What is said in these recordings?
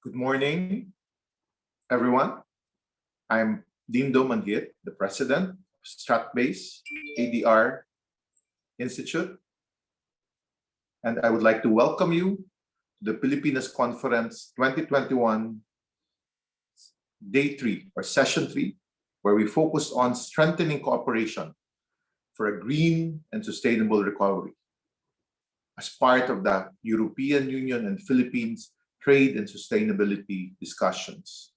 Good morning, everyone. I'm Dindo Manhit, the president of Stratbase ADR Institute, and I would like to welcome you to the Pilipinas Conference 2021 Day 3 or Session 3, where we focus on strengthening cooperation for a green and sustainable recovery as part of the European Union and Philippines trade and sustainability discussions.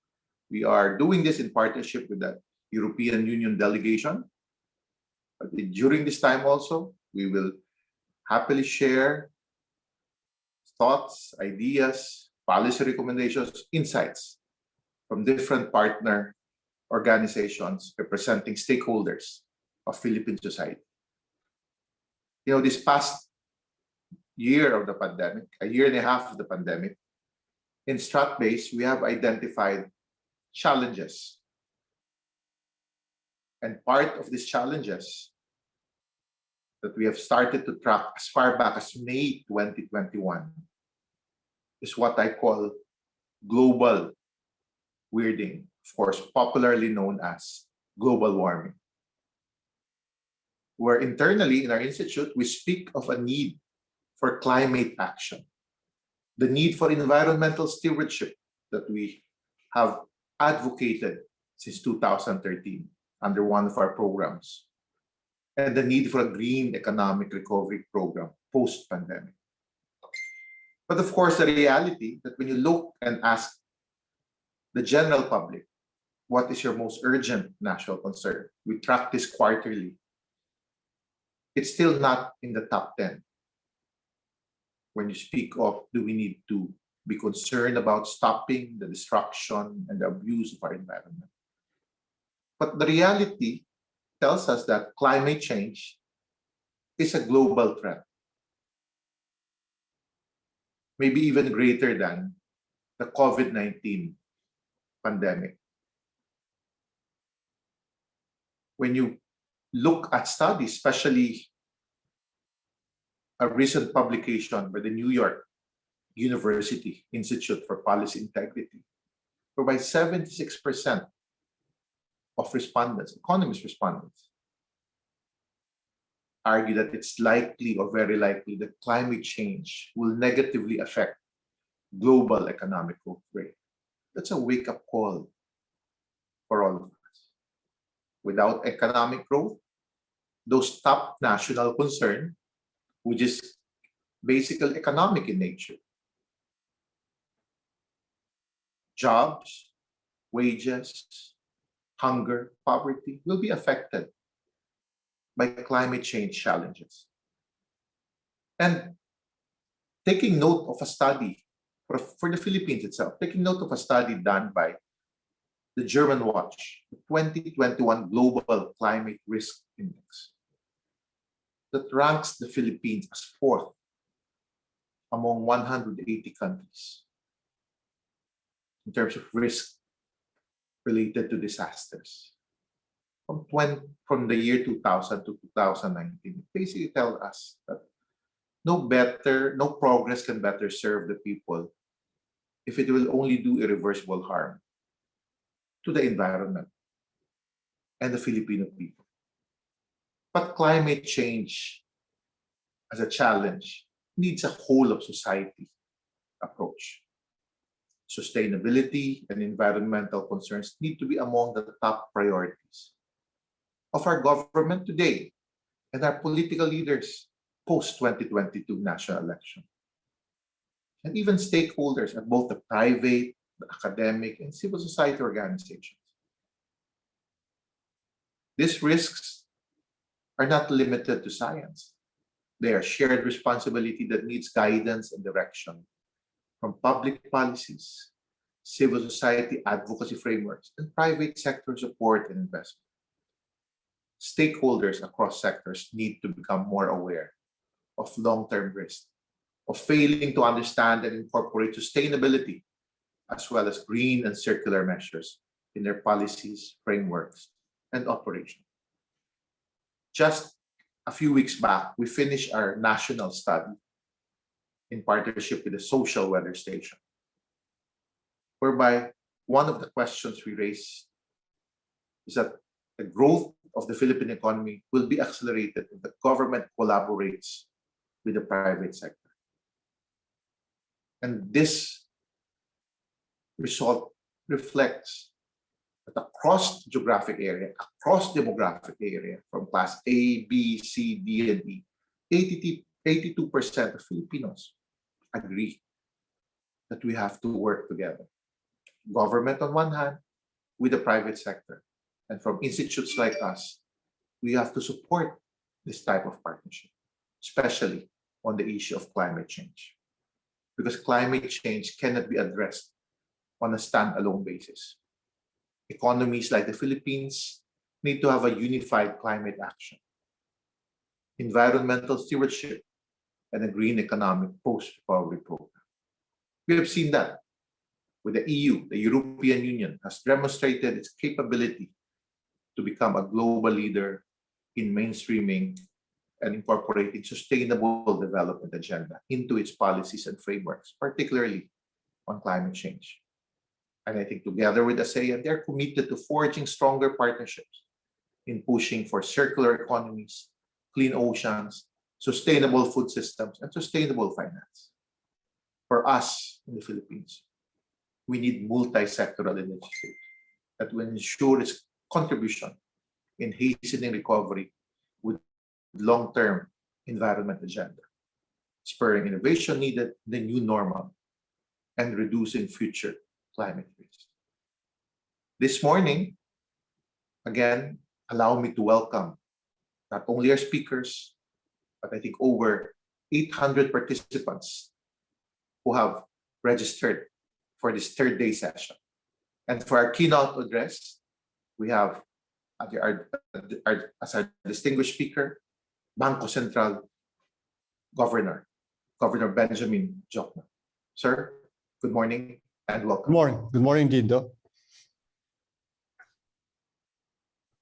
We are doing this in partnership with the European Union Delegation. But during this time also, we will happily share thoughts, ideas, policy recommendations, insights from different partner organizations representing stakeholders of Philippine society. This past year of the pandemic, a year and a half of the pandemic, in Stratbase, we have identified challenges. And part of these challenges that we have started to track as far back as May 2021 is what I call global weirding, of course, popularly known as global warming. Where internally in our institute, we speak of a need for climate action, the need for environmental stewardship that we have advocated since 2013 under one of our programs, and the need for a green economic recovery program post-pandemic. But of course, the reality that when you look and ask the general public, what is your most urgent national concern? We track this quarterly. It's still not in the top 10. When you speak of, do we need to be concerned about stopping the destruction and the abuse of our environment? But the reality tells us that climate change is a global threat, maybe even greater than the COVID-19 pandemic. When you look at studies, especially a recent publication by the New York University Institute for Policy Integrity, whereby 76% of respondents, economist respondents, argue that it's likely or very likely that climate change will negatively affect global economic growth rate. That's a wake-up call for all of us. Without economic growth, those top national concerns, which is basically economic in nature, jobs, wages, hunger, poverty, will be affected by climate change challenges. And taking note of a study for the Philippines itself, taking note of a study done by the German Watch, the 2021 Global Climate Risk Index, that ranks the Philippines as fourth among 180 countries in terms of risk related to disasters. From the year 2000 to 2019, it basically tells us that no progress can better serve the people if it will only do irreversible harm to the environment and the Filipino people. But climate change as a challenge needs a whole of society approach. Sustainability and environmental concerns need to be among the top priorities of our government today and our political leaders post-2022 national election. And even stakeholders at both the private, the academic, and civil society organizations. These risks are not limited to science. They are shared responsibility that needs guidance and direction from public policies, civil society advocacy frameworks, and private sector support and investment. Stakeholders across sectors need to become more aware of long-term risk, of failing to understand and incorporate sustainability, as well as green and circular measures in their policies, frameworks, and operations. Just a few weeks back, we finished our national study in partnership with the Social Weather Station. whereby one of the questions we raise is that the growth of the Philippine economy will be accelerated if the government collaborates with the private sector. And this result reflects that across geographic area, across demographic area, from class A, B, C, D, and E, 82% of Filipinos agree that we have to work together. Government on one hand, with the private sector. And from institutes like us, we have to support this type of partnership, especially on the issue of climate change. Because climate change cannot be addressed on a standalone basis. Economies like the Philippines need to have a unified climate action, environmental stewardship, and a green economic post-recovery program. We have seen that with the EU. The European Union has demonstrated its capability to become a global leader in mainstreaming and incorporating sustainable development agenda into its policies and frameworks, particularly on climate change. And I think together with ASEAN, they're committed to forging stronger partnerships in pushing for circular economies, clean oceans, sustainable food systems, and sustainable finance. For us in the Philippines, we need multi-sectoral initiatives that will ensure its contribution in hastening recovery with long-term environment agenda, spurring innovation needed in the new normal, and reducing future climate risk. This morning, again, allow me to welcome not only our speakers, but I think over 800 participants who have registered for this third day session. And for our keynote address, we have as our distinguished speaker, Bangko Sentral Governor Benjamin Jokno. Sir, good morning and welcome. Good morning. Good morning, Dindo.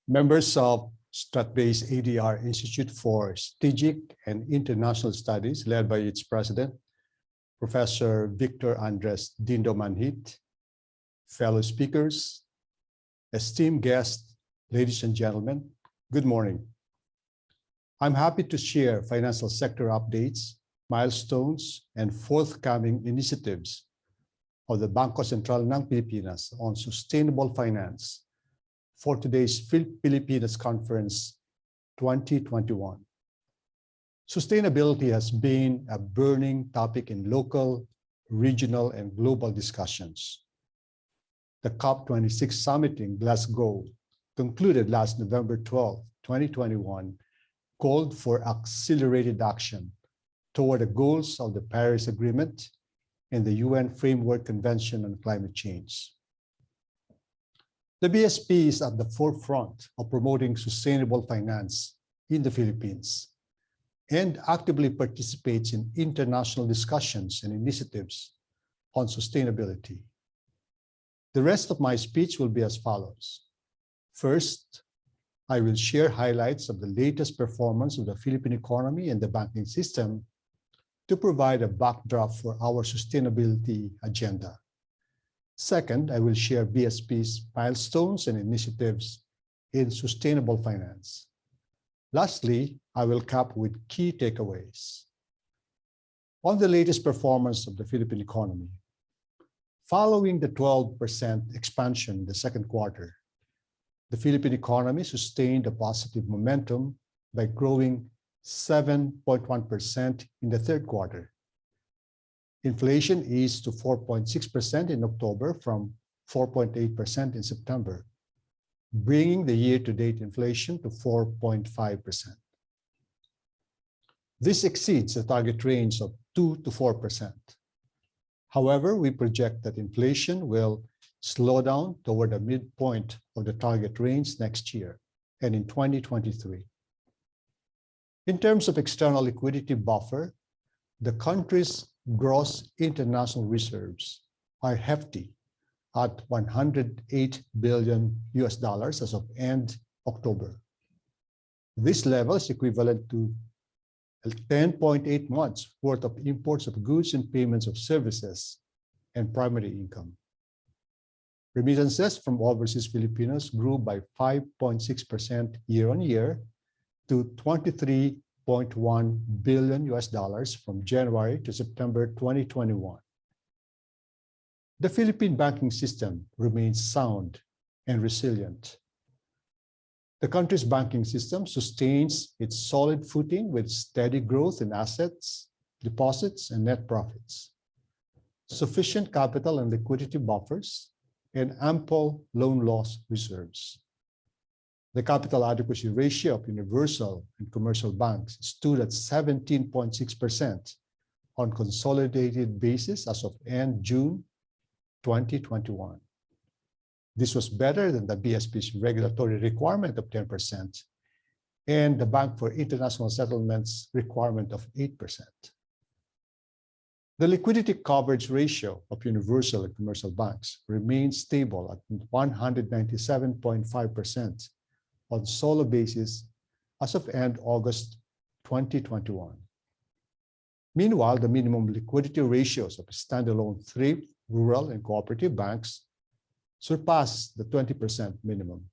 Members of Strat-based ADR Institute for Strategic and International Studies, led by its president, Professor Victor Andres Dindo Manhit, fellow speakers, esteemed guests, ladies and gentlemen, good morning. I'm happy to share financial sector updates, milestones, and forthcoming initiatives of the Bangko Sentral ng Pilipinas on sustainable finance for today's Pilipinas Conference 2021. Sustainability has been a burning topic in local, regional, and global discussions. The COP26 summit in Glasgow, concluded last November 12, 2021, called for accelerated action toward the goals of the Paris Agreement and the UN Framework Convention on Climate Change. The BSP is at the forefront of promoting sustainable finance in the Philippines and actively participates in international discussions and initiatives on sustainability. The rest of my speech will be as follows. First, I will share highlights of the latest performance of the Philippine economy and the banking system to provide a backdrop for our sustainability agenda. Second, I will share BSP's milestones and initiatives in sustainable finance. Lastly, I will cap with key takeaways. On the latest performance of the Philippine economy, following the 12% expansion in the second quarter, the Philippine economy sustained a positive momentum by growing 7.1% in the third quarter. Inflation eased to 4.6% in October from 4.8% in September, bringing the year-to-date inflation to 4.5%. This exceeds the target range of 2 to 4%. However, we project that inflation will slow down toward the midpoint of the target range next year and in 2023. In terms of external liquidity buffer, the country's gross international reserves are hefty at $108 billion as of end October. This level is equivalent to 10.8 months worth of imports of goods and payments of services and primary income. Remittances from overseas Filipinos grew by 5.6% year-on-year to $23.1 billion from January to September 2021. The Philippine banking system remains sound and resilient. The country's banking system sustains its solid footing with steady growth in assets, deposits, and net profits, sufficient capital and liquidity buffers, and ample loan loss reserves. The capital adequacy ratio of universal and commercial banks stood at 17.6% on consolidated basis as of end June 2021. This was better than the BSP's regulatory requirement of 10% and the Bank for International Settlements requirement of 8%. The liquidity coverage ratio of universal and commercial banks remains stable at 197.5% on solo basis as of end August 2021. Meanwhile, the minimum liquidity ratios of standalone thrift, rural, and cooperative banks surpass the 20% minimum.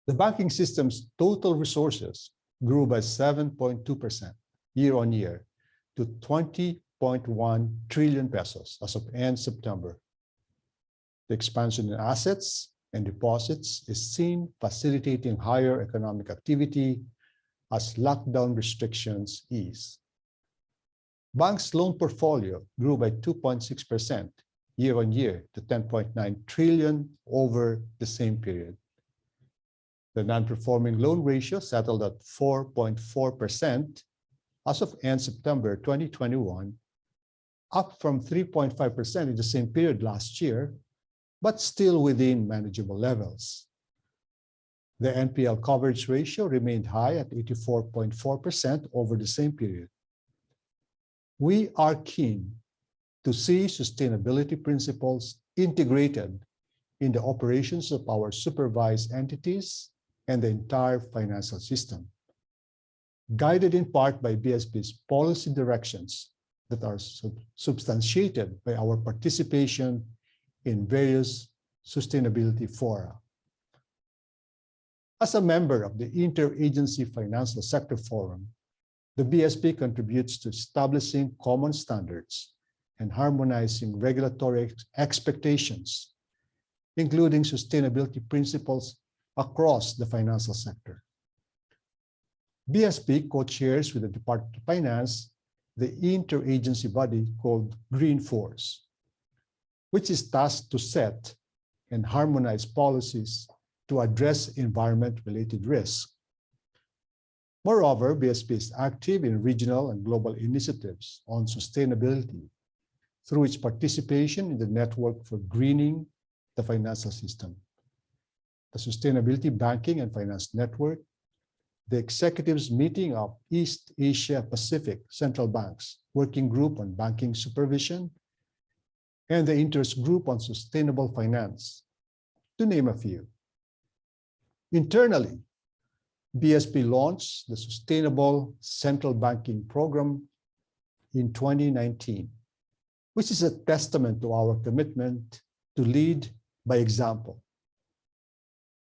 The banking system's total resources grew by 7.2% year-on-year to 20.1 trillion pesos as of end September. The expansion in assets and deposits is seen facilitating higher economic activity as lockdown restrictions ease. Bank's loan portfolio grew by 2.6% year-on-year to 10.9 trillion over the same period. The non-performing loan ratio settled at 4.4% as of end September 2021, up from 3.5% in the same period last year, but still within manageable levels. The NPL coverage ratio remained high at 84.4% over the same period. We are keen to see sustainability principles integrated in the operations of our supervised entities and the entire financial system, guided in part by BSP's policy directions that are substantiated by our participation in various sustainability fora. As a member of the Interagency Financial Sector Forum, the BSP contributes to establishing common standards and harmonizing regulatory expectations, including sustainability principles across the financial sector. BSP co-chairs with the Department of Finance the interagency body called Green Force, which is tasked to set and harmonize policies to address environment-related risks. Moreover, BSP is active in regional and global initiatives on sustainability through its participation in the Network for Greening the Financial System, the Sustainability Banking and Finance Network, the Executives Meeting of East Asia Pacific Central Banks Working Group on Banking Supervision, and the Interest Group on Sustainable Finance, to name a few. Internally, BSP launched the Sustainable Central Banking Program in 2019, which is a testament to our commitment to lead by example.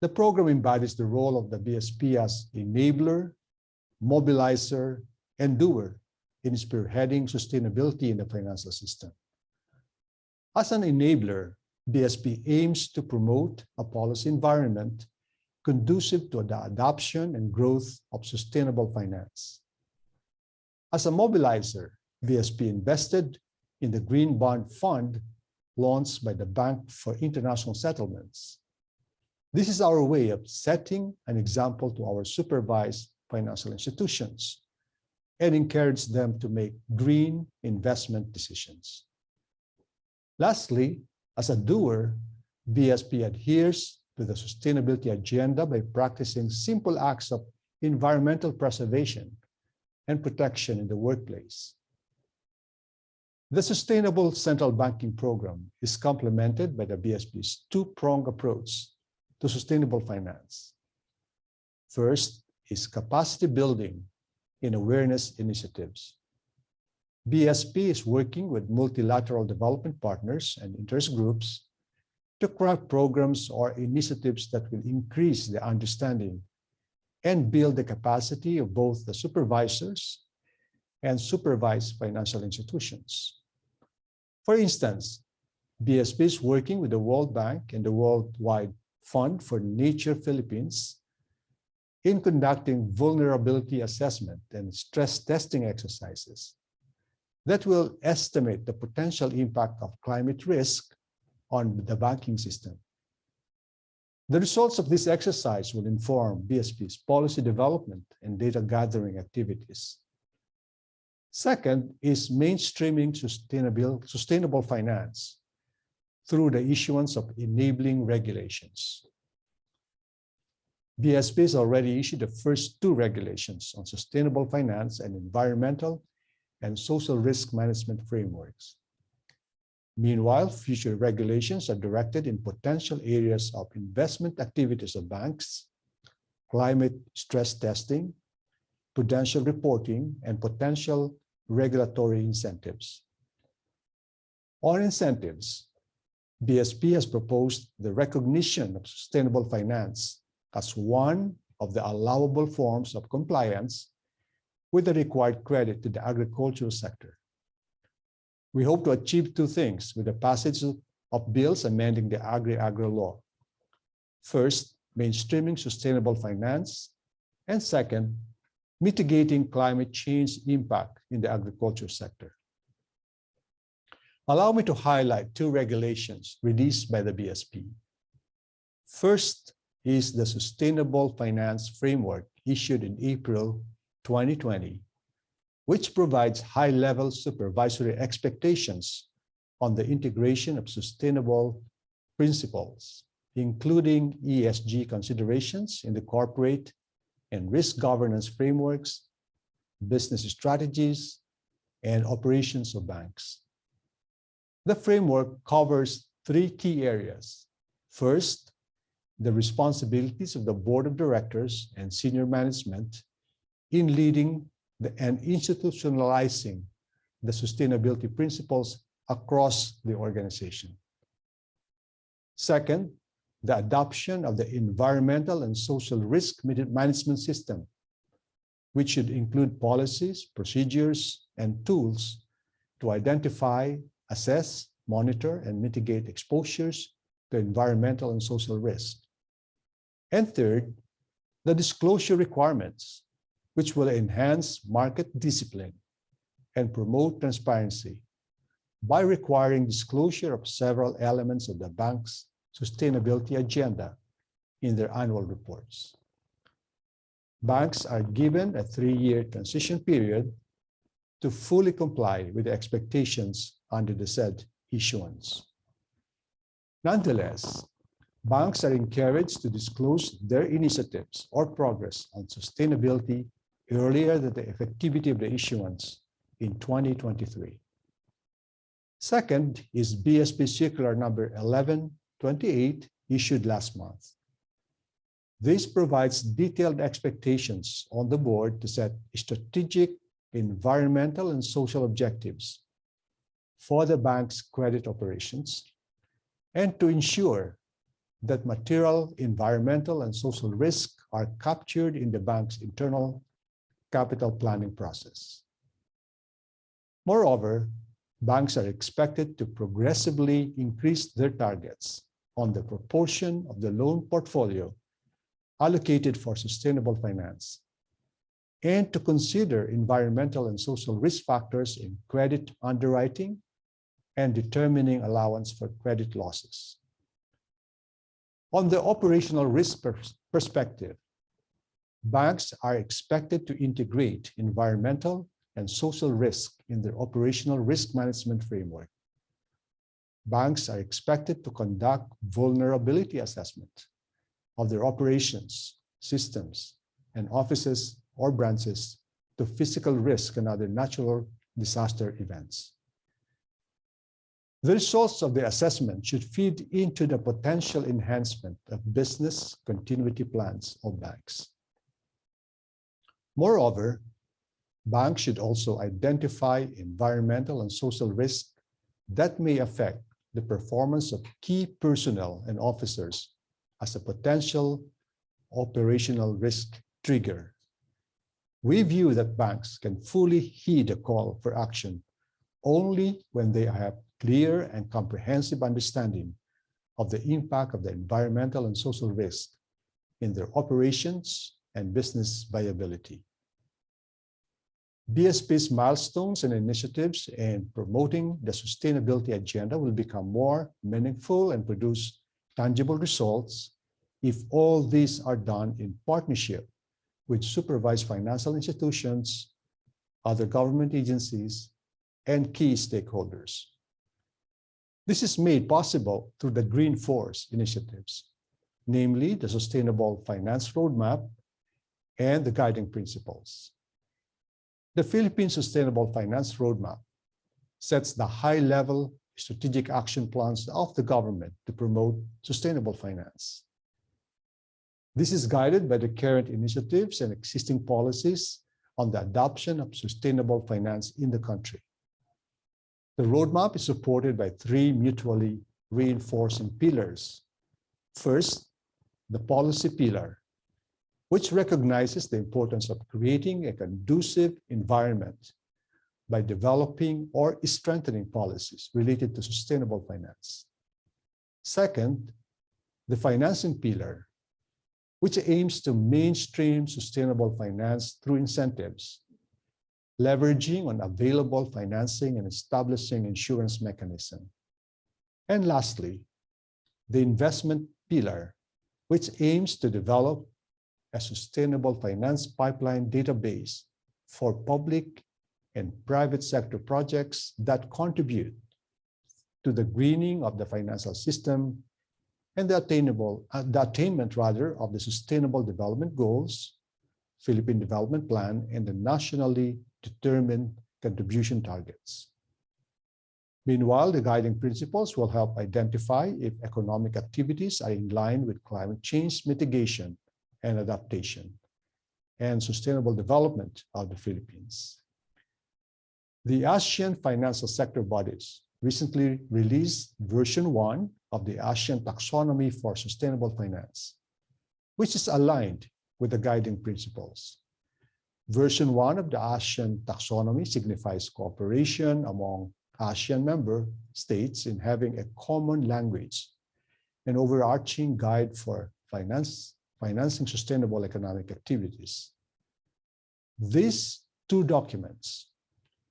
The program embodies the role of the BSP as enabler, mobilizer, and doer in spearheading sustainability in the financial system. As an enabler, BSP aims to promote a policy environment conducive to the adoption and growth of sustainable finance. As a mobilizer, BSP invested in the Green Bond Fund launched by the Bank for International Settlements. This is our way of setting an example to our supervised financial institutions and encourage them to make green investment decisions. Lastly, as a doer, BSP adheres to the sustainability agenda by practicing simple acts of environmental preservation and protection in the workplace. The Sustainable Central Banking Program is complemented by the BSP's two-pronged approach to sustainable finance. First is capacity building and awareness initiatives. BSP is working with multilateral development partners and interest groups to craft programs or initiatives that will increase the understanding and build the capacity of both the supervisors and supervised financial institutions. For instance, BSP is working with the World Bank and the Worldwide Fund for Nature Philippines in conducting vulnerability assessment and stress testing exercises that will estimate the potential impact of climate risk on the banking system. The results of this exercise will inform BSP's policy development and data gathering activities. Second is mainstreaming sustainable finance through the issuance of enabling regulations. BSP has already issued the first 2 regulations on sustainable finance and environmental and social risk management frameworks. Meanwhile, future regulations are directed in potential areas of investment activities of banks, climate stress testing, prudential reporting, and potential regulatory incentives. On incentives, BSP has proposed the recognition of sustainable finance as one of the allowable forms of compliance with the required credit to the agricultural sector. We hope to achieve 2 things with the passage of bills amending the Agri-Agro law. First, mainstreaming sustainable finance, and second, mitigating climate change impact in the agriculture sector. Allow me to highlight 2 regulations released by the BSP. First is the Sustainable Finance Framework issued in April 2020, which provides high-level supervisory expectations on the integration of sustainable principles, including ESG considerations in the corporate and risk governance frameworks, business strategies, and operations of banks. The framework covers 3 key areas. First, the responsibilities of the board of directors and senior management in leading and institutionalizing the sustainability principles across the organization. Second, the adoption of the environmental and social risk management system, which should include policies, procedures, and tools to identify, assess, monitor, and mitigate exposures to environmental and social risk. And third, the disclosure requirements, which will enhance market discipline and promote transparency by requiring disclosure of several elements of the bank's sustainability agenda in their annual reports. Banks are given a 3-year transition period to fully comply with the expectations under the said issuance. Nonetheless, banks are encouraged to disclose their initiatives or progress on sustainability earlier than the effectivity of the issuance in 2023. Second is BSP Circular number 1128 issued last month. This provides detailed expectations on the board to set strategic, environmental, and social objectives for the bank's credit operations and to ensure that material environmental and social risks are captured in the bank's internal capital planning process. Moreover, banks are expected to progressively increase their targets on the proportion of the loan portfolio allocated for sustainable finance and to consider environmental and social risk factors in credit underwriting and determining allowance for credit losses. On the operational risk perspective, banks are expected to integrate environmental and social risk in their operational risk management framework. Banks are expected to conduct vulnerability assessment of their operations, systems, and offices or branches to physical risk and other natural disaster events. The results of the assessment should feed into the potential enhancement of business continuity plans of banks. Moreover, banks should also identify environmental and social risks that may affect the performance of key personnel and officers as a potential operational risk trigger. We view that banks can fully heed a call for action only when they have clear and comprehensive understanding of the impact of the environmental and social risk in their operations and business viability. BSP's milestones and initiatives in promoting the sustainability agenda will become more meaningful and produce tangible results if all these are done in partnership with supervised financial institutions, other government agencies, and key stakeholders. This is made possible through the Green Force initiatives, namely the Sustainable Finance Roadmap and the Guiding Principles. The Philippine Sustainable Finance Roadmap sets the high-level strategic action plans of the government to promote sustainable finance. This is guided by the current initiatives and existing policies on the adoption of sustainable finance in the country. The roadmap is supported by three mutually reinforcing pillars. First, the policy pillar, which recognizes the importance of creating a conducive environment by developing or strengthening policies related to sustainable finance. Second, the financing pillar, which aims to mainstream sustainable finance through incentives, leveraging on available financing and establishing insurance mechanism. And lastly, the investment pillar, which aims to develop a sustainable finance pipeline database for public and private sector projects that contribute to the greening of the financial system and the attainment of the Sustainable Development Goals, Philippine Development Plan, and the nationally determined contribution targets. Meanwhile, the guiding principles will help identify if economic activities are in line with climate change mitigation and adaptation and sustainable development of the Philippines. The ASEAN financial sector bodies recently released version 1 of the ASEAN Taxonomy for Sustainable Finance, which is aligned with the guiding principles. Version 1 of the ASEAN Taxonomy signifies cooperation among ASEAN member states in having a common language and overarching guide for financing sustainable economic activities. These two documents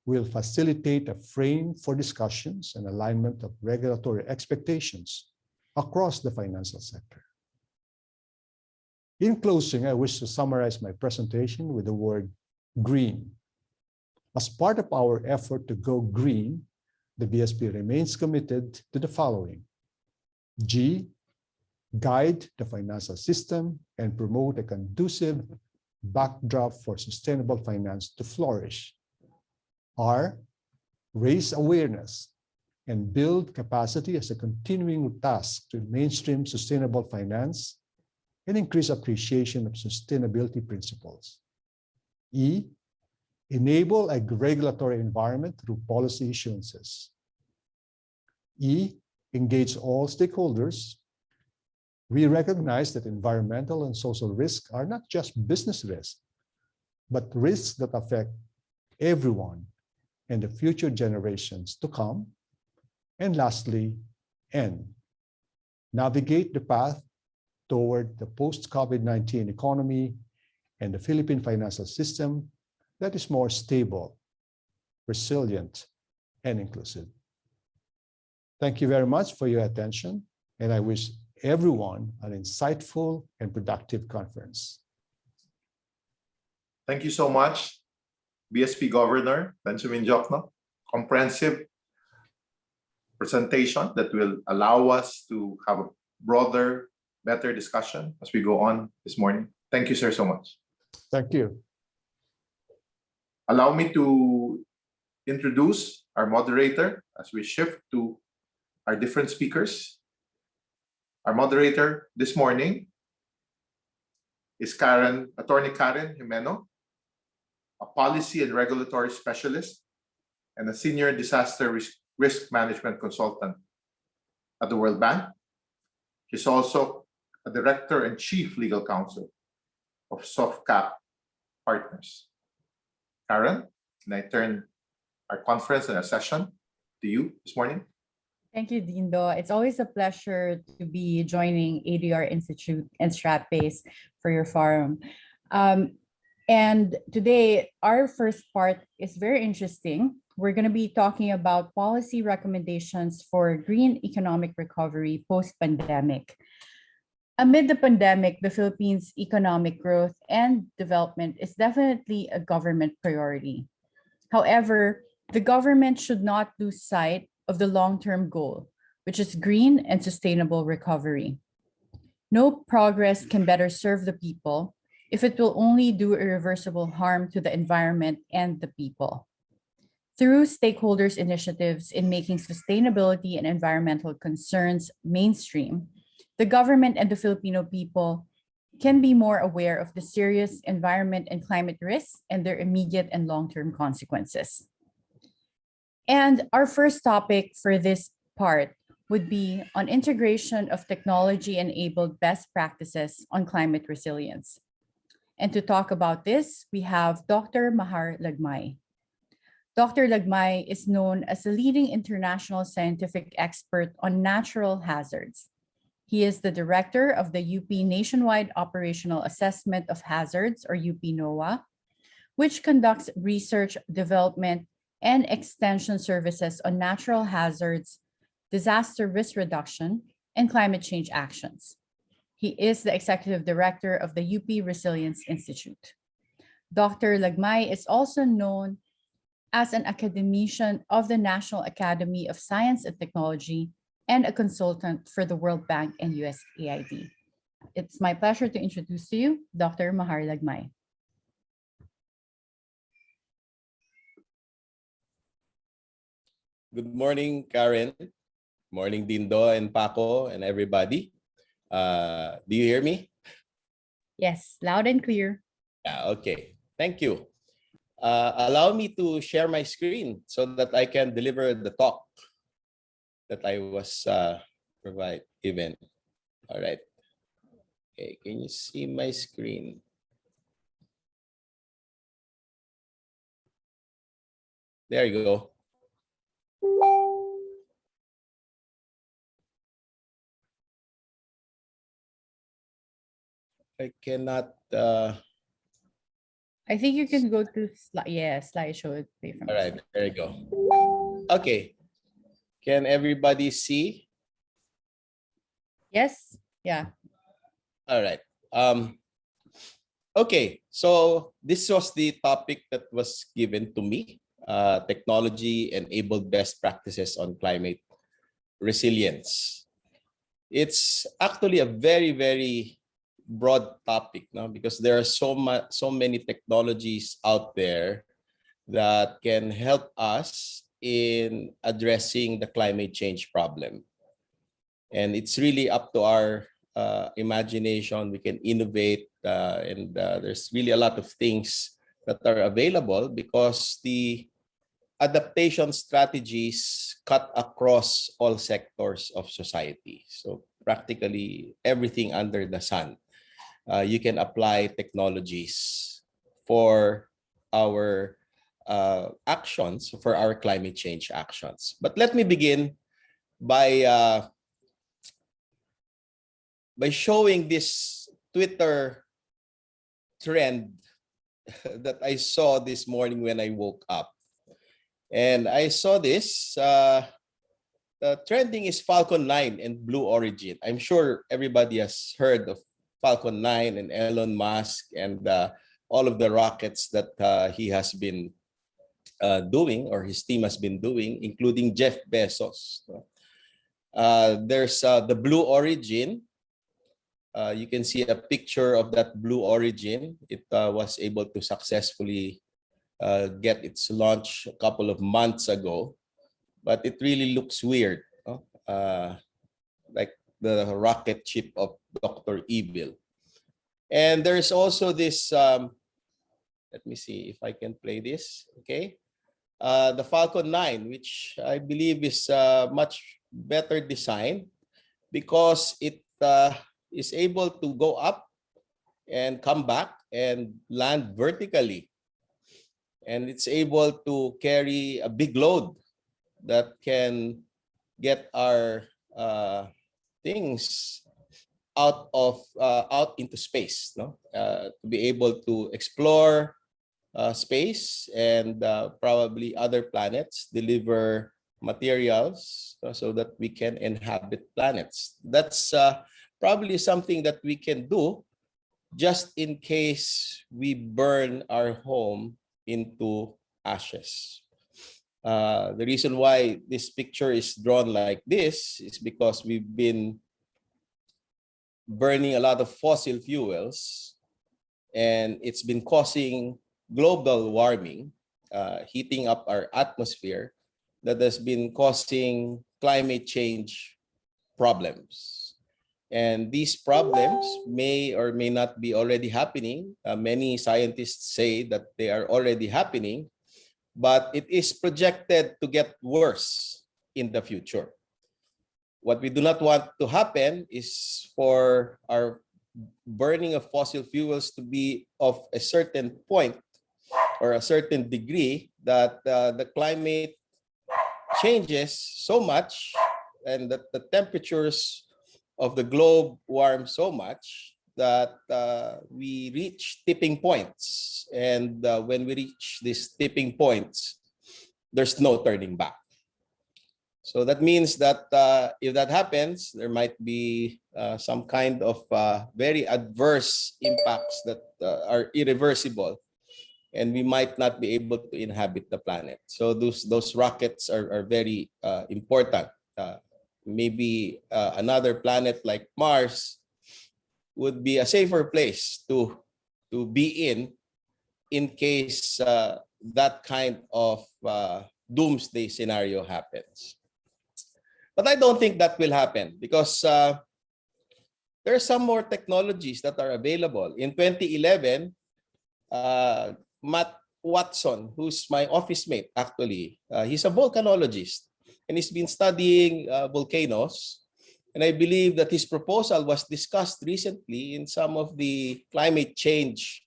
will facilitate a frame for discussions and alignment of regulatory expectations across the financial sector. In closing, I wish to summarize my presentation with the word green. As part of our effort to go green, the BSP remains committed to the following. G, guide the financial system and promote a conducive backdrop for sustainable finance to flourish. R, raise awareness and build capacity as a continuing task to mainstream sustainable finance and increase appreciation of sustainability principles. E, enable a regulatory environment through policy issuances. E, engage all stakeholders. We recognize that environmental and social risks are not just business risks, but risks that affect everyone and the future generations to come. And lastly, N, navigate the path toward the post-COVID-19 economy and the Philippine financial system that is more stable, resilient, and inclusive. Thank you very much for your attention, and I wish everyone an insightful and productive conference. Thank you so much, BSP Governor Benjamin Diokno. Comprehensive presentation that will allow us to have a broader, better discussion as we go on this morning. Thank you, sir, so much. Thank you. Allow me to introduce our moderator as we shift to our different speakers. Our moderator this morning is Attorney Karen Jimeno, a policy and regulatory specialist and a senior disaster risk management consultant at the World Bank. She's also a director and chief legal counsel of SoftCap Partners. Karen, can I turn our conference and our session to you this morning? Thank you, Dindo. It's always a pleasure to be joining ADR Institute and StratBase for your forum. And today, our first part is very interesting. We're going to be talking about policy recommendations for green economic recovery post-pandemic. Amid the pandemic, the Philippines' economic growth and development is definitely a government priority. However, the government should not lose sight of the long-term goal, which is green and sustainable recovery. No progress can better serve the people if it will only do irreversible harm to the environment and the people. Through stakeholders' initiatives in making sustainability and environmental concerns mainstream, the government and the Filipino people can be more aware of the serious environment and climate risks and their immediate and long-term consequences. And our first topic for this part would be on integration of technology-enabled best practices on climate resilience. And to talk about this, we have Dr. Mahar Lagmay. Dr. Lagmay is known as a leading international scientific expert on natural hazards. He is the director of the UP Nationwide Operational Assessment of Hazards, or UP-NOAA, which conducts research, development, and extension services on natural hazards, disaster risk reduction, and climate change actions. He is the executive director of the UP Resilience Institute. Dr. Lagmay is also known as an academician of the National Academy of Science and Technology and a consultant for the World Bank and USAID. It's my pleasure to introduce to you Dr. Mahar Lagmay. Good morning, Karen. Morning, Dindo and Paco and everybody. Do you hear me? Yes, loud and clear. Yeah, okay. Thank you. Allow me to share my screen so that I can deliver the talk that I was given. All right. Okay, can you see my screen? There you go. I cannot. I think you can go to slideshow. All right, there you go. Okay. Can everybody see? Yes. Yeah. All right. Okay. So this was the topic that was given to me. Technology-enabled best practices on climate resilience. It's actually a very, very broad topic now because there are so many technologies out there that can help us in addressing the climate change problem. And it's really up to our imagination. We can innovate and there's really a lot of things that are available because the adaptation strategies cut across all sectors of society. So practically everything under the sun. You can apply technologies for our actions, for our climate change actions. But let me begin by showing this Twitter trend that I saw this morning when I woke up. And I saw this, the trending is Falcon 9 and Blue Origin. I'm sure everybody has heard of Falcon 9 and Elon Musk and all of the rockets that he has been doing, or his team has been doing, including Jeff Bezos. There's the Blue Origin. You can see a picture of that Blue Origin. It was able to successfully get its launch a couple of months ago, but it really looks weird, like the rocket ship of Dr. Evil. And there's also this, let me see if I can play this, okay? The Falcon 9, which I believe is much better designed because it is able to go up and come back and land vertically. And it's able to carry a big load that can get our things out into space, no? To be able to explore space and probably other planets, deliver materials so that we can inhabit planets. That's probably something that we can do just in case we burn our home into ashes. The reason why this picture is drawn like this is because we've been burning a lot of fossil fuels, and it's been causing global warming, heating up our atmosphere, that has been causing climate change problems. And these problems may or may not be already happening. Many scientists say that they are already happening, but it is projected to get worse in the future. What we do not want to happen is for our burning of fossil fuels to be of a certain point or a certain degree that the climate changes so much and that the temperatures of the globe warm so much that we reach tipping points. And when we reach these tipping points, there's no turning back. So that means that if that happens, there might be some kind of very adverse impacts that are irreversible, and we might not be able to inhabit the planet. So those rockets are very important. Maybe another planet like Mars would be a safer place to be in case that kind of doomsday scenario happens. But I don't think that will happen because there are some more technologies that are available. In 2011, Matt Watson, who's my office mate, actually, he's a volcanologist, and he's been studying volcanoes. And I believe that his proposal was discussed recently in some of the climate change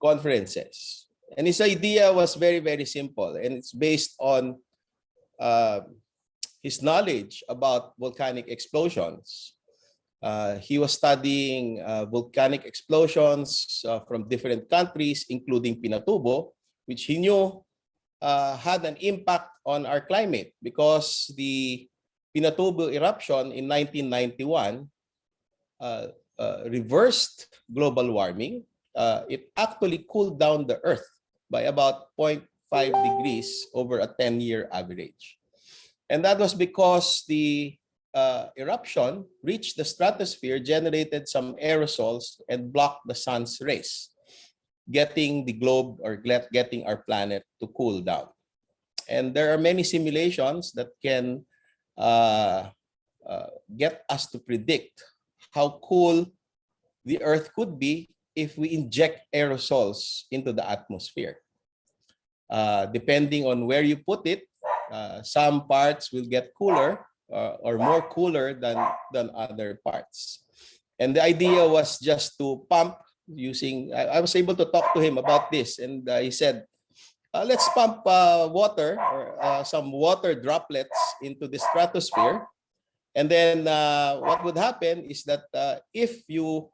conferences. And his idea was very, very simple, and it's based on his knowledge about volcanic explosions. He was studying volcanic explosions from different countries, including Pinatubo, which he knew had an impact on our climate because the Pinatubo eruption in 1991 reversed global warming. It actually cooled down the Earth by about 0.5 degrees over a 10-year average. And that was because the eruption reached the stratosphere, generated some aerosols, and blocked the sun's rays, getting the globe or getting our planet to cool down. And there are many simulations that can get us to predict how cool the Earth could be if we inject aerosols into the atmosphere. Depending on where you put it, some parts will get cooler or more cooler than other parts. And the idea was just to pump using, I was able to talk to him about this, and he said, let's pump water or some water droplets into the stratosphere. And then what would happen is that if you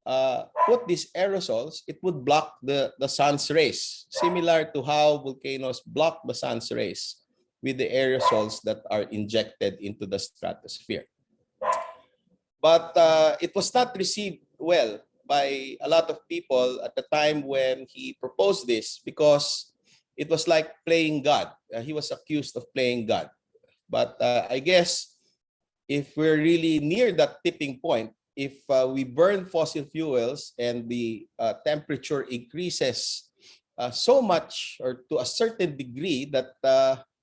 put these aerosols, it would block the sun's rays, similar to how volcanoes block the sun's rays with the aerosols that are injected into the stratosphere. But it was not received well by a lot of people at the time when he proposed this because it was like playing God. He was accused of playing God. But I guess if we're really near that tipping point, if we burn fossil fuels and the temperature increases so much or to a certain degree that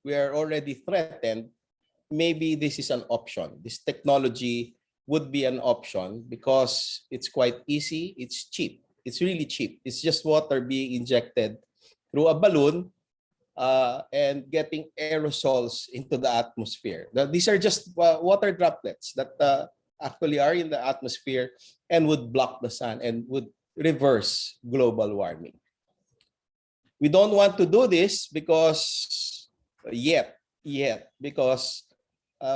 we are already threatened, maybe this is an option. This technology would be an option because it's quite easy, it's cheap. It's really cheap. It's just water being injected through a balloon and getting aerosols into the atmosphere. Now, these are just water droplets that actually are in the atmosphere and would block the sun and would reverse global warming. We don't want to do this because because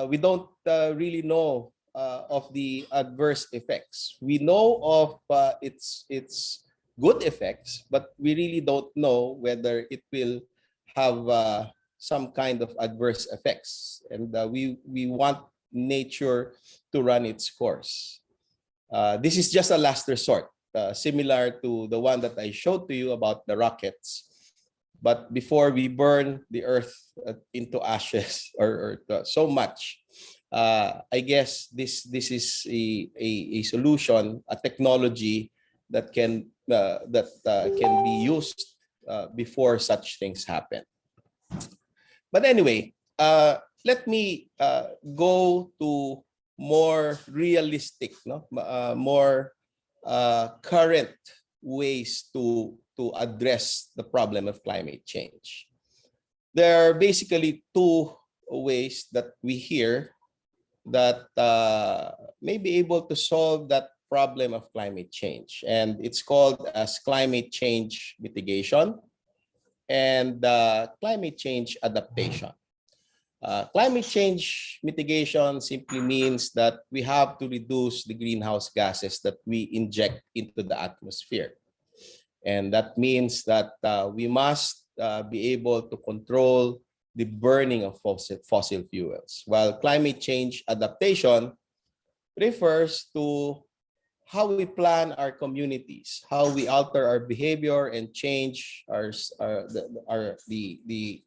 we don't really know of the adverse effects. We know of its good effects, but we really don't know whether it will have some kind of adverse effects. And we want nature to run its course. This is just a last resort, similar to the one that I showed to you about the rockets. But before we burn the earth into ashes or so much, I guess this is a solution, a technology that can be used before such things happen. But anyway, let me go to more realistic, more current ways to address the problem of climate change. There are basically two ways that we hear that may be able to solve that problem of climate change. And it's called as climate change mitigation and climate change adaptation. Climate change mitigation simply means that we have to reduce the greenhouse gases that we inject into the atmosphere. And that means that we must be able to control the burning of fossil fuels. While climate change adaptation refers to how we plan our communities, how we alter our behavior and change the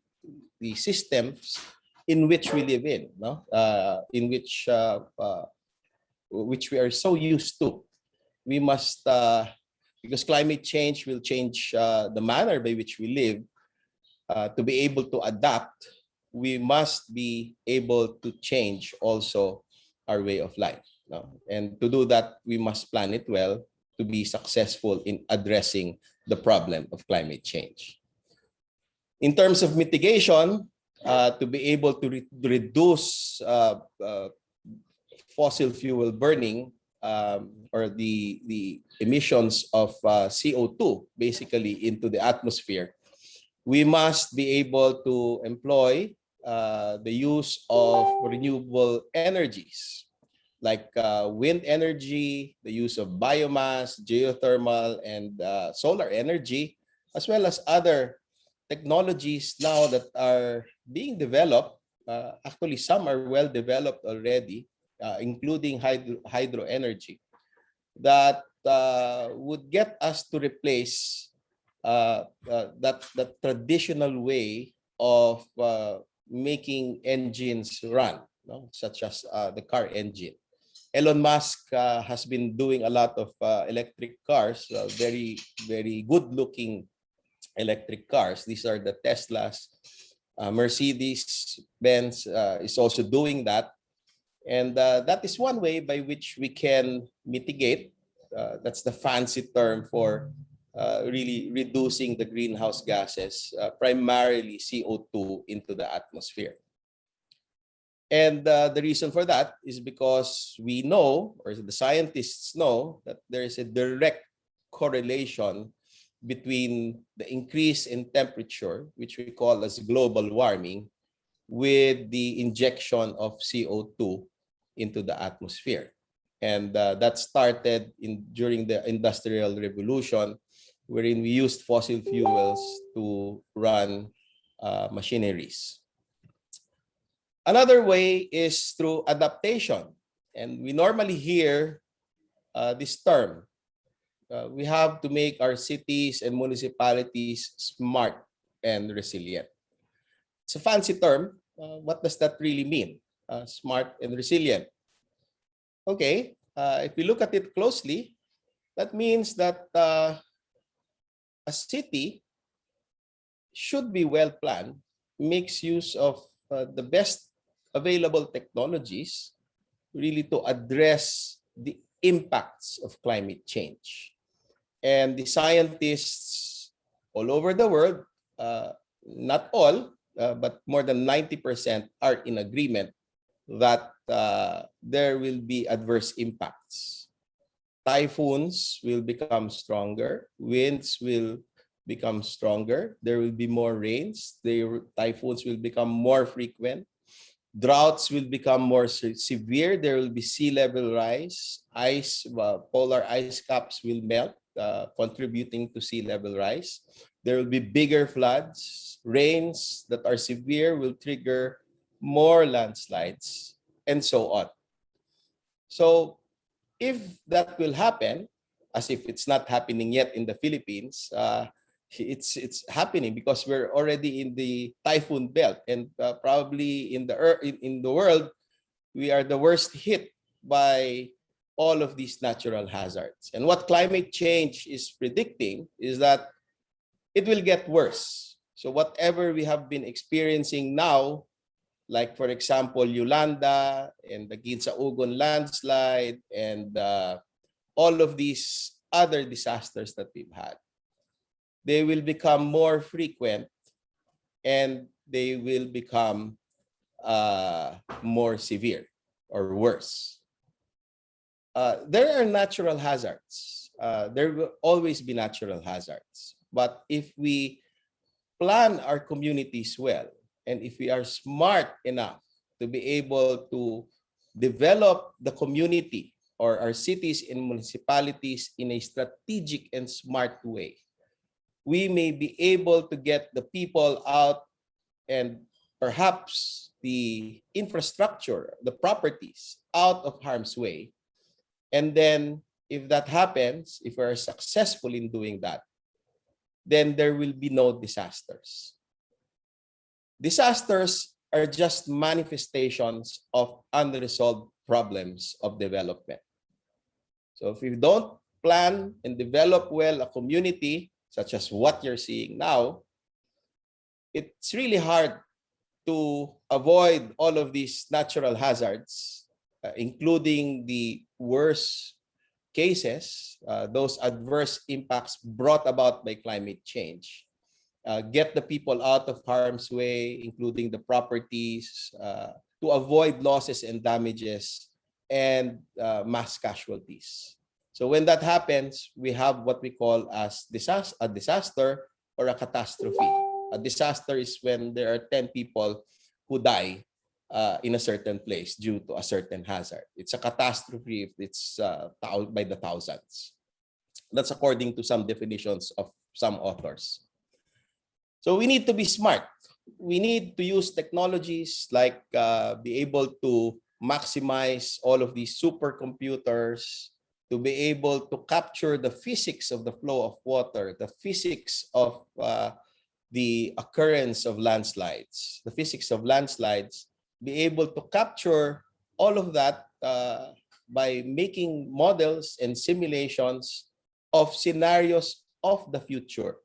systems in which we live in, in which we are so used to. We must, because climate change will change the manner by which we live. To be able to adapt, we must be able to change also our way of life. And to do that, we must plan it well to be successful in addressing the problem of climate change. In terms of mitigation, to be able to reduce fossil fuel burning or the emissions of CO2 basically into the atmosphere, we must be able to employ the use of renewable energies like wind energy, the use of biomass, geothermal, and solar energy, as well as other technologies now that are being developed. Actually, some are well developed already, including hydro energy, that would get us to replace that traditional way of making engines run, such as the car engine. Elon Musk has been doing a lot of electric cars, very, very good-looking electric cars. These are the Teslas. Mercedes-Benz is also doing that. And that is one way by which we can mitigate. That's the fancy term for really reducing the greenhouse gases, primarily CO2, into the atmosphere. And the reason for that is because we know, or the scientists know, that there is a direct correlation between the increase in temperature, which we call as global warming, with the injection of CO2 into the atmosphere. And that started during the Industrial Revolution, wherein we used fossil fuels to run machineries. Another way is through adaptation. And we normally hear this term. We have to make our cities and municipalities smart and resilient. It's a fancy term. What does that really mean? Smart and resilient. Okay, if we look at it closely, that means that a city should be well planned, makes use of the best available technologies really to address the impacts of climate change. And the scientists all over the world not all, but more than 90% are in agreement that there will be adverse impacts. Typhoons will become stronger, winds will become stronger, there will be more rains, the typhoons will become more frequent, droughts will become more severe, there will be sea level rise, polar ice caps will melt, contributing to sea level rise. There will be bigger floods, rains that are severe will trigger more landslides, and so on. So if that will happen, as if it's not happening yet in the Philippines, it's happening because we're already in the typhoon belt, and probably in the world, we are the worst hit by all of these natural hazards. And what climate change is predicting is that it will get worse. So whatever we have been experiencing now, like for example, Yolanda and the Ginsaogon landslide and all of these other disasters that we've had, they will become more frequent and they will become more severe or worse. There are natural hazards. There will always be natural hazards. But if we plan our communities well, and if we are smart enough to be able to develop the community or our cities and municipalities in a strategic and smart way, we may be able to get the people out and perhaps the infrastructure, the properties out of harm's way. And then if that happens, if we are successful in doing that, then there will be no disasters. Disasters are just manifestations of unresolved problems of development. So if you don't plan and develop well a community, such as what you're seeing now, it's really hard to avoid all of these natural hazards, including the worst cases, those adverse impacts brought about by climate change. Get the people out of harm's way, including the properties, to avoid losses and damages and mass casualties. So when that happens, we have what we call as a disaster or a catastrophe. A disaster is when there are 10 people who die in a certain place due to a certain hazard. It's a catastrophe if it's by the thousands. That's according to some definitions of some authors. So we need to be smart. We need to use technologies like be able to maximize all of these supercomputers, to be able to capture the physics of the flow of water, the physics of the occurrence of landslides, the physics of landslides, be able to capture all of that by making models and simulations of scenarios of the future,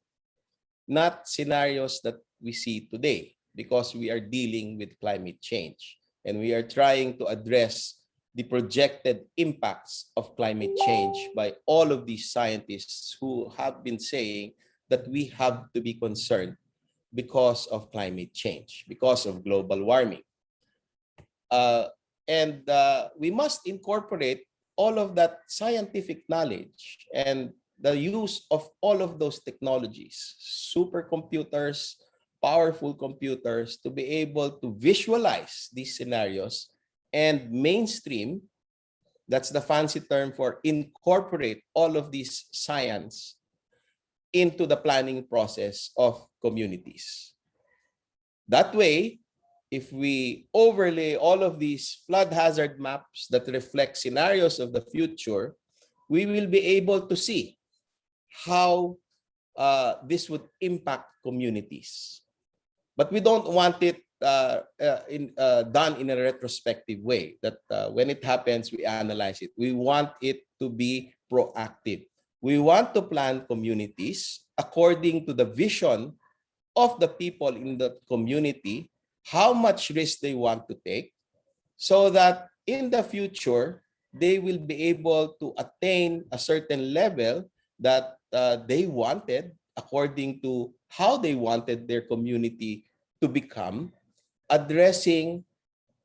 not scenarios that we see today, because we are dealing with climate change and we are trying to address the projected impacts of climate change by all of these scientists who have been saying that we have to be concerned because of climate change, because of global warming. And we must incorporate all of that scientific knowledge and the use of all of those technologies, supercomputers, powerful computers, to be able to visualize these scenarios and mainstream, that's the fancy term for incorporate all of this science into the planning process of communities. That way, if we overlay all of these flood hazard maps that reflect scenarios of the future, we will be able to see how this would impact communities. But we don't want it done in a retrospective way, that when it happens, we analyze it. We want it to be proactive. We want to plan communities according to the vision of the people in the community, how much risk they want to take, so that in the future, they will be able to attain a certain level that they wanted according to how they wanted their community to become, addressing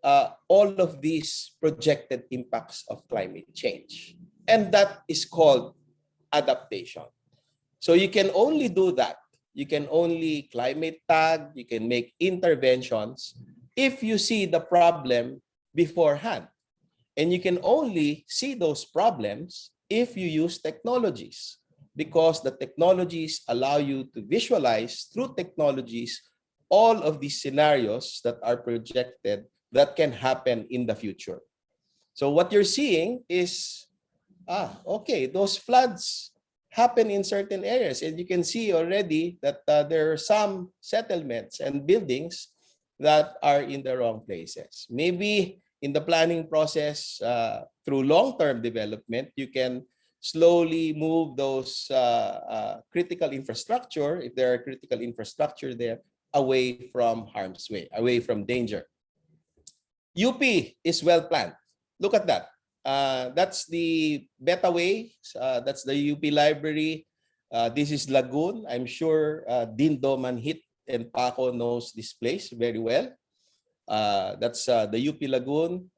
all of these projected impacts of climate change. And that is called adaptation. So you can only do that. You can only climate tag, you can make interventions if you see the problem beforehand. And you can only see those problems if you use technologies, because the technologies allow you to visualize through technologies all of these scenarios that are projected that can happen in the future. So what you're seeing is, okay, those floods happen in certain areas, and you can see already that there are some settlements and buildings that are in the wrong places. Maybe in the planning process, through long-term development, you can slowly move those critical infrastructure, if there are critical infrastructure there, away from harm's way, away from danger. UP is well planned. Look at that. That's the Beta Way. That's the UP Library. This is Lagoon. I'm sure Dindo Manhit and Paco knows this place very well. That's the UP Lagoon.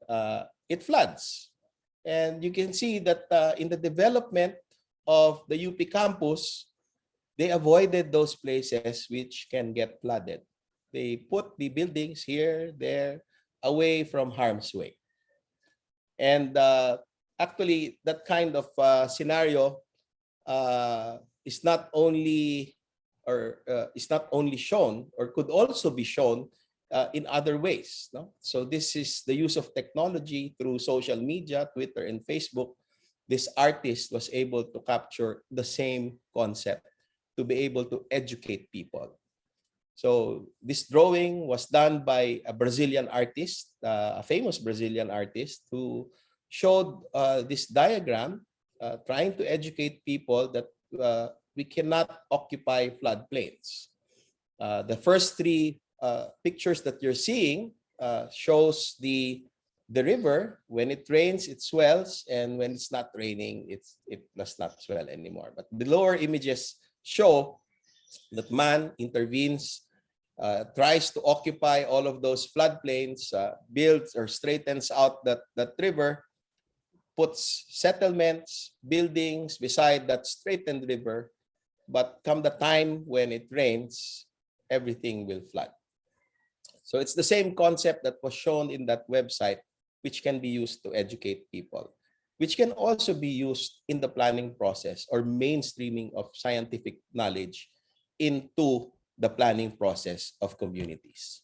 It floods. And you can see that in the development of the UP campus, they avoided those places which can get flooded. They put the buildings here, there, away from harm's way. And actually, that kind of scenario is not only shown, or could also be shown in other ways. No? So this is the use of technology through social media, Twitter and Facebook. This artist was able to capture the same concept to be able to educate people. So this drawing was done by a Brazilian artist, a famous Brazilian artist, who showed this diagram trying to educate people that we cannot occupy floodplains. The first three pictures that you're seeing shows the river. When it rains, it swells, and when it's not raining, it does not swell anymore. But the lower images show that man intervenes, tries to occupy all of those floodplains, builds or straightens out that river, puts settlements, buildings beside that straightened river, but come the time when it rains, everything will flood. So it's the same concept that was shown in that website, which can be used to educate people, which can also be used in the planning process or mainstreaming of scientific knowledge into the planning process of communities.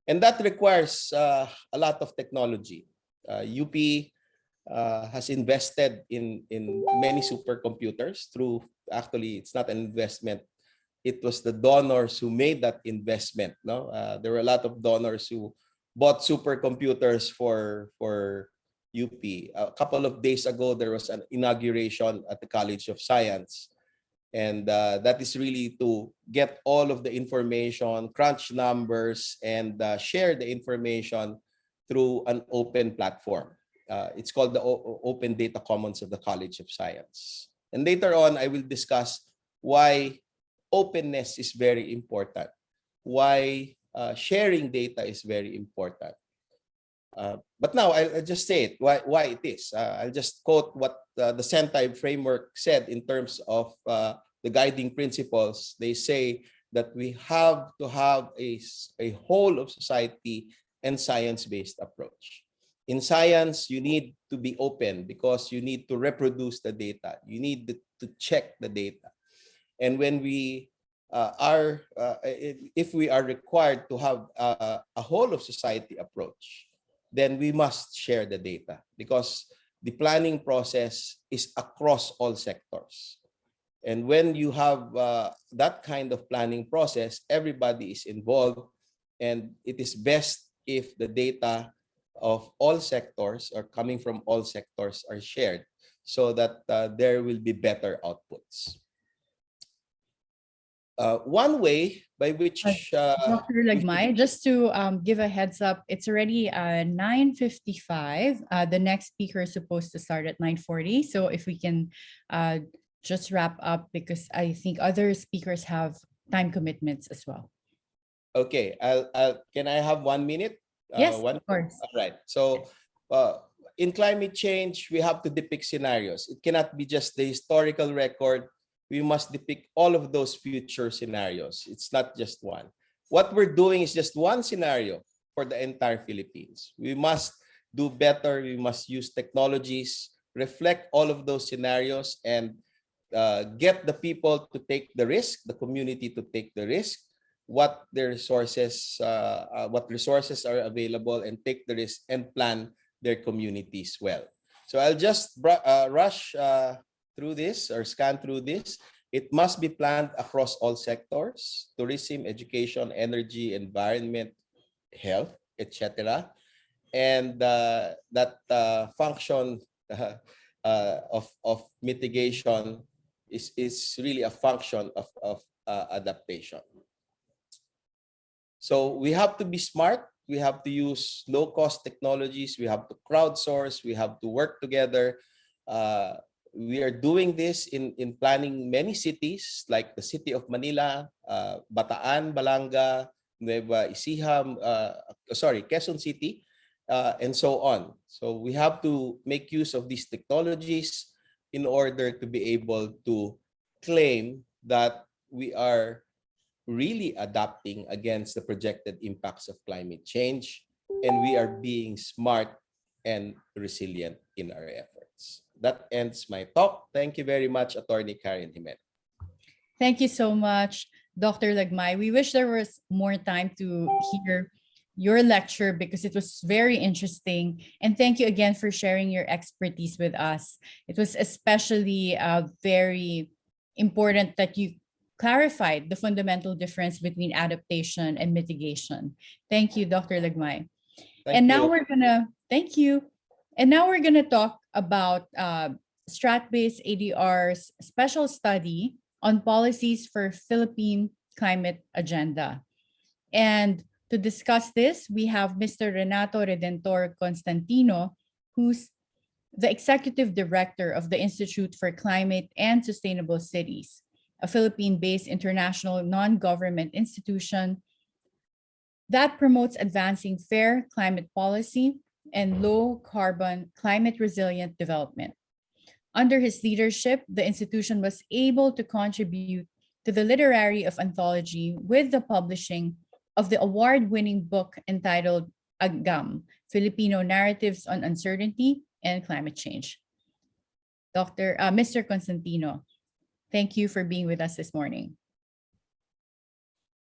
And that requires a lot of technology. UP has invested in many supercomputers through, actually, it's not an investment. It was the donors who made that investment. No, there were a lot of donors who bought supercomputers for UP. A couple of days ago, there was an inauguration at the College of Science. And that is really to get all of the information, crunch numbers, and share the information through an open platform. It's called the Open Data Commons of the College of Science. And later on, I will discuss why openness is very important, why sharing data is very important. But now I'll just say it, why it is. I'll just quote what the Sentai framework said in terms of the guiding principles. They say that we have to have a whole of society and science-based approach. In science, you need to be open because you need to reproduce the data. You need to check the data. And when we if we are required to have a whole of society approach, then we must share the data, because the planning process is across all sectors. And when you have that kind of planning process, everybody is involved, and it is best if the data of all sectors or coming from all sectors are shared, so that there will be better outputs. One way by which Dr. Lagmay, just to give a heads up, it's already 9:55. The next speaker is supposed to start at 9:40. So if we can just wrap up because I think other speakers have time commitments as well. Okay, can I have 1 minute? Yes, One. of course. All right. So in climate change, we have to depict scenarios. It cannot be just the historical record. We must depict all of those future scenarios. It's not just one. What we're doing is just one scenario for the entire Philippines. We must do better. We must use technologies, reflect all of those scenarios, and get the people to take the risk, the community to take the risk, what resources are available, and take the risk and plan their communities well. So I'll just rush through this or scan through this. It must be planned across all sectors: tourism, education, energy, environment, health, etc. And that function of mitigation is really a function of adaptation. So we have to be smart. We have to use low-cost technologies. We have to crowdsource. We have to work together. We are doing this in planning many cities like the city of Manila, Bataan, Balanga, Nueva Ecija, Quezon City, and so on. So we have to make use of these technologies in order to be able to claim that we are really adapting against the projected impacts of climate change, and we are being smart and resilient in our efforts. That ends my talk. Thank you very much, Attorney Karen Jimenez. Thank you so much, Dr. Lagmay. We wish there was more time to hear your lecture because it was very interesting. And thank you again for sharing your expertise with us. It was especially very important that you clarified the fundamental difference between adaptation and mitigation. Thank you, Dr. Lagmay. Now we're gonna talk about Strat-based ADR's special study on policies for Philippine climate agenda. And to discuss this, we have Mr. Renato Redentor Constantino, who's the Executive Director of the Institute for Climate and Sustainable Cities, a Philippine-based international non-government institution that promotes advancing fair climate policy and low-carbon climate-resilient development. Under his leadership, the institution was able to contribute to the literary of anthology with the publishing of the award-winning book entitled Agam, Filipino Narratives on Uncertainty and Climate Change. Mr. Constantino, thank you for being with us this morning.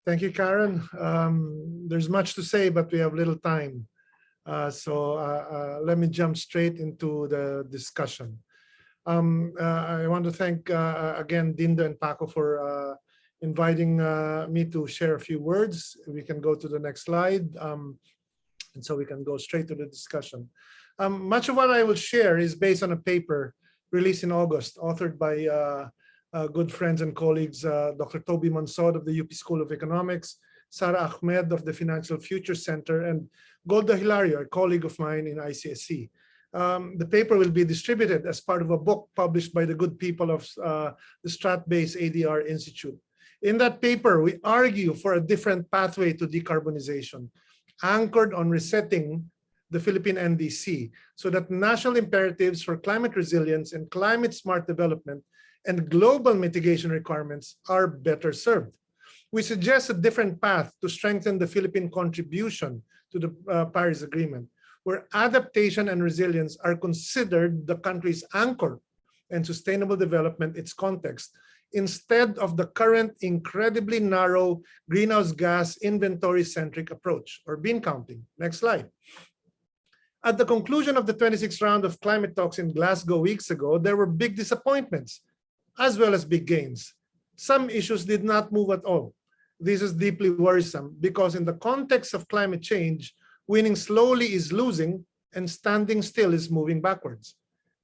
Thank you, Karen. There's much to say, but we have little time. So let me jump straight into the discussion. I want to thank again Dindo and Paco for inviting me to share a few words. We can go to the next slide. And so we can go straight to the discussion. Much of what I will share is based on a paper released in August, authored by good friends and colleagues, Dr. Toby Monsod of the UP School of Economics, Sarah Ahmed of the Financial Future Center, and Golda Hilario, a colleague of mine in ICSC. The paper will be distributed as part of a book published by the good people of the Strat-based ADR Institute. In that paper, we argue for a different pathway to decarbonization, anchored on resetting the Philippine NDC so that national imperatives for climate resilience and climate smart development and global mitigation requirements are better served. We suggest a different path to strengthen the Philippine contribution to the Paris Agreement, where adaptation and resilience are considered the country's anchor and sustainable development its context, instead of the current incredibly narrow greenhouse gas inventory-centric approach, or bean counting. Next slide. At the conclusion of the 26th round of climate talks in Glasgow weeks ago, there were big disappointments, as well as big gains. Some issues did not move at all. This is deeply worrisome because in the context of climate change, winning slowly is losing and standing still is moving backwards.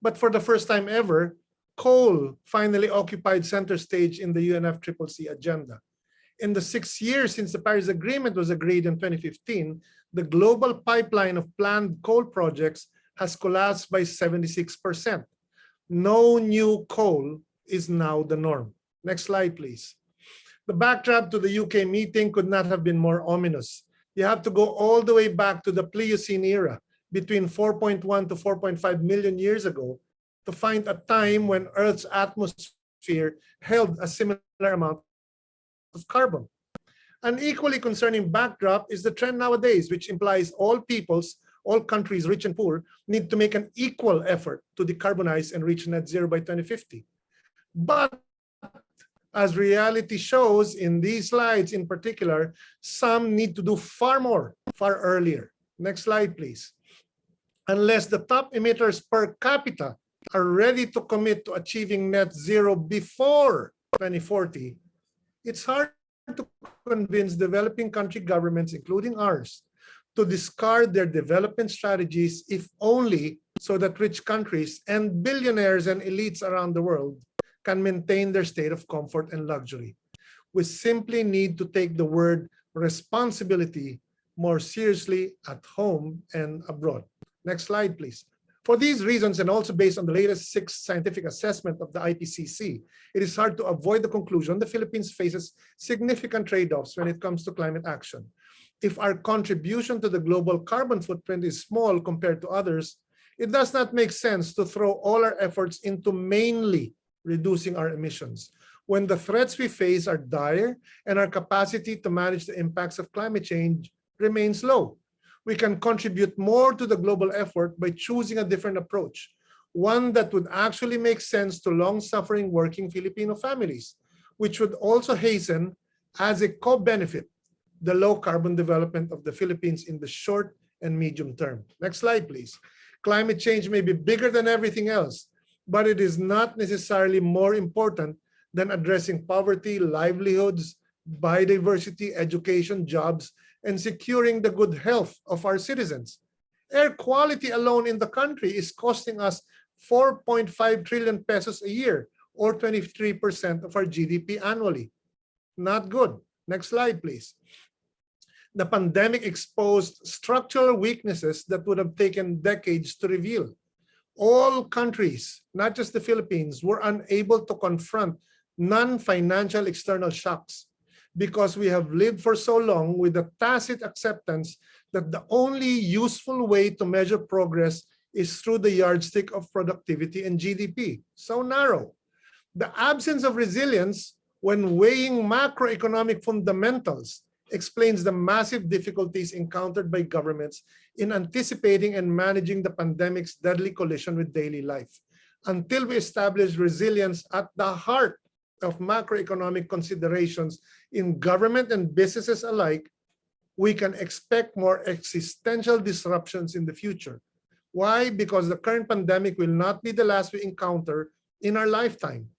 But for the first time ever, coal finally occupied center stage in the UNFCCC agenda. In the 6 years since the Paris Agreement was agreed in 2015, the global pipeline of planned coal projects has collapsed by 76%. No new coal is now the norm. Next slide, please. The backdrop to the UK meeting could not have been more ominous. You have to go all the way back to the Pliocene era, between 4.1 to 4.5 million years ago, to find a time when Earth's atmosphere held a similar amount of carbon. An equally concerning backdrop is the trend nowadays, which implies all peoples, all countries, rich and poor, need to make an equal effort to decarbonize and reach net zero by 2050. But as reality shows in these slides in particular, some need to do far more, far earlier. Next slide, please. Unless the top emitters per capita are ready to commit to achieving net zero before 2040, it's hard to convince developing country governments, including ours, to discard their development strategies, if only so that rich countries and billionaires and elites around the world can maintain their state of comfort and luxury. We simply need to take the word responsibility more seriously at home and abroad. Next slide, please. For these reasons, and also based on the latest 6th scientific assessment of the IPCC, it is hard to avoid the conclusion the Philippines faces significant trade-offs when it comes to climate action. If our contribution to the global carbon footprint is small compared to others, it does not make sense to throw all our efforts into mainly reducing our emissions, when the threats we face are dire and our capacity to manage the impacts of climate change remains low. We can contribute more to the global effort by choosing a different approach, one that would actually make sense to long-suffering working Filipino families, which would also hasten, as a co-benefit, the low-carbon development of the Philippines in the short and medium term. Next slide, please. Climate change may be bigger than everything else, but it is not necessarily more important than addressing poverty, livelihoods, biodiversity, education, jobs, and securing the good health of our citizens. Air quality alone in the country is costing us 4.5 trillion pesos a year, or 23% of our GDP annually. Not good. Next slide, please. The pandemic exposed structural weaknesses that would have taken decades to reveal. All countries, not just the Philippines, were unable to confront non-financial external shocks because we have lived for so long with the tacit acceptance that the only useful way to measure progress is through the yardstick of productivity and GDP. So narrow. The absence of resilience when weighing macroeconomic fundamentals explains the massive difficulties encountered by governments in anticipating and managing the pandemic's deadly collision with daily life. Until we establish resilience at the heart of macroeconomic considerations in government and businesses alike, we can expect more existential disruptions in the future. Why? Because the current pandemic will not be the last we encounter in our lifetime.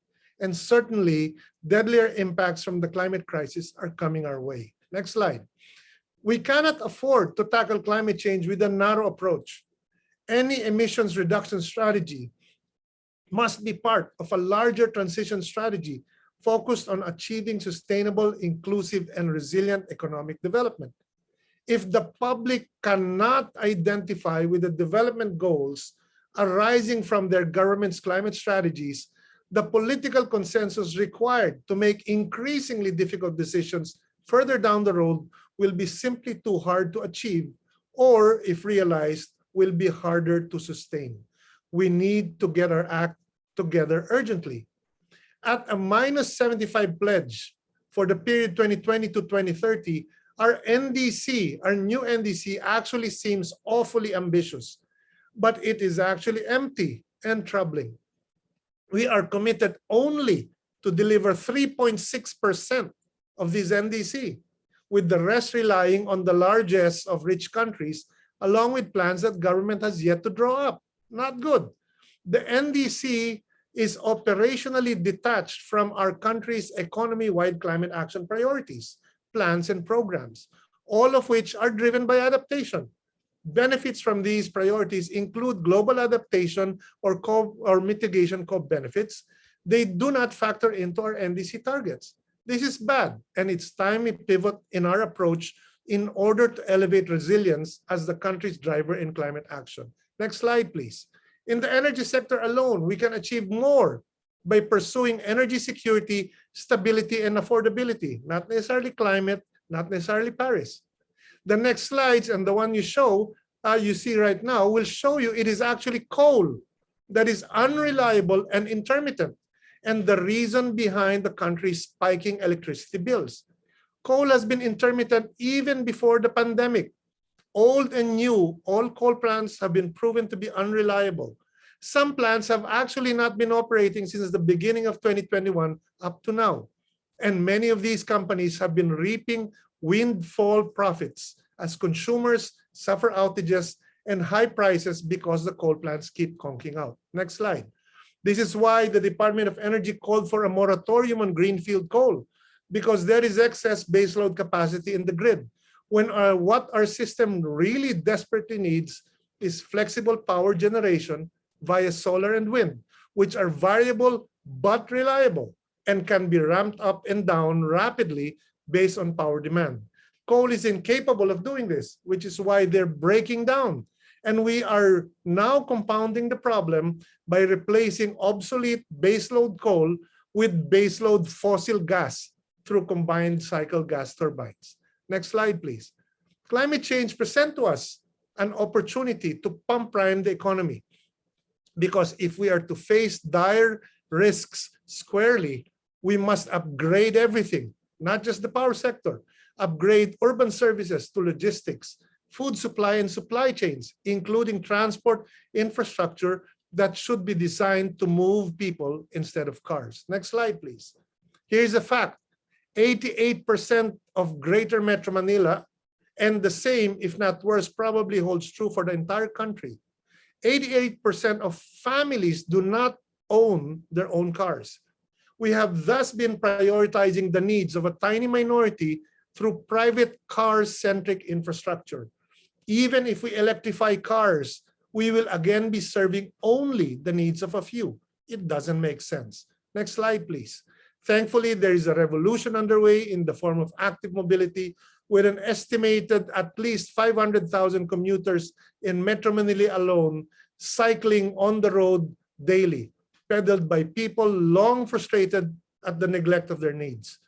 And certainly, deadlier impacts from the climate crisis are coming our way. Next slide. We cannot afford to tackle climate change with a narrow approach. Any emissions reduction strategy must be part of a larger transition strategy focused on achieving sustainable, inclusive, and resilient economic development. If the public cannot identify with the development goals arising from their government's climate strategies, the political consensus required to make increasingly difficult decisions further down the road will be simply too hard to achieve, or if realized, will be harder to sustain. We need to get our act together urgently. At a -75 pledge for the period 2020 to 2030, our NDC, our new NDC, actually seems awfully ambitious, but it is actually empty and troubling. We are committed only to deliver 3.6% of this NDC, with the rest relying on the largesse of rich countries, along with plans that government has yet to draw up. Not good. The NDC is operationally detached from our country's economy-wide climate action priorities, plans, and programs, all of which are driven by adaptation. Benefits from these priorities include global adaptation or mitigation co-benefits. They do not factor into our NDC targets. This is bad, and it's time we pivot in our approach in order to elevate resilience as the country's driver in climate action. Next slide, please. In the energy sector alone, we can achieve more by pursuing energy security, stability, and affordability, not necessarily climate, not necessarily Paris. The next slides and the one you see right now will show you it is actually coal that is unreliable and intermittent, and the reason behind the country's spiking electricity bills. Coal has been intermittent even before the pandemic. Old and new, all coal plants have been proven to be unreliable. Some plants have actually not been operating since the beginning of 2021 up to now. And many of these companies have been reaping windfall profits as consumers suffer outages and high prices because the coal plants keep conking out. Next slide. This is why the Department of Energy called for a moratorium on greenfield coal, because there is excess baseload capacity in the grid. When what our system really desperately needs is flexible power generation via solar and wind, which are variable but reliable and can be ramped up and down rapidly based on power demand. Coal is incapable of doing this, which is why they're breaking down. And we are now compounding the problem by replacing obsolete baseload coal with baseload fossil gas through combined cycle gas turbines. Next slide, please. Climate change presents to us an opportunity to pump prime the economy. Because if we are to face dire risks squarely, we must upgrade everything, not just the power sector, upgrade urban services to logistics, food supply and supply chains, including transport infrastructure that should be designed to move people instead of cars. Next slide, please. Here's a fact. 88% of Greater Metro Manila, and the same, if not worse, probably holds true for the entire country. 88% of families do not own their own cars. We have thus been prioritizing the needs of a tiny minority through private car-centric infrastructure. Even if we electrify cars, we will again be serving only the needs of a few. It doesn't make sense. Next slide, please. Thankfully, there is a revolution underway in the form of active mobility, with an estimated at least 500,000 commuters in Metro Manila alone cycling on the road daily, pedaled by people long frustrated at the neglect of their needs.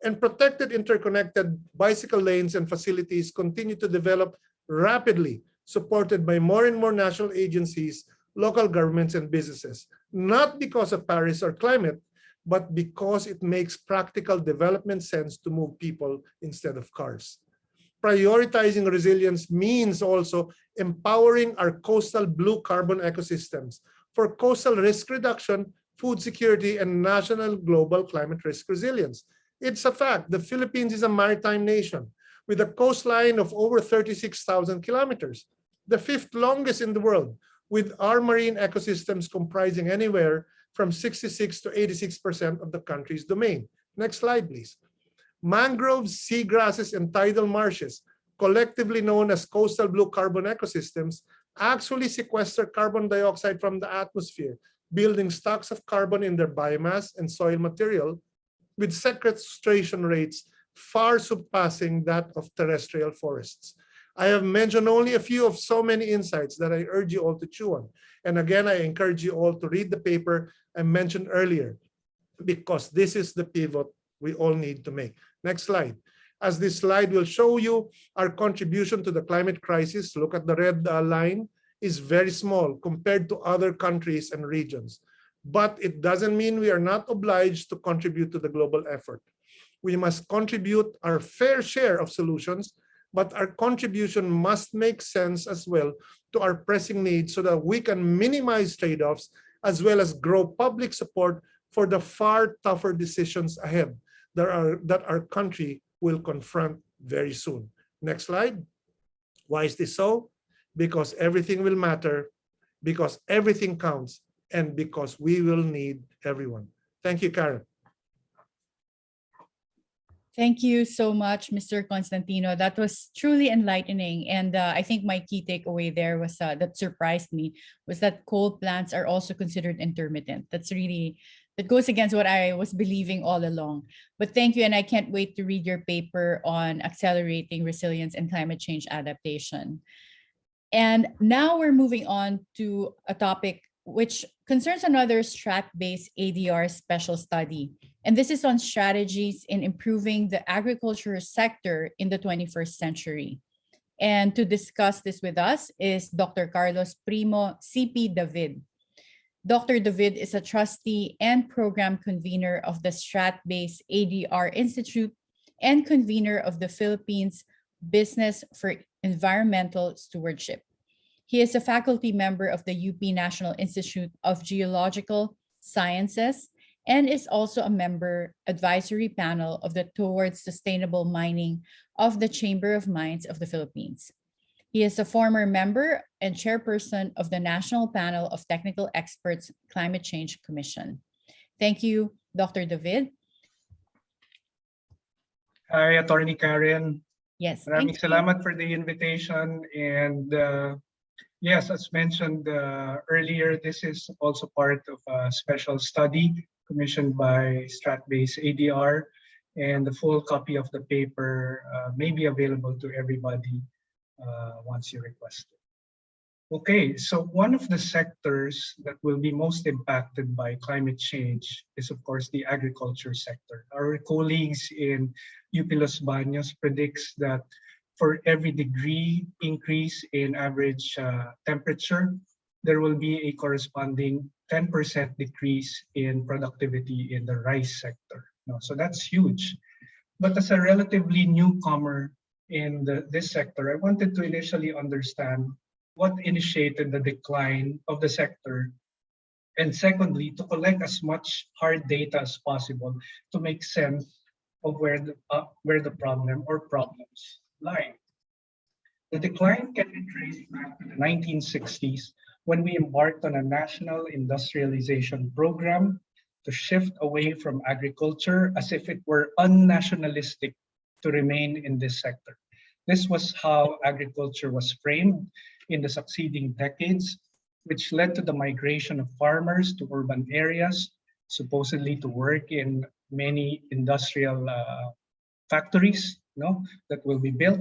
And protected interconnected bicycle lanes and facilities continue to develop rapidly, supported by more and more national agencies, local governments, and businesses, not because of Paris or climate, but because it makes practical development sense to move people instead of cars. Prioritizing resilience means also empowering our coastal blue carbon ecosystems for coastal risk reduction, food security, and national global climate risk resilience. It's a fact, the Philippines is a maritime nation with a coastline of over 36,000 kilometers, the fifth longest in the world, with our marine ecosystems comprising anywhere from 66 to 86% of the country's domain. Next slide, please. Mangroves, seagrasses, and tidal marshes, collectively known as coastal blue carbon ecosystems, actually sequester carbon dioxide from the atmosphere, building stocks of carbon in their biomass and soil material, with sequestration rates far surpassing that of terrestrial forests. I have mentioned only a few of so many insights that I urge you all to chew on. And again, I encourage you all to read the paper I mentioned earlier, because this is the pivot we all need to make. Next slide. As this slide will show you, our contribution to the climate crisis, look at the red line, is very small compared to other countries and regions. But it doesn't mean we are not obliged to contribute to the global effort. We must contribute our fair share of solutions, but our contribution must make sense as well to our pressing needs so that we can minimize trade-offs as well as grow public support for the far tougher decisions ahead that our country will confront very soon. Next slide. Why is this so? Because everything will matter, because everything counts, and because we will need everyone. Thank you, Karen. Thank you so much, Mr. Constantino. That was truly enlightening. And I think my key takeaway there was that surprised me was that coal plants are also considered intermittent. That goes against what I was believing all along. But thank you. And I can't wait to read your paper on accelerating resilience and climate change adaptation. And now we're moving on to a topic which concerns another strat-based ADR special study. And this is on strategies in improving the agriculture sector in the 21st century. And to discuss this with us is Dr. Carlos Primo CP David. Dr. David is a trustee and program convener of the strat-based ADR Institute and convener of the Philippines Business for Environmental Stewardship. He is a faculty member of the UP National Institute of Geological Sciences and is also a member advisory panel of the Towards Sustainable Mining of the Chamber of Mines of the Philippines. He is a former member and chairperson of the National Panel of Technical Experts Climate Change Commission. Thank you, Dr. David. Hi, Attorney Karen. Yes, Maraming thank you. salamat for the invitation. And yes, as mentioned earlier, this is also part of a special study commissioned by Strat-Based ADR. And the full copy of the paper may be available to everybody once you request it. Okay, so one of the sectors that will be most impacted by climate change is, of course, the agriculture sector. Our colleagues in UP Los Baños predicts that for every degree increase in average temperature, there will be a corresponding 10% decrease in productivity in the rice sector. So that's huge. But as a relatively newcomer in this sector, I wanted to initially understand what initiated the decline of the sector, and secondly, to collect as much hard data as possible to make sense of where the problem or problems lie. The decline can be traced back to the 1960s when we embarked on a national industrialization program to shift away from agriculture as if it were unnationalistic to remain in this sector. This was how agriculture was framed in the succeeding decades, which led to the migration of farmers to urban areas, supposedly to work in many industrial factories that will be built,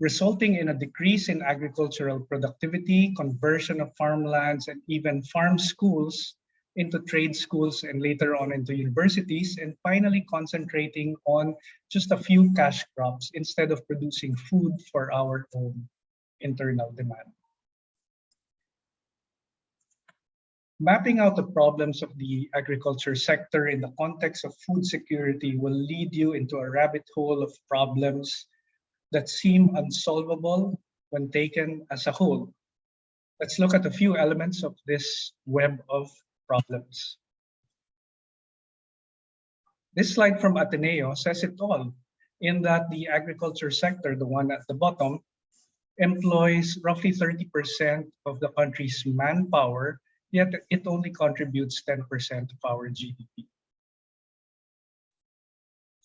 resulting in a decrease in agricultural productivity, conversion of farmlands, and even farm schools into trade schools and later on into universities, and finally concentrating on just a few cash crops instead of producing food for our own internal demand. Mapping out the problems of the agriculture sector in the context of food security will lead you into a rabbit hole of problems that seem unsolvable when taken as a whole. Let's look at a few elements of this web of problems. This slide from Ateneo says it all, in that the agriculture sector, the one at the bottom, employs roughly 30% of the country's manpower, yet it only contributes 10% of our GDP.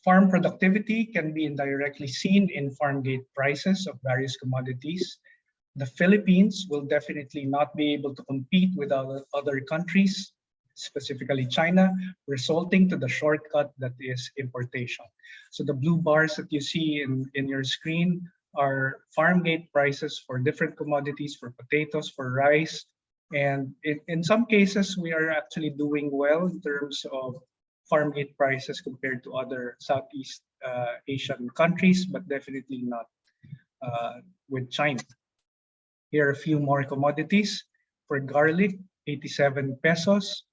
Farm productivity can be indirectly seen in farm gate prices of various commodities. The Philippines will definitely not be able to compete with other countries, specifically China, resulting to the shortcut that is importation. So the blue bars that you see in your screen are farm gate prices for different commodities, for potatoes, for rice. And in some cases, we are actually doing well in terms of farm gate prices compared to other Southeast Asian countries, but definitely not with China. Here are a few more commodities. For garlic, 87 pesos.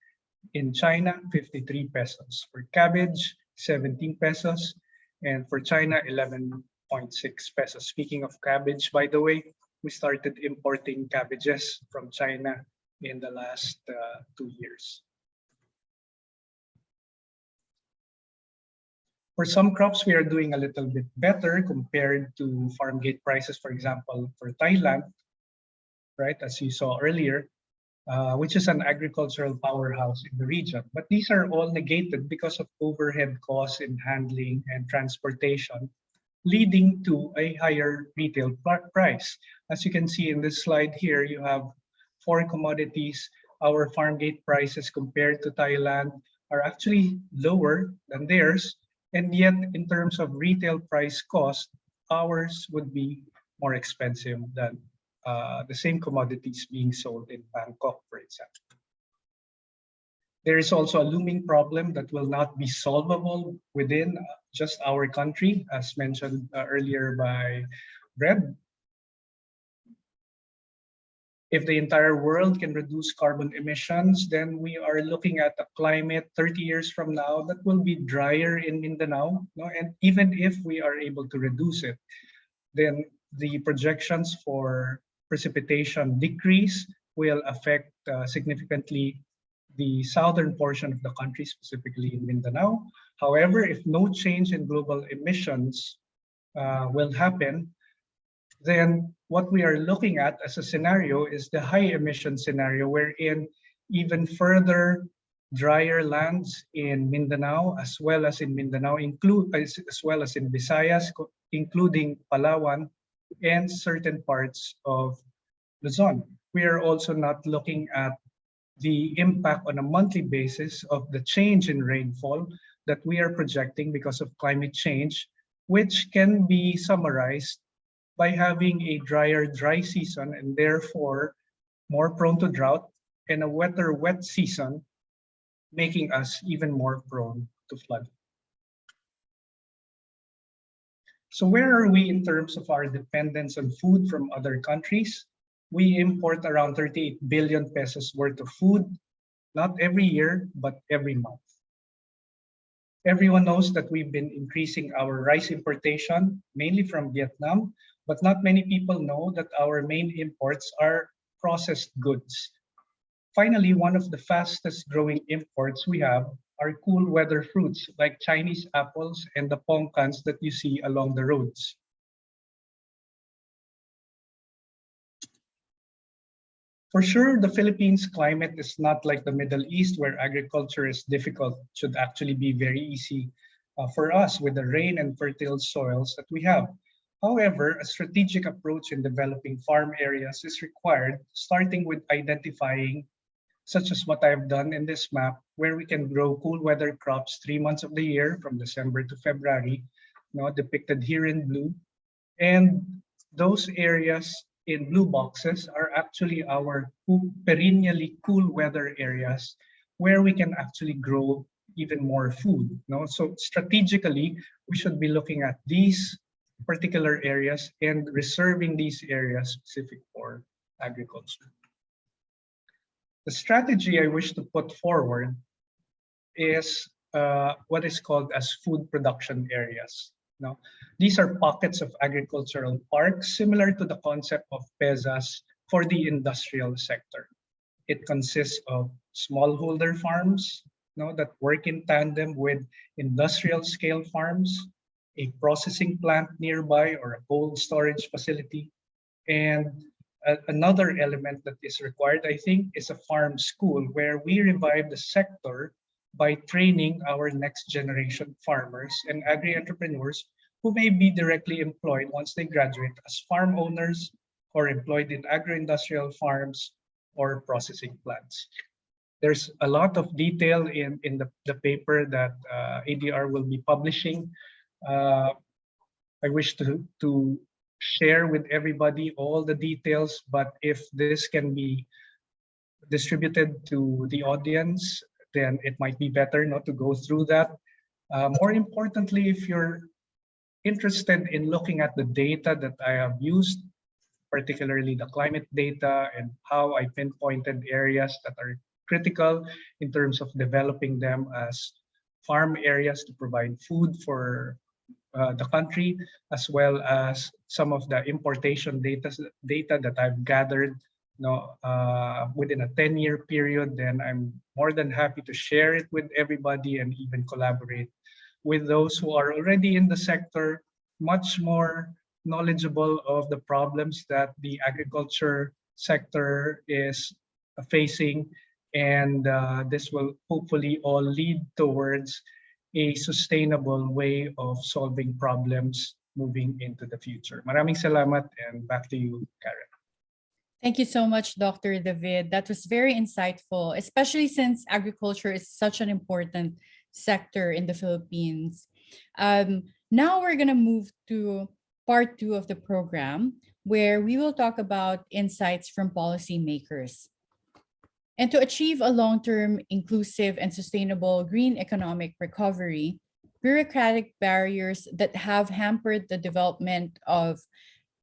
In China, 53 pesos. For cabbage, 17 pesos. And for China, 11.6 pesos. Speaking of cabbage, by the way, we started importing cabbages from China in the last 2 years. For some crops, we are doing a little bit better compared to farm gate prices, for example, for Thailand, right, as you saw earlier, which is an agricultural powerhouse in the region. But these are all negated because of overhead costs in handling and transportation, leading to a higher retail price. As you can see in this slide here, you have 4 commodities. Our farm gate prices compared to Thailand are actually lower than theirs. And yet, in terms of retail price cost, ours would be more expensive than the same commodities being sold in Bangkok, for example. There is also a looming problem that will not be solvable within just our country, as mentioned earlier by Breb. If the entire world can reduce carbon emissions, then we are looking at a climate 30 years from now that will be drier in Mindanao. No? And even if we are able to reduce it, then the projections for precipitation decrease will affect significantly the southern portion of the country, specifically in Mindanao. However, if no change in global emissions will happen, then what we are looking at as a scenario is the high emission scenario, wherein even further drier lands in Mindanao, as well as in Visayas, including Palawan and certain parts of Luzon. We are also not looking at the impact on a monthly basis of the change in rainfall that we are projecting because of climate change, which can be summarized by having a drier dry season and therefore more prone to drought, and a wetter wet season, making us even more prone to flood. So where are we in terms of our dependence on food from other countries? We import around 38 billion pesos worth of food, not every year, but every month. Everyone knows that we've been increasing our rice importation, mainly from Vietnam, but not many people know that our main imports are processed goods. Finally, one of the fastest growing imports we have are cool weather fruits like Chinese apples and the pongkans that you see along the roads. For sure, the Philippines climate is not like the Middle East, where agriculture is difficult. It should actually be very easy for us with the rain and fertile soils that we have. However, a strategic approach in developing farm areas is required, starting with identifying, such as what I've done in this map, where we can grow cool weather crops 3 months of the year, from December to February, depicted here in blue. And those areas in blue boxes are actually our perennially cool weather areas where we can actually grow even more food. So strategically, we should be looking at these particular areas and reserving these areas specific for agriculture. The strategy I wish to put forward is what is called as food production areas. These are pockets of agricultural parks similar to the concept of PEZAs for the industrial sector. It consists of smallholder farms that work in tandem with industrial scale farms, a processing plant nearby or a cold storage facility. And another element that is required, I think, is a farm school where we revive the sector by training our next generation farmers and agri-entrepreneurs who may be directly employed once they graduate as farm owners or employed in agro-industrial farms or processing plants. There's a lot of detail in the paper that ADR will be publishing. I wish to share with everybody all the details, but if this can be distributed to the audience, then it might be better not to go through that. More importantly, if you're interested in looking at the data that I have used, particularly the climate data and how I pinpointed areas that are critical in terms of developing them as farm areas to provide food for the country, as well as some of the importation data that I've gathered within a 10-year period, then I'm more than happy to share it with everybody and even collaborate with those who are already in the sector, much more knowledgeable of the problems that the agriculture sector is facing. And this will hopefully all lead towards a sustainable way of solving problems moving into the future. Maraming salamat, and back to you, Karen. Thank you so much, Dr. David. That was very insightful, especially since agriculture is such an important sector in the Philippines. Now we're going to move to part 2 of the program, where we will talk about insights from policymakers. And to achieve a long-term, inclusive, and sustainable green economic recovery, bureaucratic barriers that have hampered the development of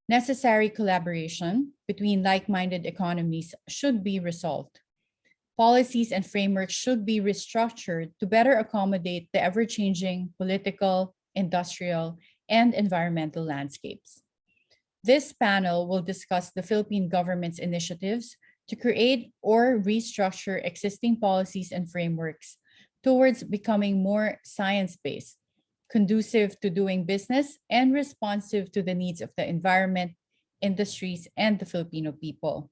necessary collaboration between like-minded economies should be resolved. Policies and frameworks should be restructured to better accommodate the ever-changing political, industrial, and environmental landscapes. This panel will discuss the Philippine government's initiatives to create or restructure existing policies and frameworks towards becoming more science-based, conducive to doing business, and responsive to the needs of the environment, industries, and the Filipino people.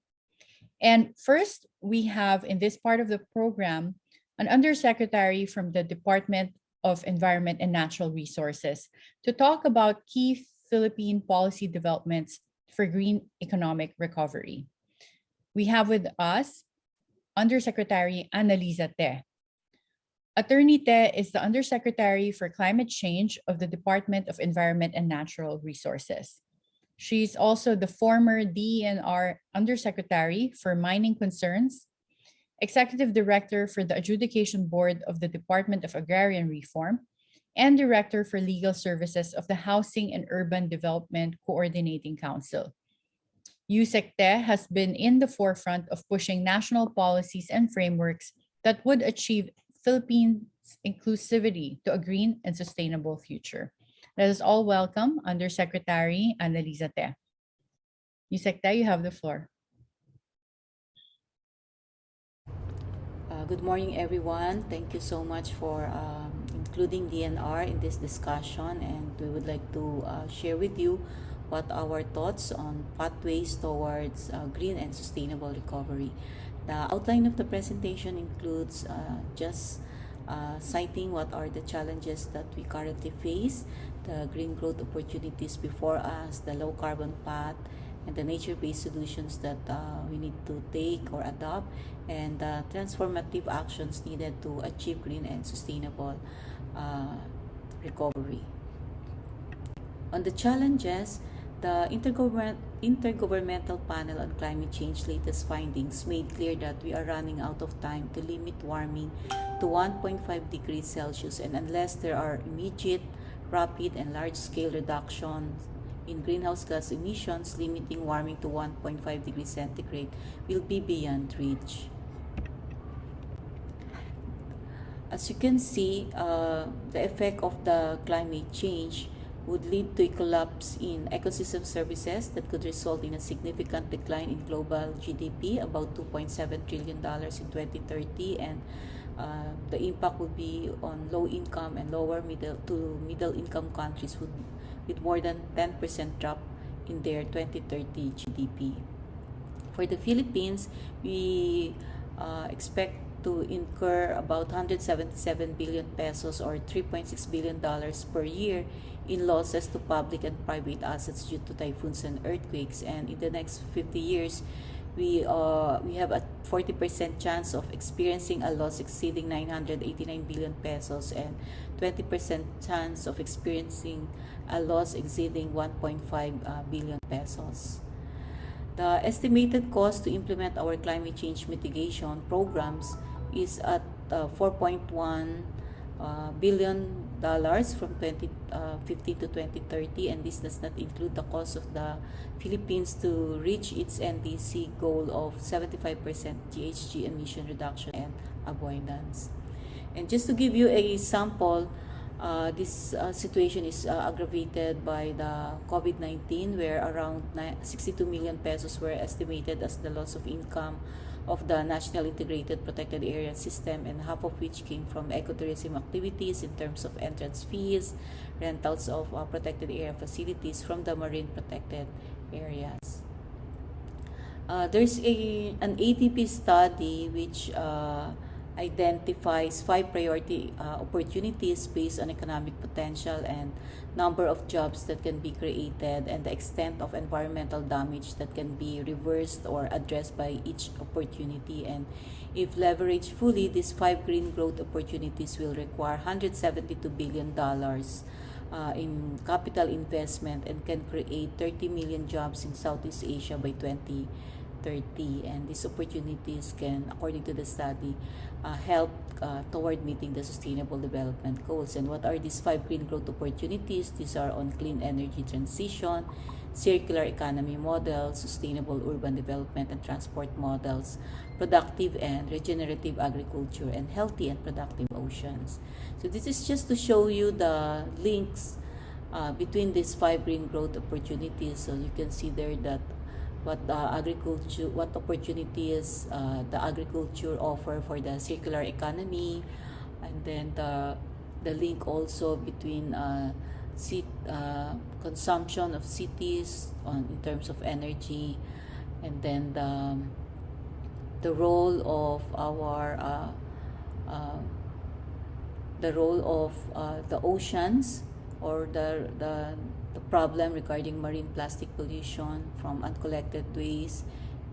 And first, we have in this part of the program an undersecretary from the Department of Environment and Natural Resources to talk about key Philippine policy developments for green economic recovery. We have with us Undersecretary Annalisa Te. Attorney Te is the Undersecretary for Climate Change of the Department of Environment and Natural Resources. She's also the former DENR Undersecretary for Mining Concerns, Executive Director for the Adjudication Board of the Department of Agrarian Reform, and Director for Legal Services of the Housing and Urban Development Coordinating Council. USECTE has been in the forefront of pushing national policies and frameworks that would achieve Philippines' inclusivity to a green and sustainable future. Let us all welcome Undersecretary Annalisa Te. USECTE, you have the floor. Good morning, everyone. Thank you so much for including DNR in this discussion, and we would like to share with you what our thoughts on pathways towards green and sustainable recovery. The outline of the presentation includes citing what are the challenges that we currently face, the green growth opportunities before us, the low carbon path, and the nature-based solutions that we need to take or adopt, and transformative actions needed to achieve green and sustainable recovery. On the challenges, the Intergovernmental Panel on Climate Change latest findings made clear that we are running out of time to limit warming to 1.5 degrees Celsius, and unless there are immediate, rapid, and large-scale reductions in greenhouse gas emissions, limiting warming to 1.5 degrees centigrade will be beyond reach. As you can see, the effect of the climate change would lead to a collapse in ecosystem services that could result in a significant decline in global GDP, about $2.7 trillion in 2030, and the impact would be on low-income and lower middle-income countries with more than 10% drop in their 2030 GDP. For the Philippines, we expect to incur about 177 billion pesos or $3.6 billion per year in losses to public and private assets due to typhoons and earthquakes. And in the next 50 years, we have a 40% chance of experiencing a loss exceeding 989 billion pesos and 20% chance of experiencing a loss exceeding 1.5 billion pesos. The estimated cost to implement our climate change mitigation programs is at $4.1 billion from 2015 to 2030, and this does not include the cost of the Philippines to reach its NDC goal of 75% GHG emission reduction and avoidance. And just to give you a sample, this situation is aggravated by the COVID-19, where around 62 million pesos were estimated as the loss of income of the National Integrated Protected Area System, and half of which came from ecotourism activities in terms of entrance fees, rentals of protected area facilities from the marine protected areas. There's an ADP study which identifies 5 priority opportunities based on economic potential and number of jobs that can be created and the extent of environmental damage that can be reversed or addressed by each opportunity. And if leveraged fully, these 5 green growth opportunities will require $172 billion in capital investment and can create 30 million jobs in Southeast Asia by 2030. And these opportunities can, according to the study, help toward meeting the Sustainable Development Goals. And what are these 5 green growth opportunities? These are on clean energy transition, circular economy models, sustainable urban development and transport models, productive and regenerative agriculture, and healthy and productive oceans. So this is just to show you the links between these 5 green growth opportunities. So you can see there that what opportunities the agriculture offer for the circular economy, and then the link also between consumption of cities in terms of energy, and then the role of the oceans, or the problem regarding marine plastic pollution from uncollected waste,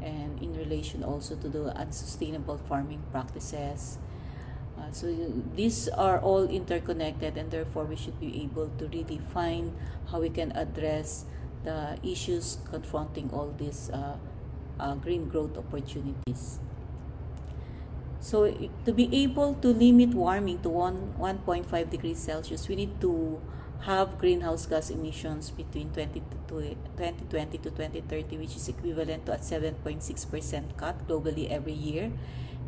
and in relation also to the unsustainable farming practices. So these are all interconnected, and therefore we should be able to really find how we can address the issues confronting all these green growth opportunities. So to be able to limit warming to 1.5 degrees Celsius, we need to have greenhouse gas emissions between 2020 to 2030, which is equivalent to a 7.6% cut globally every year.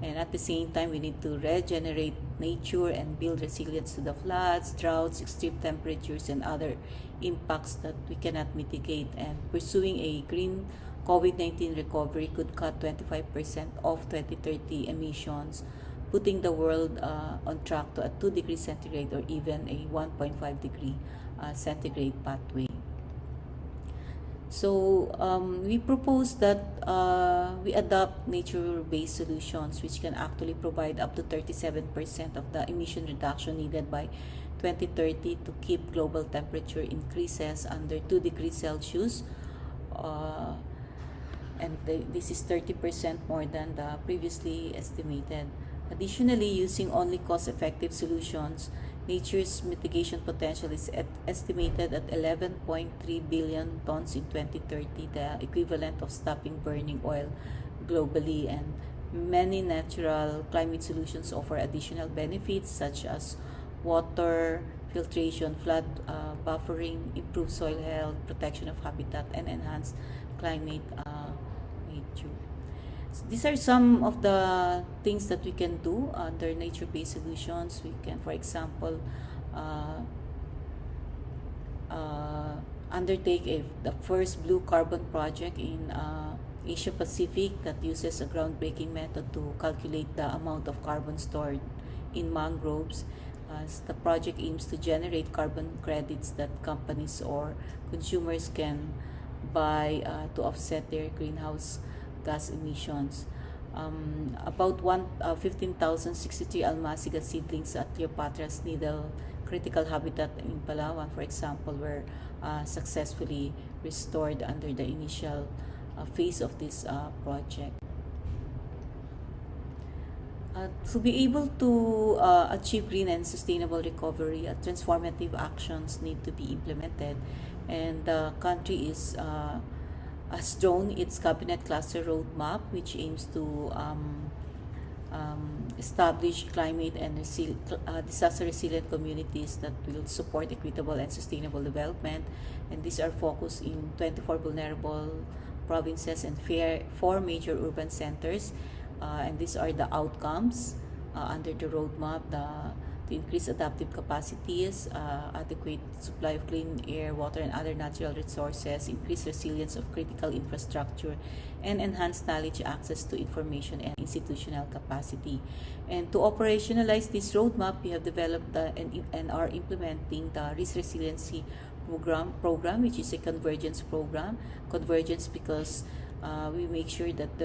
And at the same time, we need to regenerate nature and build resilience to the floods, droughts, extreme temperatures, and other impacts that we cannot mitigate. And pursuing a green COVID-19 recovery could cut 25% of 2030 emissions, putting the world on track to a 2 degrees centigrade or even a 1.5 degree centigrade pathway. So we propose that we adopt nature-based solutions which can actually provide up to 37% of the emission reduction needed by 2030 to keep global temperature increases under 2 degrees Celsius. This is 30% more than the previously estimated. Additionally, using only cost-effective solutions, nature's mitigation potential is estimated at 11.3 billion tons in 2030, the equivalent of stopping burning oil globally. And many natural climate solutions offer additional benefits such as water filtration, flood buffering, improved soil health, protection of habitat, and enhanced climate nature. So these are some of the things that we can do under nature-based solutions. We can, for example, undertake the first blue carbon project in Asia Pacific that uses a groundbreaking method to calculate the amount of carbon stored in mangroves. The project aims to generate carbon credits that companies or consumers can buy to offset their greenhouse gas emissions. About 15,063 almasiga seedlings at Cleopatra's Needle critical habitat in Palawan, for example, were successfully restored under the initial phase of this project. To be able to achieve green and sustainable recovery, transformative actions need to be implemented, and the country has drawn its cabinet cluster roadmap, which aims to establish climate and disaster resilient communities that will support equitable and sustainable development. And these are focused in 24 vulnerable provinces and 4 major urban centers. And these are the outcomes under the roadmap: to increase adaptive capacities, adequate supply of clean air, water, and other natural resources, increase resilience of critical infrastructure, and enhance knowledge access to information and institutional capacity. And to operationalize this roadmap, we have developed and are implementing the Risk Resiliency program, which is a convergence program. Convergence because we make sure that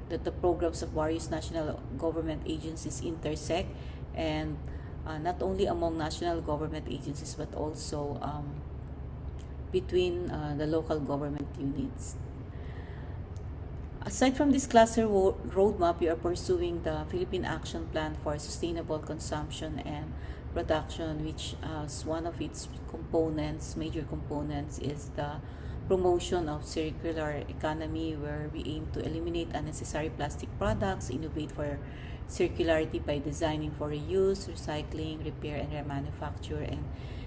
that the programs of various national government agencies intersect, and not only among national government agencies but also between the local government units. Aside from this cluster roadmap, we are pursuing the Philippine Action Plan for Sustainable Consumption and production, which as one of its components, major components, is the promotion of circular economy, where we aim to eliminate unnecessary plastic products, innovate for circularity by designing for reuse, recycling, repair, and remanufacture, and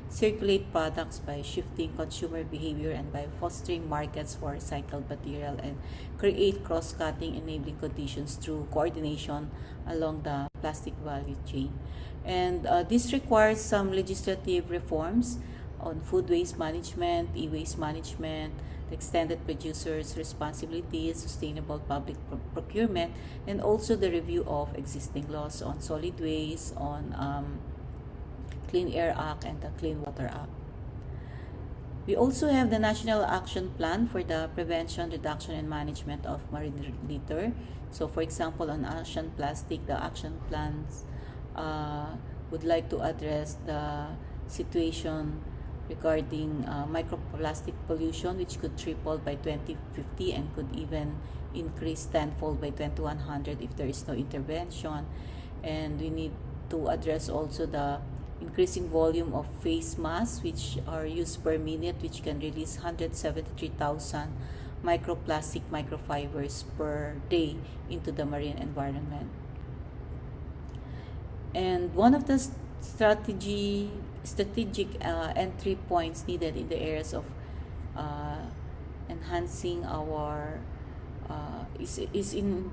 circulate products by shifting consumer behavior and by fostering markets for recycled material, and create cross-cutting enabling conditions through coordination along the plastic value chain. And this requires some legislative reforms on food waste management, e-waste management, the extended producers' responsibilities, sustainable public procurement, and also the review of existing laws on solid waste, on Clean Air Act, and the Clean Water Act. We also have the National Action Plan for the Prevention, Reduction, and Management of Marine Litter. So for example, on ocean plastic, the action plans would like to address the situation regarding microplastic pollution, which could triple by 2050 and could even increase tenfold by 2100 if there is no intervention. And we need to address also the increasing volume of face masks, which are used per minute, which can release 173,000 microplastic microfibers per day into the marine environment. And one of the strategic entry points needed in the areas of enhancing our is in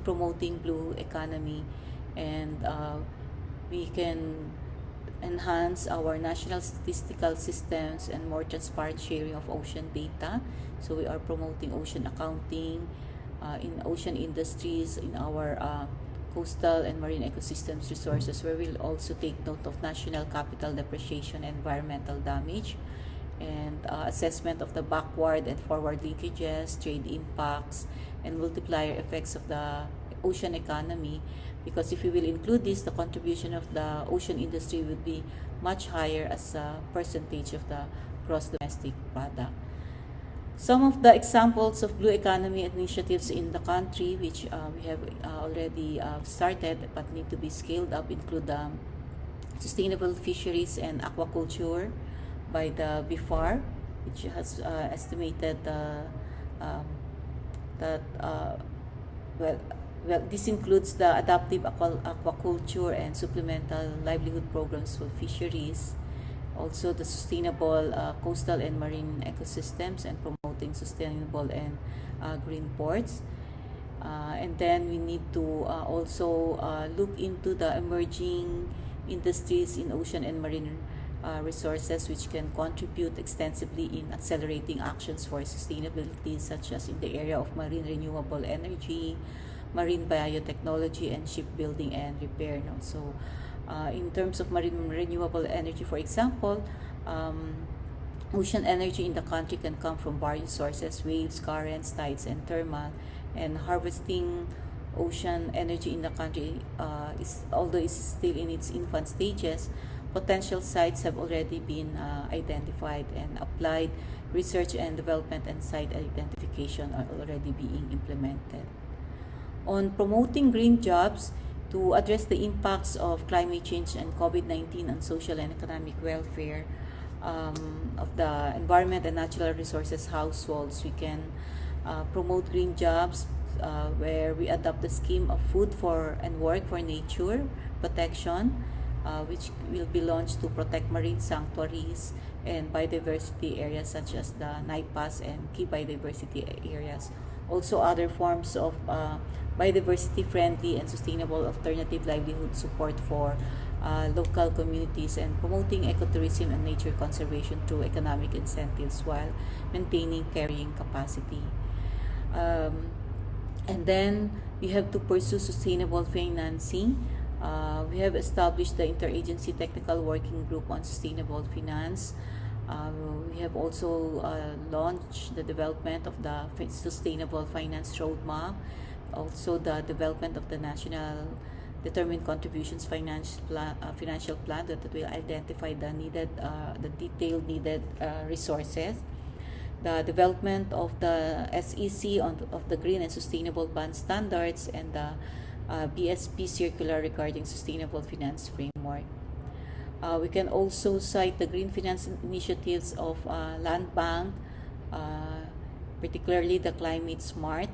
promoting blue economy, and we can enhance our national statistical systems and more transparent sharing of ocean data. So we are promoting ocean accounting in ocean industries, in our coastal and marine ecosystems resources, where we'll also take note of national capital depreciation and environmental damage, and assessment of the backward and forward linkages, trade impacts, and multiplier effects of the ocean economy. Because if we will include this, the contribution of the ocean industry would be much higher as a percentage of the gross domestic product. Some of the examples of blue economy initiatives in the country, which we have already started but need to be scaled up, include sustainable fisheries and aquaculture by the BIFAR, which has estimated that this includes the adaptive aquaculture and supplemental livelihood programs for fisheries, also the sustainable coastal and marine ecosystems, and promoting sustainable and green ports. And then we need to also look into the emerging industries in ocean and marine resources, which can contribute extensively in accelerating actions for sustainability, such as in the area of marine renewable energy, marine biotechnology, and shipbuilding and repair. So in terms of marine renewable energy, for example, ocean energy in the country can come from various sources: waves, currents, tides, and thermal. And harvesting ocean energy in the country although it's still in its infant stages, potential sites have already been identified and applied. Research and development and site identification are already being implemented. On promoting green jobs to address the impacts of climate change and COVID-19 on social and economic welfare of the environment and natural resources households, we can promote green jobs where we adopt the scheme of food for and work for nature protection, which will be launched to protect marine sanctuaries and biodiversity areas such as the NIPAS and key biodiversity areas. Also, other forms of biodiversity-friendly and sustainable alternative livelihood support for local communities, and promoting ecotourism and nature conservation through economic incentives while maintaining carrying capacity. And then we have to pursue sustainable financing. We have established the Interagency Technical Working Group on Sustainable Finance. We have also launched the development of the Sustainable Finance Roadmap, also the development of the National Determined Contributions financial plan that will identify the detailed needed resources. The development of the SEC of the Green and Sustainable Bond Standards, and the BSP circular regarding sustainable finance framework. We can also cite the green finance initiatives of Land Bank, particularly the Climate Smart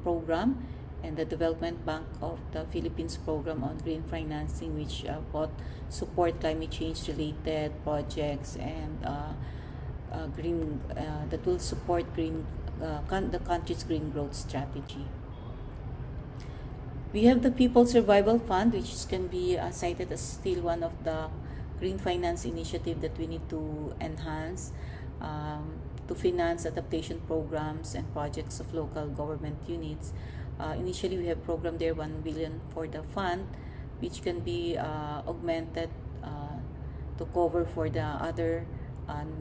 program, and the Development Bank of the Philippines program on green financing, which both support climate change related projects and green that will support the country's green growth strategy. We have the People Survival Fund, which can be cited as still one of the green finance initiative that we need to enhance to finance adaptation programs and projects of local government units. Initially, we have programmed there 1 billion for the fund, which can be augmented to cover for the other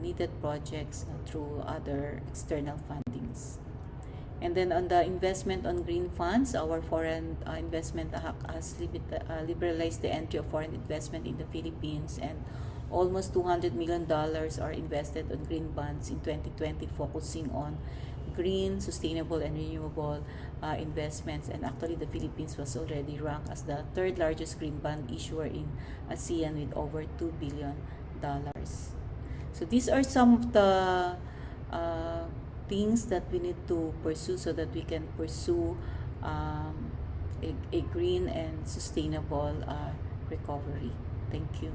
needed projects through other external fundings. And then on the investment on green funds, our Foreign Investment Act has liberalized the entry of foreign investment in the Philippines, and almost $200 million are invested on green bonds in 2020, focusing on green, sustainable, and renewable investments. And actually, the Philippines was already ranked as the third largest green bond issuer in ASEAN with over $2 billion. So these are some of the things that we need to pursue so that we can pursue a green and sustainable recovery. Thank you.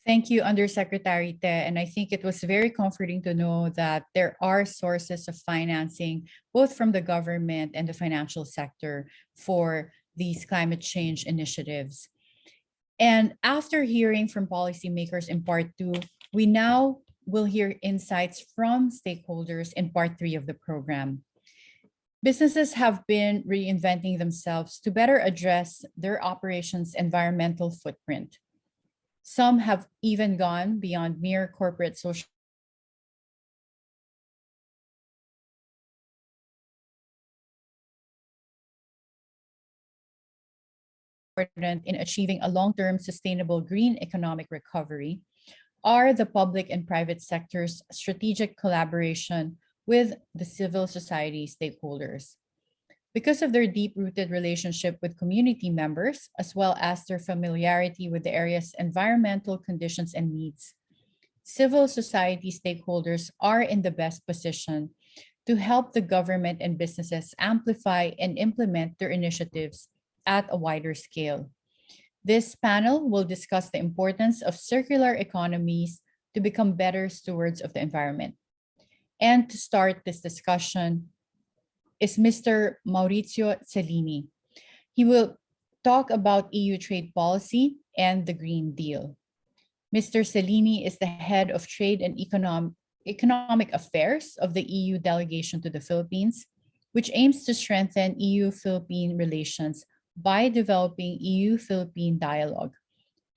Thank you, Undersecretary Te. And I think it was very comforting to know that there are sources of financing, both from the government and the financial sector, for these climate change initiatives. And after hearing from policymakers in part 2, we now will hear insights from stakeholders in part 3 of the program. Businesses have been reinventing themselves to better address their operations' environmental footprint. Some have even gone beyond mere corporate social in achieving a long-term sustainable green economic recovery are the public and private sector's strategic collaboration with the civil society stakeholders. Because of their deep-rooted relationship with community members, as well as their familiarity with the area's environmental conditions and needs, civil society stakeholders are in the best position to help the government and businesses amplify and implement their initiatives at a wider scale. This panel will discuss the importance of circular economies to become better stewards of the environment. And to start this discussion is Mr. Maurizio Cellini. He will talk about EU trade policy and the Green Deal. Mr. Cellini is the head of Trade and Economic Affairs of the EU Delegation to the Philippines, which aims to strengthen EU-Philippine relations by developing EU-Philippine dialogue,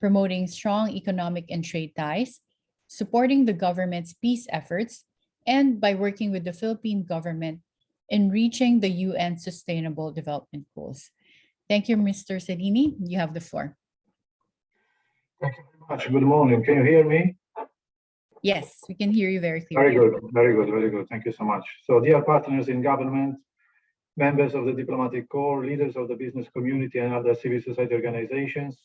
promoting strong economic and trade ties, supporting the government's peace efforts, and by working with the Philippine government in reaching the UN Sustainable Development Goals. Thank you, Mr. Cellini. You have the floor. Thank you very much. Good morning. Can you hear me? Yes, we can hear you very clearly. Very good, very good, very good. Thank you so much. So, dear partners in government, members of the diplomatic corps, leaders of the business community and other civil society organizations,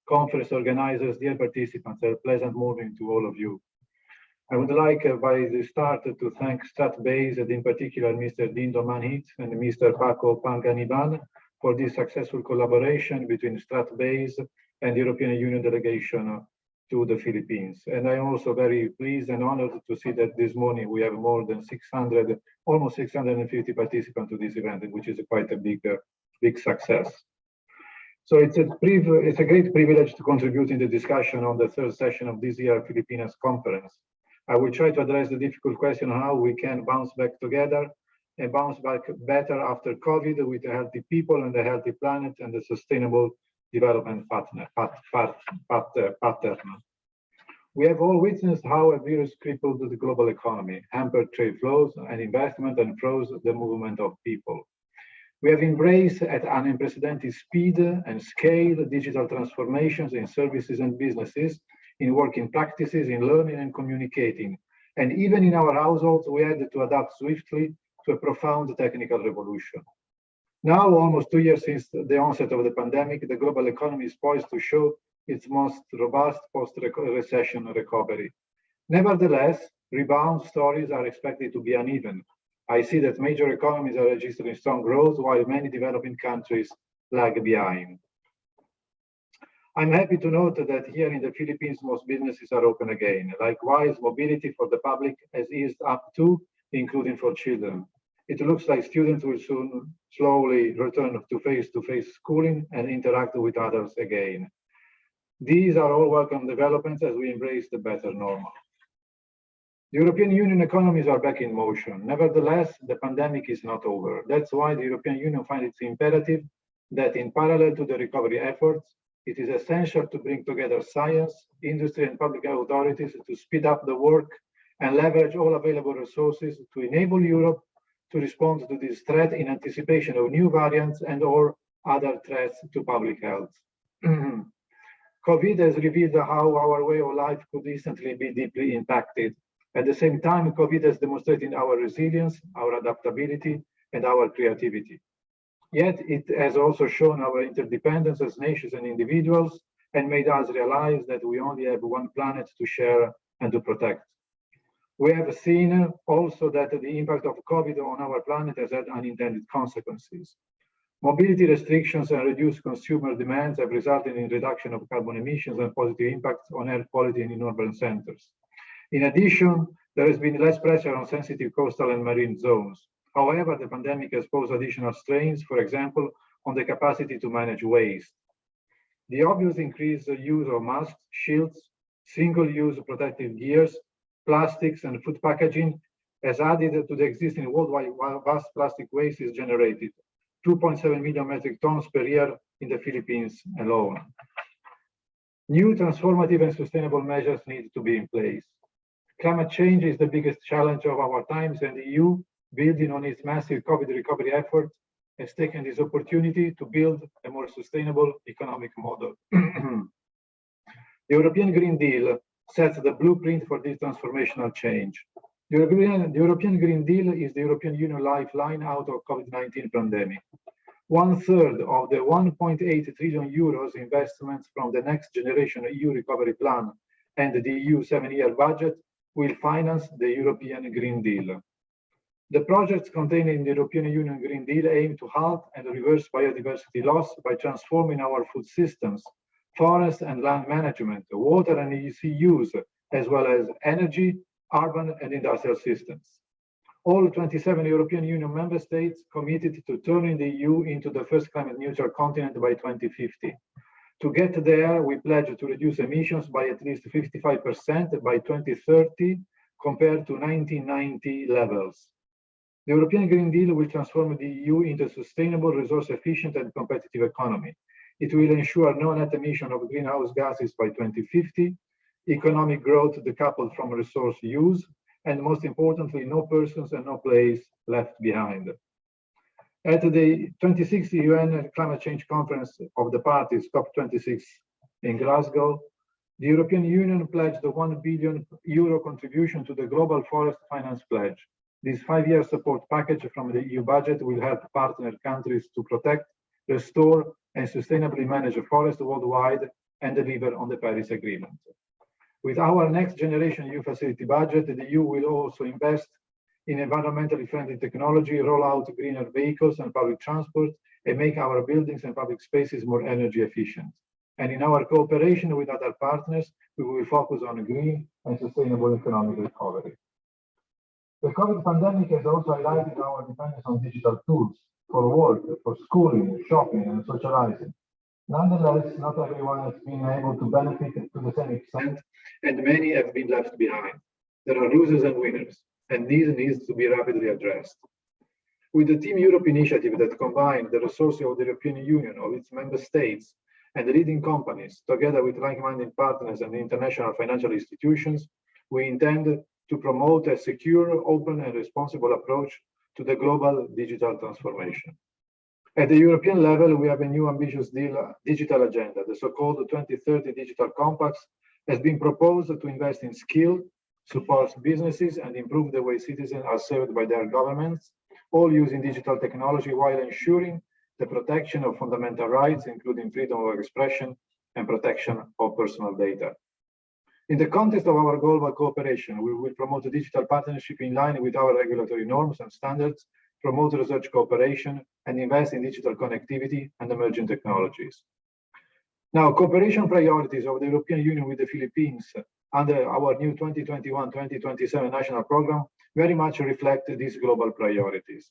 conference organizers, dear participants, a pleasant morning to all of you. I would like by the start to thank StratBase and in particular Mr. Dindo Manhit and Mr. Paco Panganiban for this successful collaboration between StratBase and the European Union delegation to the Philippines. And I am also very pleased and honored to see that this morning we have more than 600, almost 650 participants to this event, which is quite a big success. So it's a great privilege to contribute in the discussion on the third session of this year Pilipinas Conference. I will try to address the difficult question on how we can bounce back together and bounce back better after COVID with a healthy people and a healthy planet and a sustainable development pattern. We have all witnessed how a virus crippled the global economy, hampered trade flows and investment, and froze the movement of people. We have embraced at an unprecedented speed and scale digital transformations in services and businesses, in working practices, in learning and communicating. And even in our households, we had to adapt swiftly to a profound technical revolution. Now, almost 2 years since the onset of the pandemic, the global economy is poised to show its most robust post-recession recovery. Nevertheless, rebound stories are expected to be uneven. I see that major economies are registering strong growth, while many developing countries lag behind. I'm happy to note that here in the Philippines, most businesses are open again. Likewise, mobility for the public has eased up too, including for children. It looks like students will soon slowly return to face-to-face schooling and interact with others again. These are all welcome developments as we embrace the better normal. The European Union economies are back in motion. Nevertheless, the pandemic is not over. That's why the European Union finds it imperative that in parallel to the recovery efforts, it is essential to bring together science, industry, and public authorities to speed up the work and leverage all available resources to enable Europe to respond to this threat in anticipation of new variants and/or other threats to public health. COVID has revealed how our way of life could instantly be deeply impacted. At the same time, COVID has demonstrated our resilience, our adaptability, and our creativity. Yet it has also shown our interdependence as nations and individuals and made us realize that we only have one planet to share and to protect. We have seen also that the impact of COVID on our planet has had unintended consequences. Mobility restrictions and reduced consumer demands have resulted in reduction of carbon emissions and positive impacts on air quality in urban centers. In addition, there has been less pressure on sensitive coastal and marine zones. However, the pandemic has posed additional strains, for example, on the capacity to manage waste. The obvious increased use of masks, shields, single-use protective gears, plastics, and food packaging has added to the existing worldwide vast plastic waste is generated, 2.7 million metric tons per year in the Philippines alone. New transformative and sustainable measures need to be in place. Climate change is the biggest challenge of our times, and the EU, building on its massive COVID recovery effort, has taken this opportunity to build a more sustainable economic model. The European Green Deal sets the blueprint for this transformational change. The European Green Deal is the European Union lifeline out of COVID-19 pandemic. 1/3 of the 1.8 trillion euros investments from the next generation EU recovery plan and the EU 7-year budget will finance the European Green Deal. The projects contained in the European Union Green Deal aim to halt and reverse biodiversity loss by transforming our food systems, forest and land management, water and sea use, as well as energy, urban and industrial systems. All 27 European Union member states committed to turning the EU into the first climate neutral continent by 2050. To get there, we pledge to reduce emissions by at least 55% by 2030 compared to 1990 levels. The European Green Deal will transform the EU into a sustainable, resource-efficient and competitive economy. It will ensure no net emission of greenhouse gases by 2050, economic growth decoupled from resource use, and most importantly, no persons and no place left behind. At the 26th UN Climate Change Conference of the Parties, COP26 in Glasgow, the European Union pledged a €1 billion contribution to the Global Forest Finance Pledge. This 5-year support package from the EU budget will help partner countries to protect, restore, and sustainably manage forests worldwide and deliver on the Paris Agreement. With our next generation EU facility budget, the EU will also invest in environmentally friendly technology, roll out greener vehicles and public transport, and make our buildings and public spaces more energy efficient. And in our cooperation with other partners, we will focus on green and sustainable economic recovery. The COVID pandemic has also highlighted our dependence on digital tools for work, for schooling, shopping, and socializing. Nonetheless, not everyone has been able to benefit to the same extent, and many have been left behind. There are losers and winners, and this needs to be rapidly addressed. With the Team Europe initiative that combined the resources of the European Union, of its member states, and the leading companies, together with like-minded partners and international financial institutions, we intend to promote a secure, open, and responsible approach to the global digital transformation. At the European level, we have a new ambitious digital agenda. The so-called 2030 Digital Compact has been proposed to invest in skill, support businesses, and improve the way citizens are served by their governments, all using digital technology while ensuring the protection of fundamental rights, including freedom of expression and protection of personal data. In the context of our global cooperation, we will promote a digital partnership in line with our regulatory norms and standards, promote research cooperation, and invest in digital connectivity and emerging technologies. Now, cooperation priorities of the European Union with the Philippines under our new 2021-2027 national program very much reflect these global priorities.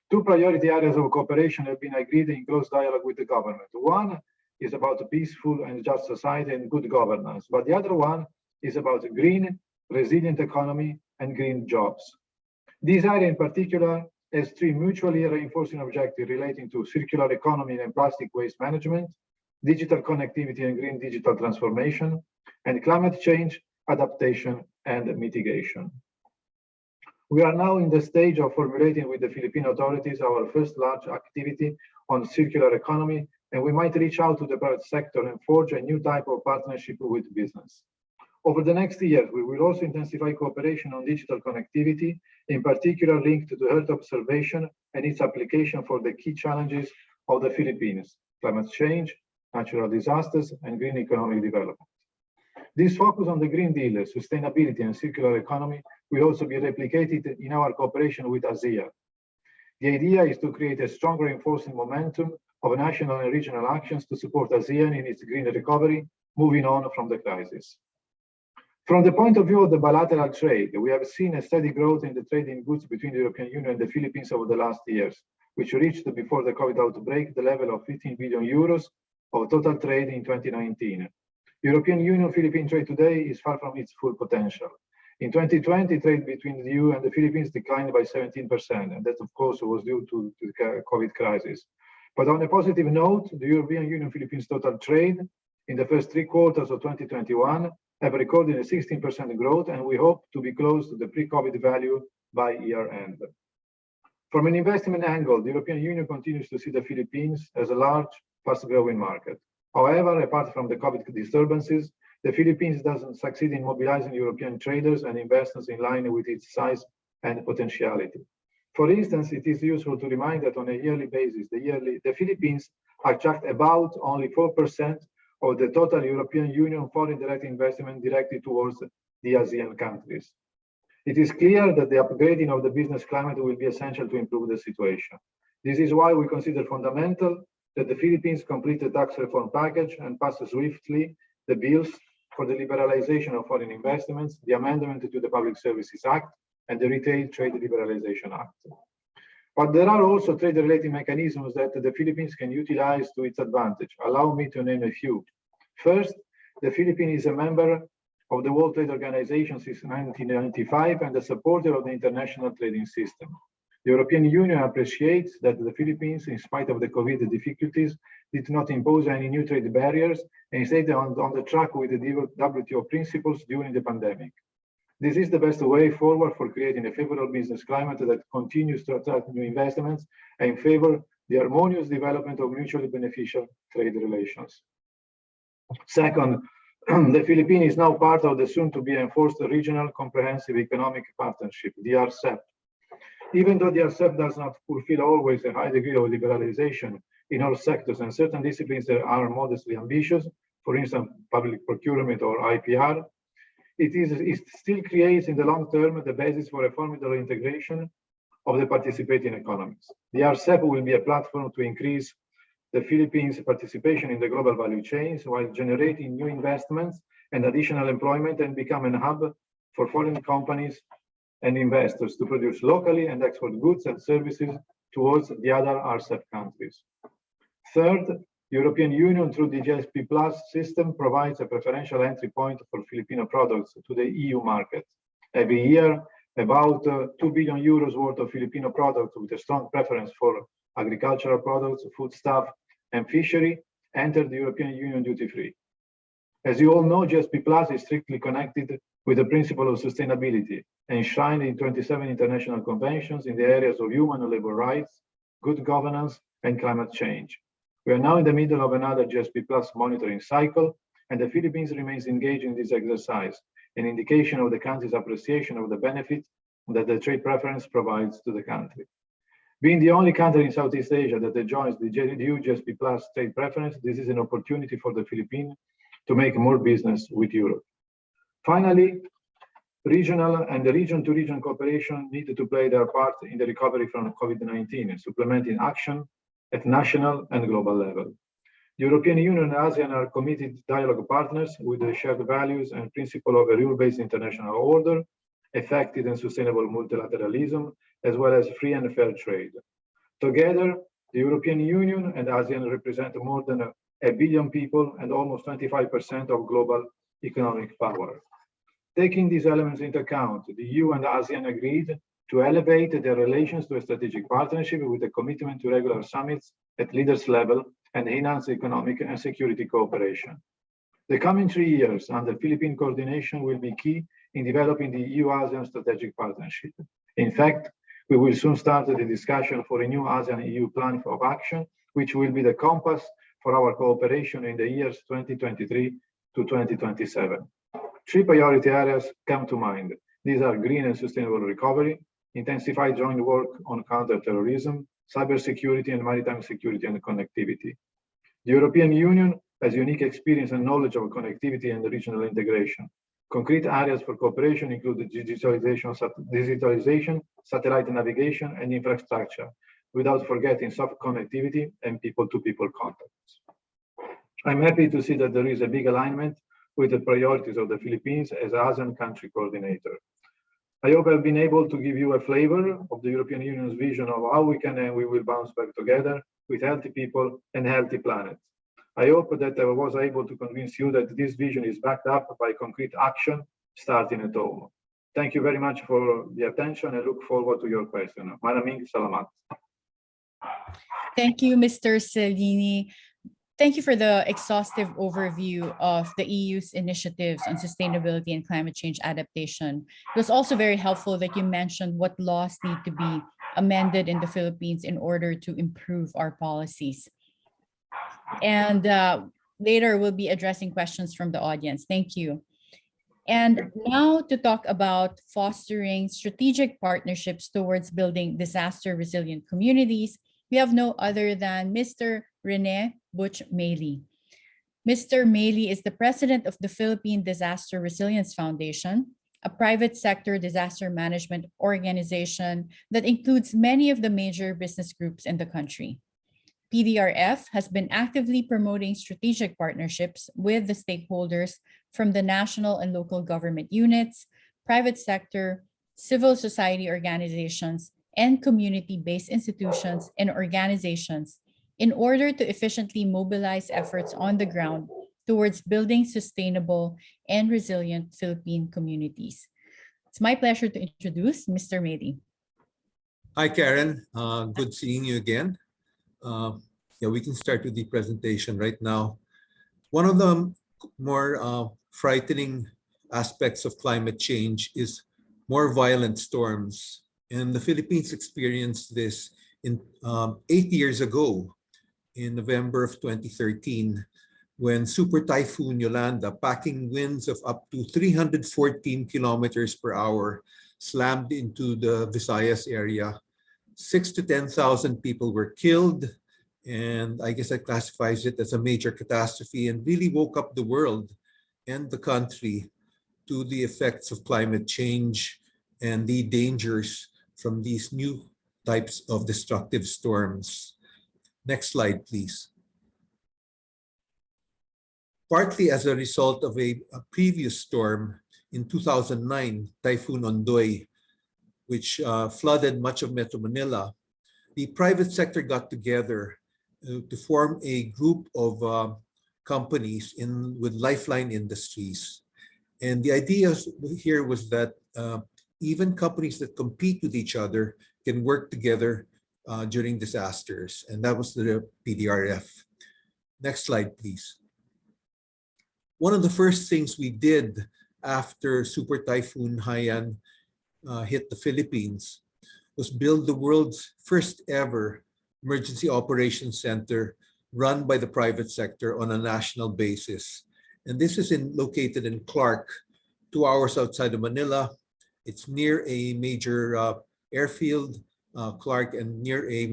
Two priority areas of cooperation have been agreed in close dialogue with the government. One is about a peaceful and just society and good governance, but the other one is about a green, resilient economy and green jobs. This area in particular has three mutually reinforcing objectives relating to circular economy and plastic waste management, digital connectivity and green digital transformation, and climate change, adaptation, and mitigation. We are now in the stage of formulating with the Philippine authorities our first large activity on circular economy, and we might reach out to the private sector and forge a new type of partnership with business. Over the next year, we will also intensify cooperation on digital connectivity, in particular linked to Earth observation and its application for the key challenges of the Philippines: climate change, natural disasters, and green economic development. This focus on the Green Deal, sustainability, and circular economy will also be replicated in our cooperation with ASEAN. The idea is to create a stronger reinforcing momentum of national and regional actions to support ASEAN in its green recovery, moving on from the crisis. From the point of view of the bilateral trade, we have seen a steady growth in the trade in goods between the European Union and the Philippines over the last years, which reached before the COVID outbreak the level of 15 billion euros of total trade in 2019. European Union-Philippine trade today is far from its full potential. In 2020, trade between the EU and the Philippines declined by 17%, and that, of course, was due to the COVID crisis. But on a positive note, the European Union-Philippines total trade in the first 3 quarters of 2021 have recorded a 16% growth, and we hope to be close to the pre-COVID value by year-end. From an investment angle, the European Union continues to see the Philippines as a large, fast-growing market. However, apart from the COVID disturbances, the Philippines doesn't succeed in mobilizing European traders and investors in line with its size and potentiality. For instance, it is useful to remind that on a yearly basis, the Philippines attract about only 4% of the total European Union foreign direct investment directed towards the ASEAN countries. It is clear that the upgrading of the business climate will be essential to improve the situation. This is why we consider fundamental that the Philippines complete the tax reform package and pass swiftly the bills for the liberalization of foreign investments, the amendment to the Public Services Act, and the Retail Trade Liberalization Act. But there are also trade-related mechanisms that the Philippines can utilize to its advantage. Allow me to name a few. First, the Philippines is a member of the World Trade Organization since 1995 and a supporter of the international trading system. The European Union appreciates that the Philippines, in spite of the COVID difficulties, did not impose any new trade barriers and stayed on the track with the WTO principles during the pandemic. This is the best way forward for creating a favorable business climate that continues to attract new investments and favor the harmonious development of mutually beneficial trade relations. Second, the Philippines is now part of the soon-to-be enforced Regional Comprehensive Economic Partnership, the RCEP. Even though the RCEP does not fulfill always a high degree of liberalization in all sectors and certain disciplines that are modestly ambitious, for instance, public procurement or IPR, it still creates in the long term the basis for a formidable integration of the participating economies. The RCEP will be a platform to increase the Philippines' participation in the global value chains while generating new investments and additional employment and become a hub for foreign companies and investors to produce locally and export goods and services towards the other RCEP countries. Third, European Union through the GSP Plus system provides a preferential entry point for Filipino products to the EU market. Every year, about 2 billion euros worth of Filipino products with a strong preference for agricultural products, foodstuff, and fishery enter the European Union duty-free. As you all know, GSP Plus is strictly connected with the principle of sustainability, enshrined in 27 international conventions in the areas of human and labor rights, good governance, and climate change. We are now in the middle of another GSP Plus monitoring cycle, and the Philippines remains engaged in this exercise, an indication of the country's appreciation of the benefit that the trade preference provides to the country. Being the only country in Southeast Asia that enjoys the EU GSP Plus trade preference, this is an opportunity for the Philippines to make more business with Europe. Finally, regional and the region-to-region cooperation needed to play their part in the recovery from COVID-19 and supplementing action at national and global level. The European Union and ASEAN are committed dialogue partners with the shared values and principle of a rule-based international order, effective and sustainable multilateralism, as well as free and fair trade. Together, the European Union and ASEAN represent more than a billion people and almost 25% of global economic power. Taking these elements into account, the EU and ASEAN agreed to elevate their relations to a strategic partnership with a commitment to regular summits at leaders level and enhance economic and security cooperation. The coming 3 years under Philippine coordination will be key in developing the EU-ASEAN strategic partnership. In fact, we will soon start the discussion for a new ASEAN-EU plan of action, which will be the compass for our cooperation in the years 2023 to 2027. 3 priority areas come to mind. These are green and sustainable recovery, intensified joint work on counterterrorism, cybersecurity and maritime security and connectivity. The European Union has unique experience and knowledge of connectivity and regional integration. Concrete areas for cooperation include digitalization, satellite navigation, and infrastructure, without forgetting soft connectivity and people-to-people contacts. I'm happy to see that there is a big alignment with the priorities of the Philippines as ASEAN country coordinator. I hope I've been able to give you a flavor of the European Union's vision of how we can and we will bounce back together with healthy people and healthy planet. I hope that I was able to convince you that this vision is backed up by concrete action starting at home. Thank you very much for the attention and look forward to your question. Maraming salamat. Thank you, Mr. Cellini. Thank you for the exhaustive overview of the EU's initiatives on sustainability and climate change adaptation. It was also very helpful that you mentioned what laws need to be amended in the Philippines in order to improve our policies. And later we'll be addressing questions from the audience. Thank you. And now to talk about fostering strategic partnerships towards building disaster resilient communities, we have no other than Mr. Rene Butch Maley. Mr. Maley is the president of the Philippine Disaster Resilience Foundation, a private sector disaster management organization that includes many of the major business groups in the country. PDRF has been actively promoting strategic partnerships with the stakeholders from the national and local government units, private sector, civil society organizations, and community-based institutions and organizations in order to efficiently mobilize efforts on the ground towards building sustainable and resilient Philippine communities. It's my pleasure to introduce Mr. Maley. Hi, Karen. Good seeing you again. Yeah, we can start with the presentation right now. One of the more frightening aspects of climate change is more violent storms. And the Philippines experienced this in 8 years ago, in November of 2013, when Super Typhoon Yolanda, packing winds of up to 314 kilometers per hour, slammed into the Visayas area. 6,000 to 10,000 people were killed, and I guess that classifies it as a major catastrophe and really woke up the world and the country to the effects of climate change and the dangers from these new types of destructive storms. Next slide, please. Partly as a result of a previous storm in 2009, Typhoon Ondoy, which flooded much of Metro Manila, the private sector got together to form a group of companies with lifeline industries. And the idea here was that even companies that compete with each other can work together during disasters. And that was the PDRF. Next slide, please. One of the first things we did after Super Typhoon Haiyan hit the Philippines was build the world's first ever emergency operations center run by the private sector on a national basis. And this is located in Clark, 2 hours outside of Manila. It's near a major airfield, Clark, and near a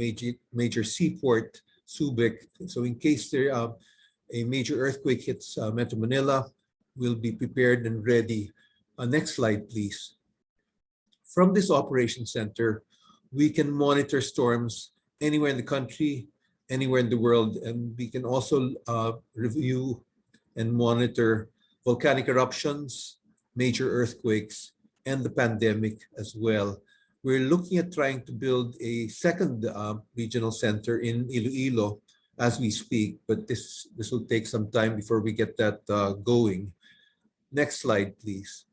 major seaport, Subic. So in case there a major earthquake hits Metro Manila, we'll be prepared and ready. Next slide, please. From this operation center, we can monitor storms anywhere in the country, anywhere in the world, and we can also review and monitor volcanic eruptions, major earthquakes, and the pandemic as well. We're looking at trying to build a second regional center in Iloilo as we speak, but this will take some time before we get that going. Next slide, please.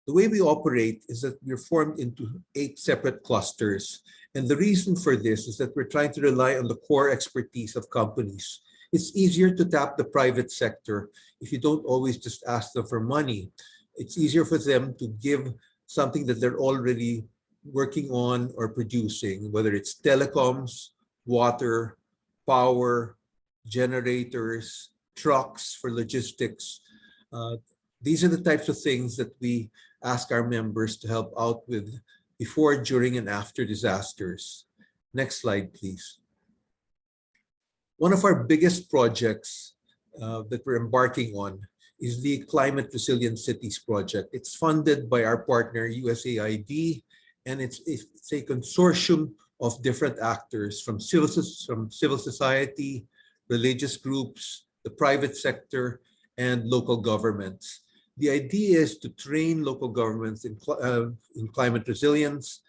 The way we operate is that we're formed into 8 separate clusters. And the reason for this is that we're trying to rely on the core expertise of companies. It's easier to tap the private sector if you don't always just ask them for money. It's easier for them to give something that they're already working on or producing, whether it's telecoms, water, power, generators, trucks for logistics. These are the types of things that we ask our members to help out with before, during, and after disasters. Next slide, please. One of our biggest projects that we're embarking on is the Climate Resilient Cities Project. It's funded by our partner USAID, and it's a consortium of different actors from civil society, religious groups, the private sector, and local governments. The idea is to train local governments in climate resilience,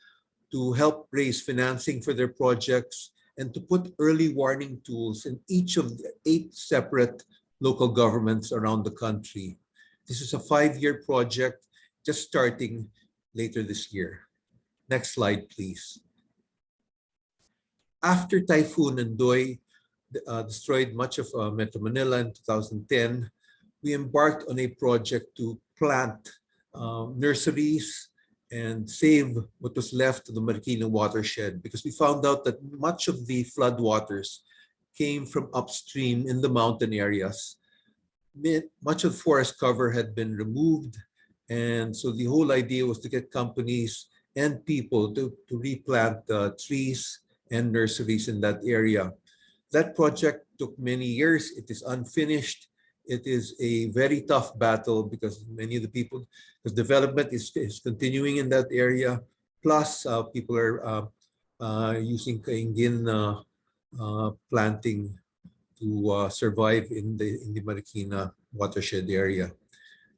to help raise financing for their projects, and to put early warning tools in each of the 8 separate local governments around the country. This is a 5-year project just starting later this year. Next slide, please. After Typhoon Ndoy destroyed much of Metro Manila in 2010, we embarked on a project to plant nurseries and save what was left of the Marikina watershed, because we found out that much of the floodwaters came from upstream in the mountain areas. Much of forest cover had been removed, and so the whole idea was to get companies and people to replant trees and nurseries in that area. That project took many years. It is unfinished. It is a very tough battle because many of the people, because development is continuing in that area. Plus, people are using kaingin planting to survive in the Marikina watershed area.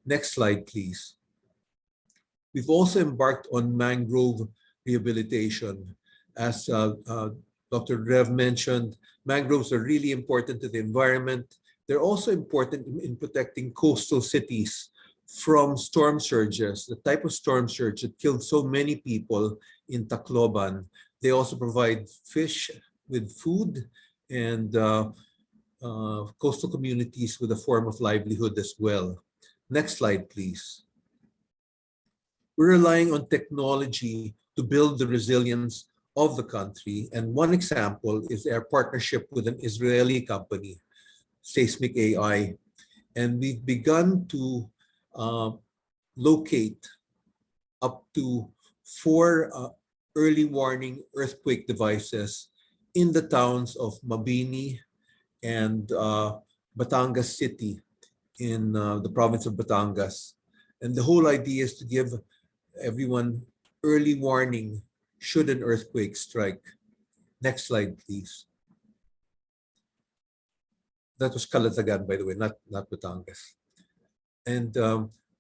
Next slide, please. We've also embarked on mangrove rehabilitation. As Dr. Rev mentioned, mangroves are really important to the environment. They're also important in protecting coastal cities from storm surges, the type of storm surge that killed so many people in Tacloban. They also provide fish with food and coastal communities with a form of livelihood as well. Next slide, please. We're relying on technology to build the resilience of the country. And one example is our partnership with an Israeli company, Seismic AI, and we've begun to locate up to 4 early warning earthquake devices in the towns of Mabini and Batangas City in the province of Batangas. And the whole idea is to give everyone early warning should an earthquake strike. Next slide, please. That was Calatagan, by the way, not Batangas. And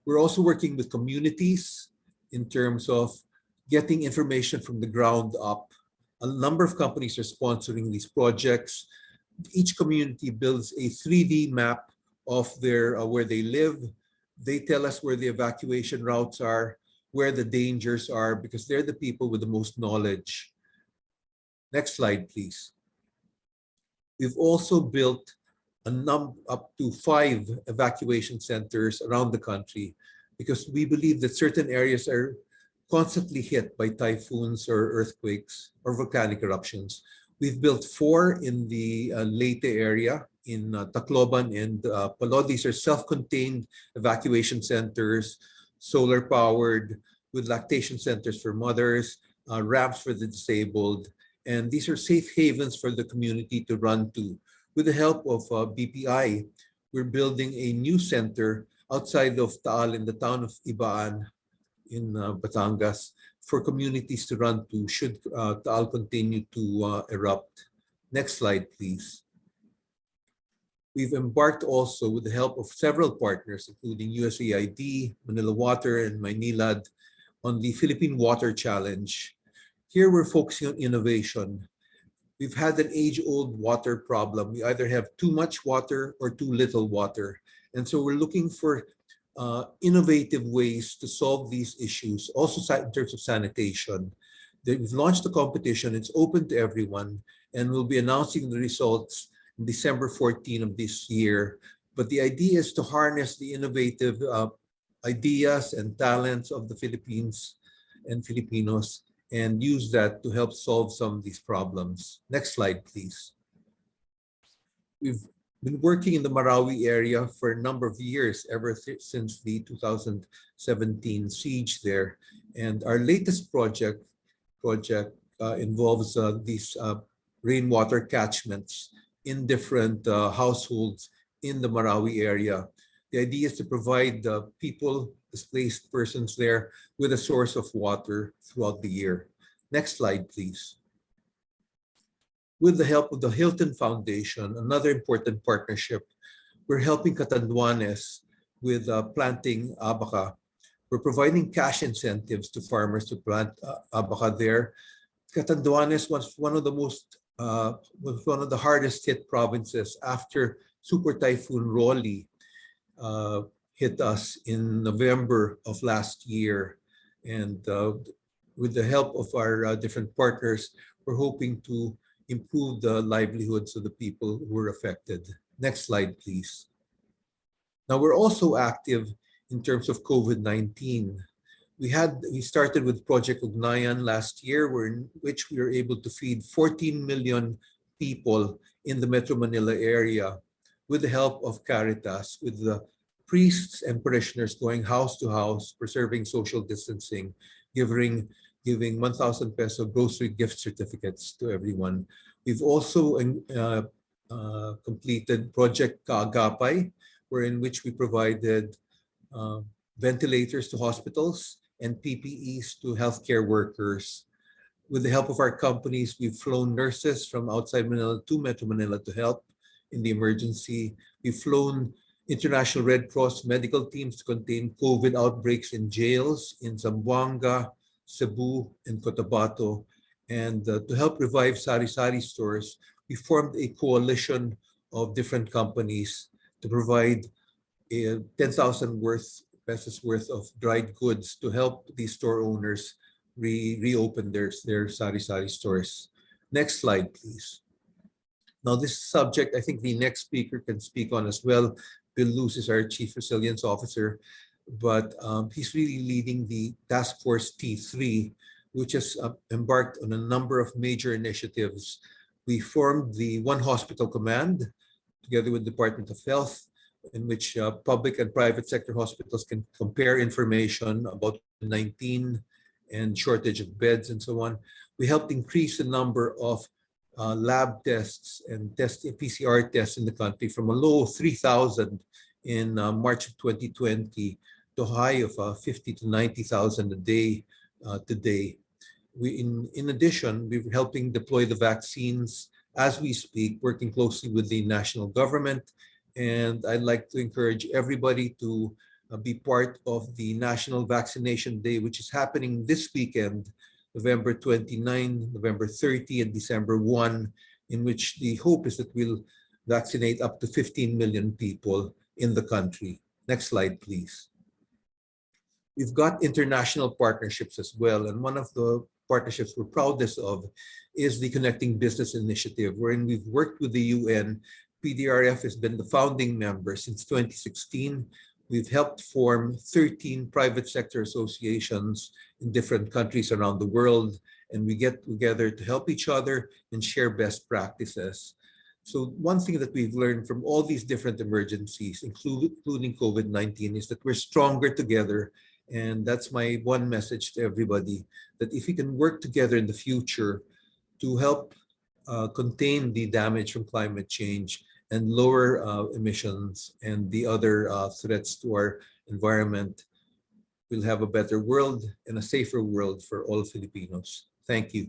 we're also working with communities in terms of getting information from the ground up. A number of companies are sponsoring these projects. Each community builds a 3D map of their where they live. They tell us where the evacuation routes are, where the dangers are, because they're the people with the most knowledge. Next slide, please. We've also built up to 5 evacuation centers around the country because we believe that certain areas are constantly hit by typhoons or earthquakes or volcanic eruptions. We've built 4 in the Leyte area, in Tacloban and Palod. These are self-contained evacuation centers, solar-powered, with lactation centers for mothers, ramps for the disabled, and these are safe havens for the community to run to. With the help of BPI, we're building a new center outside of Taal in the town of Ibaan in Batangas for communities to run to should Taal continue to erupt. Next slide, please. We've embarked also with the help of several partners, including USAID, Manila Water, and Maynilad, on the Philippine Water Challenge. Here we're focusing on innovation. We've had an age-old water problem. We either have too much water or too little water. And so we're looking for innovative ways to solve these issues, also in terms of sanitation. We've launched a competition. It's open to everyone, and we'll be announcing the results on December 14 of this year. But the idea is to harness the innovative ideas and talents of the Philippines and Filipinos and use that to help solve some of these problems. Next slide, please. We've been working in the Marawi area for a number of years, ever since the 2017 siege there. And our latest project involves these rainwater catchments in different households in the Marawi area. The idea is to provide people, displaced persons there, with a source of water throughout the year. Next slide, please. With the help of the Hilton Foundation, another important partnership, we're helping Catanduanes with planting abaca. We're providing cash incentives to farmers to plant abaca there. Catanduanes was one of the hardest hit provinces after Super Typhoon Rolly hit us in November of last year. And with the help of our different partners, we're hoping to improve the livelihoods of the people who were affected. Next slide, please. Now, we're also active in terms of COVID-19. We started with Project Ugnayan last year, in which we were able to feed 14 million people in the Metro Manila area with the help of Caritas, with the priests and parishioners going house to house, preserving social distancing, giving 1,000 peso grocery gift certificates to everyone. We've also completed Project Kaagapay, in which we provided ventilators to hospitals and PPEs to healthcare workers. With the help of our companies, we've flown nurses from outside Manila to Metro Manila to help in the emergency. We've flown International Red Cross medical teams to contain COVID outbreaks in jails in Zamboanga, Cebu, and Cotabato. And to help revive sari-sari stores, we formed a coalition of different companies to provide 10,000 pesos worth of dried goods to help these store owners reopen their sari-sari stores. Next slide, please. Now, this subject, I think the next speaker can speak on as well. Bill Luz is our Chief Resilience Officer, but he's really leading the Task Force T3, which has embarked on a number of major initiatives. We formed the One Hospital Command together with the Department of Health, in which public and private sector hospitals can compare information about COVID-19 and shortage of beds and so on. We helped increase the number of lab tests and PCR tests in the country from a low of 3,000 in March of 2020 to a high of 50 to 90,000 a day today. In addition, we're helping deploy the vaccines as we speak, working closely with the national government. And I'd like to encourage everybody to be part of the National Vaccination Day, which is happening this weekend, November 29, November 30, and December 1, in which the hope is that we'll vaccinate up to 15 million people in the country. Next slide, please. We've got international partnerships as well, and one of the partnerships we're proudest of is the Connecting Business Initiative, wherein we've worked with the UN. PDRF has been the founding member since 2016. We've helped form 13 private sector associations in different countries around the world, and we get together to help each other and share best practices. So one thing that we've learned from all these different emergencies, including COVID-19, is that we're stronger together And that's my one message to everybody, that if we can work together in the future to help contain the damage from climate change and lower emissions and the other threats to our environment, we'll have a better world and a safer world for all Filipinos. Thank you.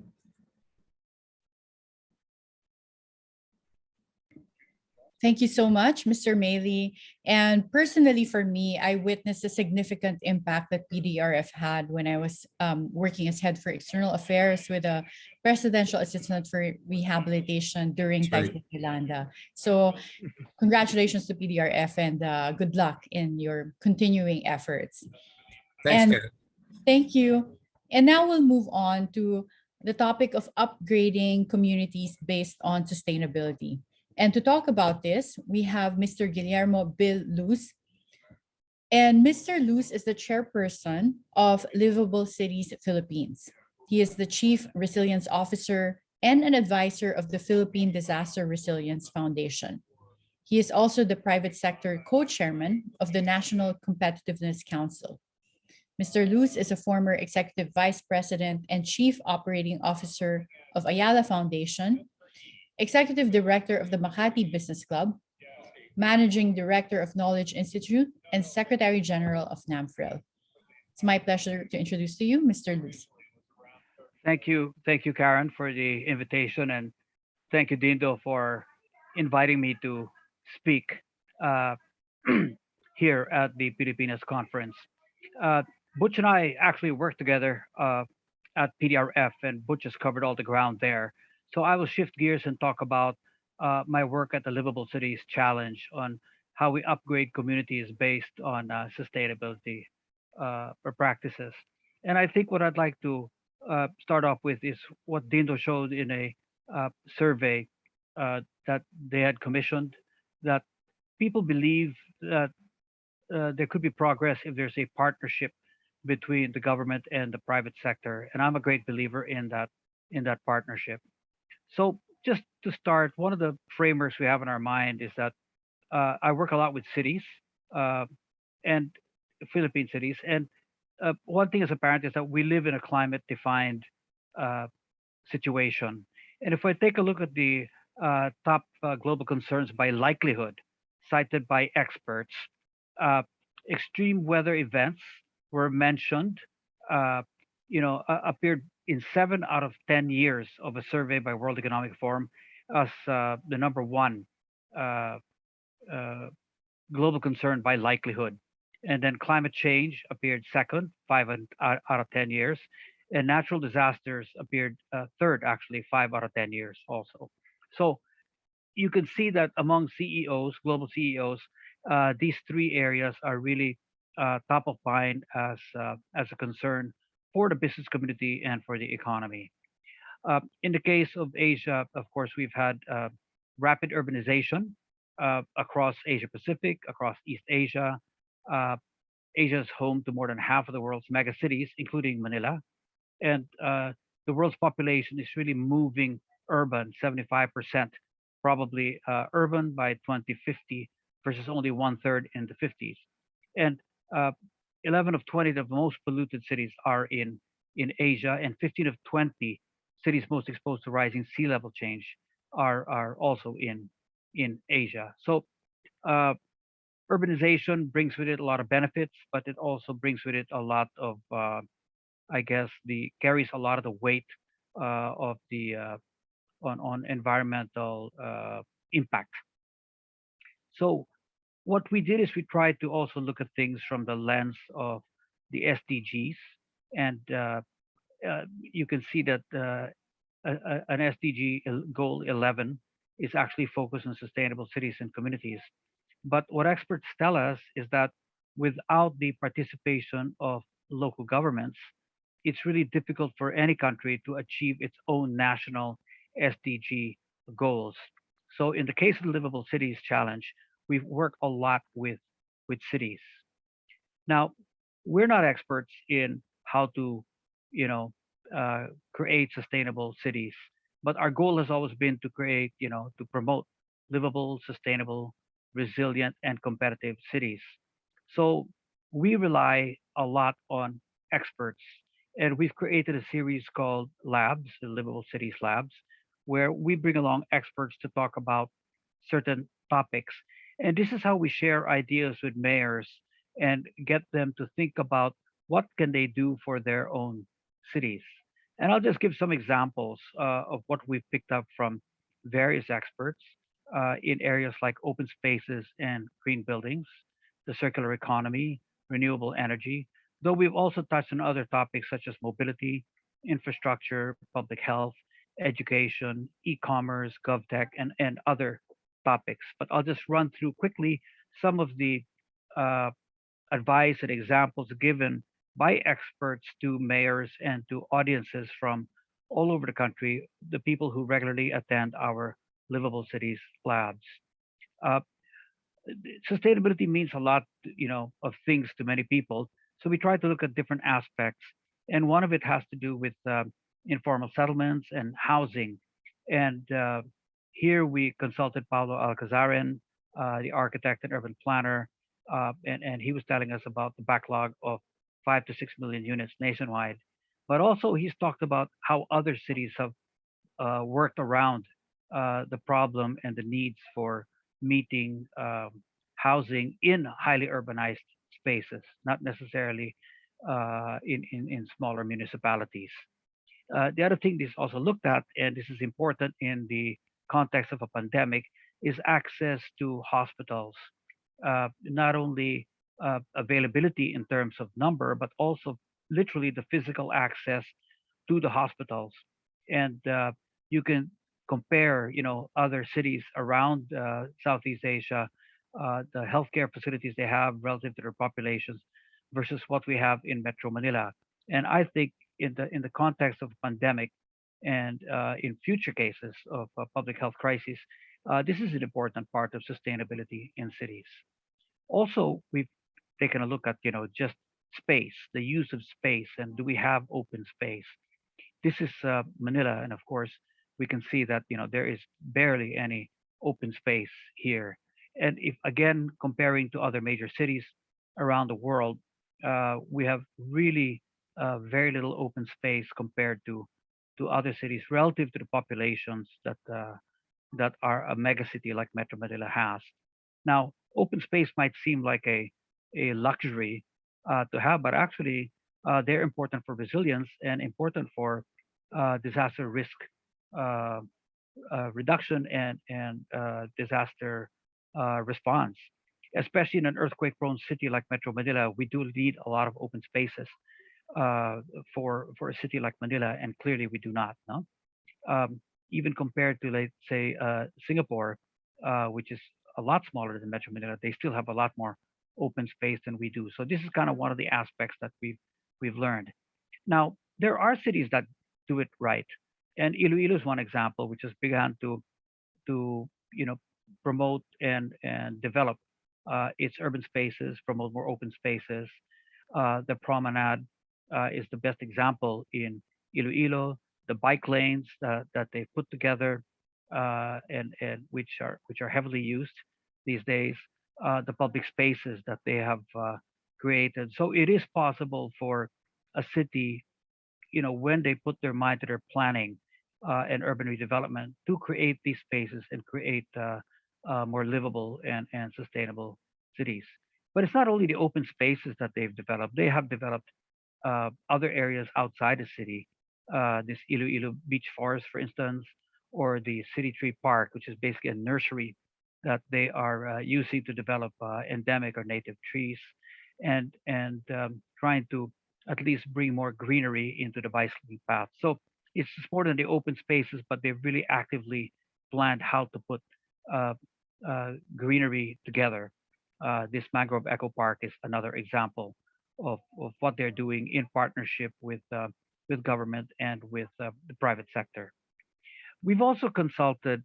Thank you so much, Mr. Maley. And personally, for me, I witnessed a significant impact that PDRF had when I was working as head for external affairs with a presidential assistant for rehabilitation during Sorry. Typhoon Yolanda. So congratulations to PDRF and good luck in your continuing efforts. Thanks, And Karen. thank you. And now we'll move on to the topic of upgrading communities based on sustainability. And to talk about this, we have Mr. Guillermo Bill Luz. And Mr. Luz is the chairperson of Livable Cities Philippines. He is the chief resilience officer and an advisor of the Philippine Disaster Resilience Foundation. He is also the private sector co-chairman of the National Competitiveness Council. Mr. Luz is a former executive vice president and chief operating officer of Ayala Foundation, executive director of the Makati Business Club, managing director of Knowledge Institute, and secretary general of NAMFREL. It's my pleasure to introduce to you Mr. Luz. Thank you, Karen, for the invitation, and thank you, Dindo, for inviting me to speak uh, here at the Pilipinas Conference. Butch and I actually worked together at PDRF, and Butch has covered all the ground there. So I will shift gears and talk about my work at the Livable Cities Challenge on how we upgrade communities based on sustainability practices. And I think what I'd like to start off with is what Dindo showed in a survey that they had commissioned, that people believe that there could be progress if there's a partnership between the government and the private sector. And I'm a great believer in that partnership. So just to start, one of the framers we have in our mind is that I work a lot with cities and Philippine cities. And one thing is apparent is that we live in a climate defined situation. And if I take a look at the top global concerns by likelihood cited by experts, extreme weather events were mentioned, appeared in 7 out of 10 years of a survey by World Economic Forum as the number one global concern by likelihood. And then climate change appeared second, out of 10 years. And natural disasters appeared third, actually, 5 out of 10 years also. So you can see that among CEOs, global CEOs, these three areas are really top of mind as a concern for the business community and for the economy. In the case of Asia, of course, we've had rapid urbanization across Asia Pacific, across East Asia. Asia is home to more than half of the world's megacities, including Manila. And the world's population is really moving urban, 75% probably urban by 2050 versus only 1/3 in the 50s. And 11 of 20 of the most polluted cities are in Asia, and 15 of 20 cities most exposed to rising sea level change are also in Asia. So urbanization brings with it a lot of benefits, but it also brings with it a lot of, carries a lot of the weight of the on environmental impact. So what we did is we tried to also look at things from the lens of the SDGs, and you can see that an SDG goal 11 is actually focused on sustainable cities and communities. But what experts tell us is that without the participation of local governments, it's really difficult for any country to achieve its own national SDG goals. So in the case of the Livable Cities Challenge, we've worked a lot with cities. Now, we're not experts in how to, create sustainable cities, but our goal has always been to create, to promote livable, sustainable, resilient, and competitive cities. So we rely a lot on experts. And we've created a series called Labs, the Livable Cities Labs, where we bring along experts to talk about certain topics. And this is how we share ideas with mayors and get them to think about what can they do for their own cities. And I'll just give some examples of what we've picked up from various experts in areas like open spaces and green buildings, the circular economy, renewable energy, though we've also touched on other topics such as mobility, infrastructure, public health, education, e-commerce, GovTech, and other topics. But I'll just run through quickly some of the uh, advice and examples given by experts to mayors and to audiences from all over the country, the people who regularly attend our Livable Cities labs. Uh, Sustainability means a lot, of things to many people. So we try to look at different aspects, and one of it has to do with informal settlements and housing. And here we consulted Paulo Alcazarin, the architect and urban planner, and he was telling us about the backlog of 5 to 6 million units nationwide. But also he's talked about how other cities have worked around the problem and the needs for meeting housing in highly urbanized spaces, not necessarily in smaller municipalities. The other thing this also looked at, and this is important in the context of a pandemic, is access to hospitals. Not only availability in terms of number, but also literally the physical access to the hospitals. And you can compare, other cities around Southeast Asia, the healthcare facilities they have relative to their populations versus what we have in Metro Manila. And I think in the context of pandemic and in future cases of public health crises, this is an important part of sustainability in cities. Also, we've taken a look at, just space, the use of space, and do we have open space? This is Manila, and of course, we can see that there is barely any open space here. And if again comparing to other major cities around the world, we have really very little open space compared to other cities relative to the populations that are a megacity like Metro Manila has. Now, open space might seem like a luxury to have, but actually they're important for resilience and important for disaster risk uh, reduction and disaster response. Especially in an earthquake-prone city like Metro Manila, we do need a lot of open spaces uh, for a city like Manila, and clearly we do not. No, even compared to, let's say, Singapore, which is a lot smaller than Metro Manila, they still have a lot more open space than we do. So this is kind of one of the aspects that we've learned. Now, there are cities that do it right, and Iloilo is one example, which has begun to promote and develop its urban spaces, promote more open spaces. The promenade is the best example in Iloilo. The bike lanes that they put together and which are heavily used these days. The public spaces that they have created. So it is possible for a city, when they put their mind to their planning and urban redevelopment, to create these spaces and create more livable and sustainable cities. But it's not only the open spaces that they've developed. They have developed other areas outside the city. This Iloilo Beach Forest, for instance, or the City Tree Park, which is basically a nursery that they are using to develop endemic or native trees, and trying to at least bring more greenery into the bicycling path. So it's more than the open spaces, but they've really actively planned how to put uh, greenery together. This Mangrove Eco Park is another example of what they're doing in partnership with government and with the private sector. We've also consulted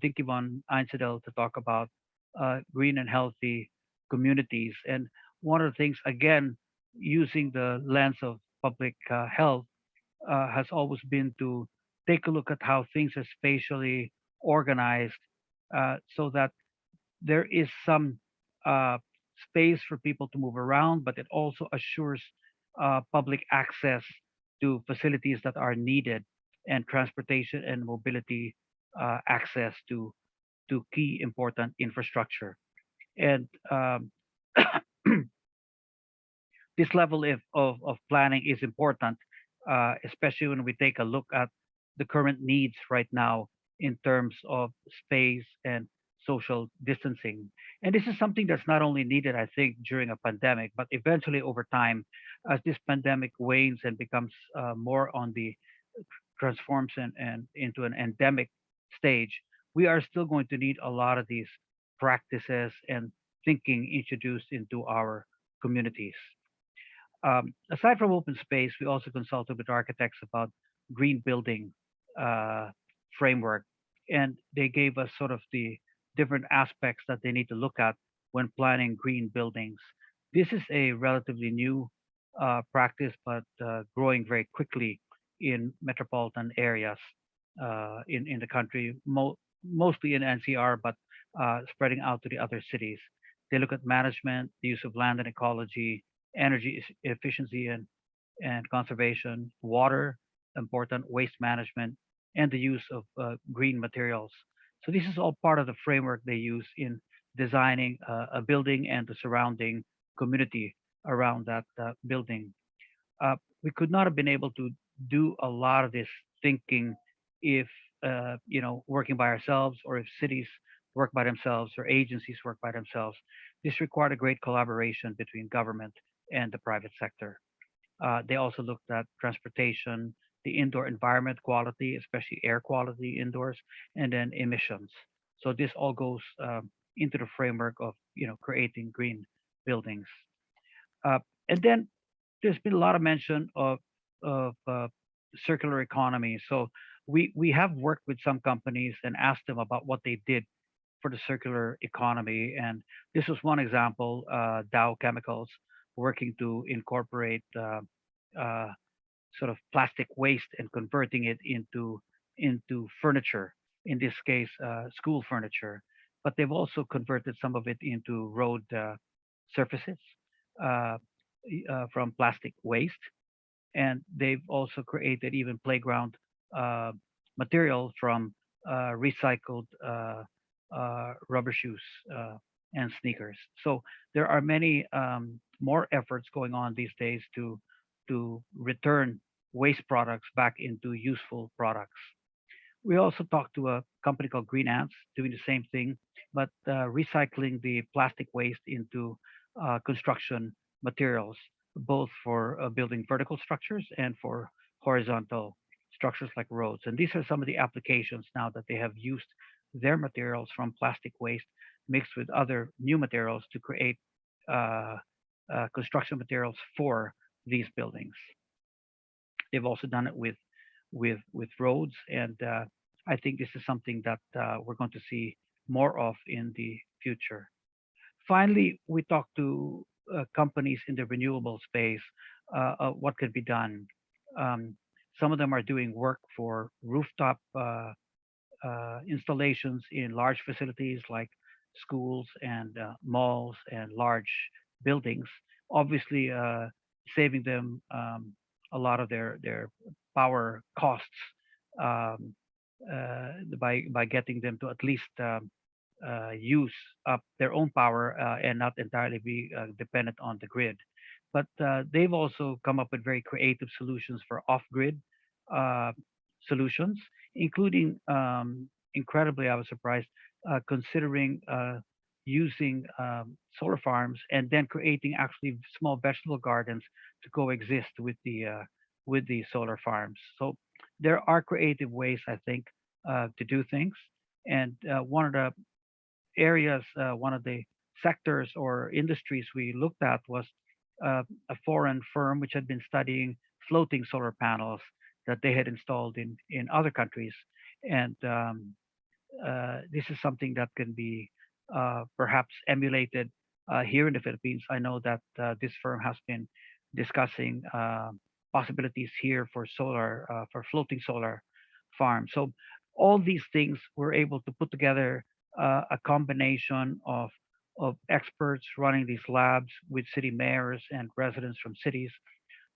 Dinky von Einsedel to talk about green and healthy communities. And one of the things, again, using the lens of public health, has always been to take a look at how things are spatially organized so that there is some uh, space for people to move around, but it also assures public access to facilities that are needed, and transportation and mobility access to key important infrastructure. And this level of planning is important, especially when we take a look at the current needs right now in terms of space and social distancing. And this is something that's not only needed, I think, during a pandemic, but eventually over time, as this pandemic wanes and becomes more on the transforms and into an endemic stage, we are still going to need a lot of these practices and thinking introduced into our communities. Aside from open space, we also consulted with architects about green building uh, framework, and they gave us sort of the different aspects that they need to look at when planning green buildings. This is a relatively new practice, but growing very quickly in metropolitan areas in the country, mostly in NCR, but spreading out to the other cities. They look at management, the use of land and ecology, energy efficiency and conservation, water, important waste management, and the use of green materials. So this is all part of the framework they use in designing a building and the surrounding community around that building. We could not have been able to do a lot of this thinking if working by ourselves, or if cities work by themselves, or agencies work by themselves. This required a great collaboration between government and the private sector. They also looked at transportation, the indoor environment quality, especially air quality indoors, and then emissions. So this all goes into the framework of creating green buildings. And then there's been a lot of mention of circular economy. So we have worked with some companies and asked them about what they did for the circular economy. And this was one example, Dow Chemicals working to incorporate uh, sort of plastic waste and converting it into furniture. In this case, school furniture. But they've also converted some of it into road surfaces uh, from plastic waste, and they've also created even playground uh, material from recycled rubber shoes and sneakers. So there are many more efforts going on these days to return waste products back into useful products. We also talked to a company called Green Ants doing the same thing, but recycling the plastic waste into construction materials, both for building vertical structures and for horizontal structures like roads. And these are some of the applications now that they have used their materials from plastic waste mixed with other new materials to create uh, construction materials for these buildings. They've also done it with roads, and I think this is something that we're going to see more of in the future. Finally, we talked to companies in the renewable space, what could be done. Um, some of them are doing work for rooftop installations in large facilities like schools and malls and large buildings, obviously saving them a lot of their power costs um, by getting them to at least use up their own power and not entirely be dependent on the grid. But they've also come up with very creative solutions for off-grid uh, solutions, including incredibly, I was surprised, considering using solar farms and then creating actually small vegetable gardens to coexist with the solar farms. So there are creative ways, I think, to do things. And one of the areas, one of the sectors or industries we looked at was a foreign firm which had been studying floating solar panels that they had installed in other countries. And this is something that can be perhaps emulated here in the Philippines. I know that this firm has been discussing possibilities here for solar, for floating solar farms. So all these things we're able to put together a combination of of experts running these labs with city mayors and residents from cities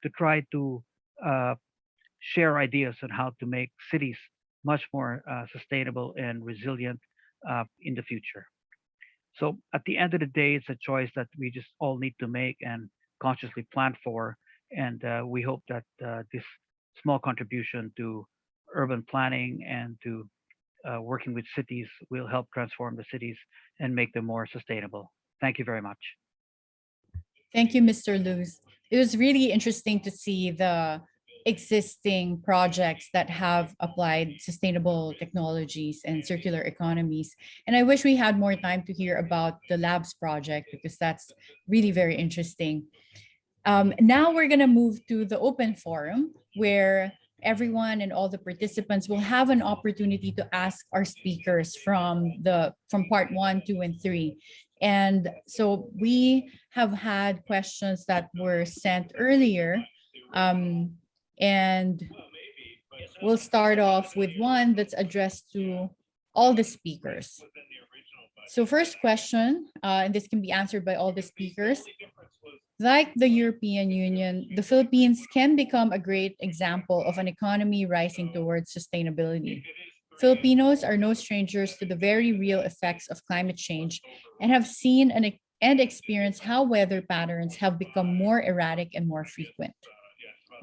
to try to uh, share ideas on how to make cities much more sustainable and resilient in the future. So at the end of the day, it's a choice that we just all need to make and consciously plan for. And we hope that this small contribution to urban planning and to working with cities will help transform the cities and make them more sustainable. Thank you very much. Thank you, Mr. Luz. It was really interesting to see the existing projects that have applied sustainable technologies and circular economies. And I wish we had more time to hear about the labs project because that's really very interesting. Now we're going to move to the open forum where everyone and all the participants will have an opportunity to ask our speakers from part 1, 2, and 3. And so we have had questions that were sent earlier. And we'll start off with one that's addressed to all the speakers. So first question, and this can be answered by all the speakers. Like the European Union, the Philippines can become a great example of an economy rising towards sustainability. Filipinos are no strangers to the very real effects of climate change and have seen and experienced how weather patterns have become more erratic and more frequent.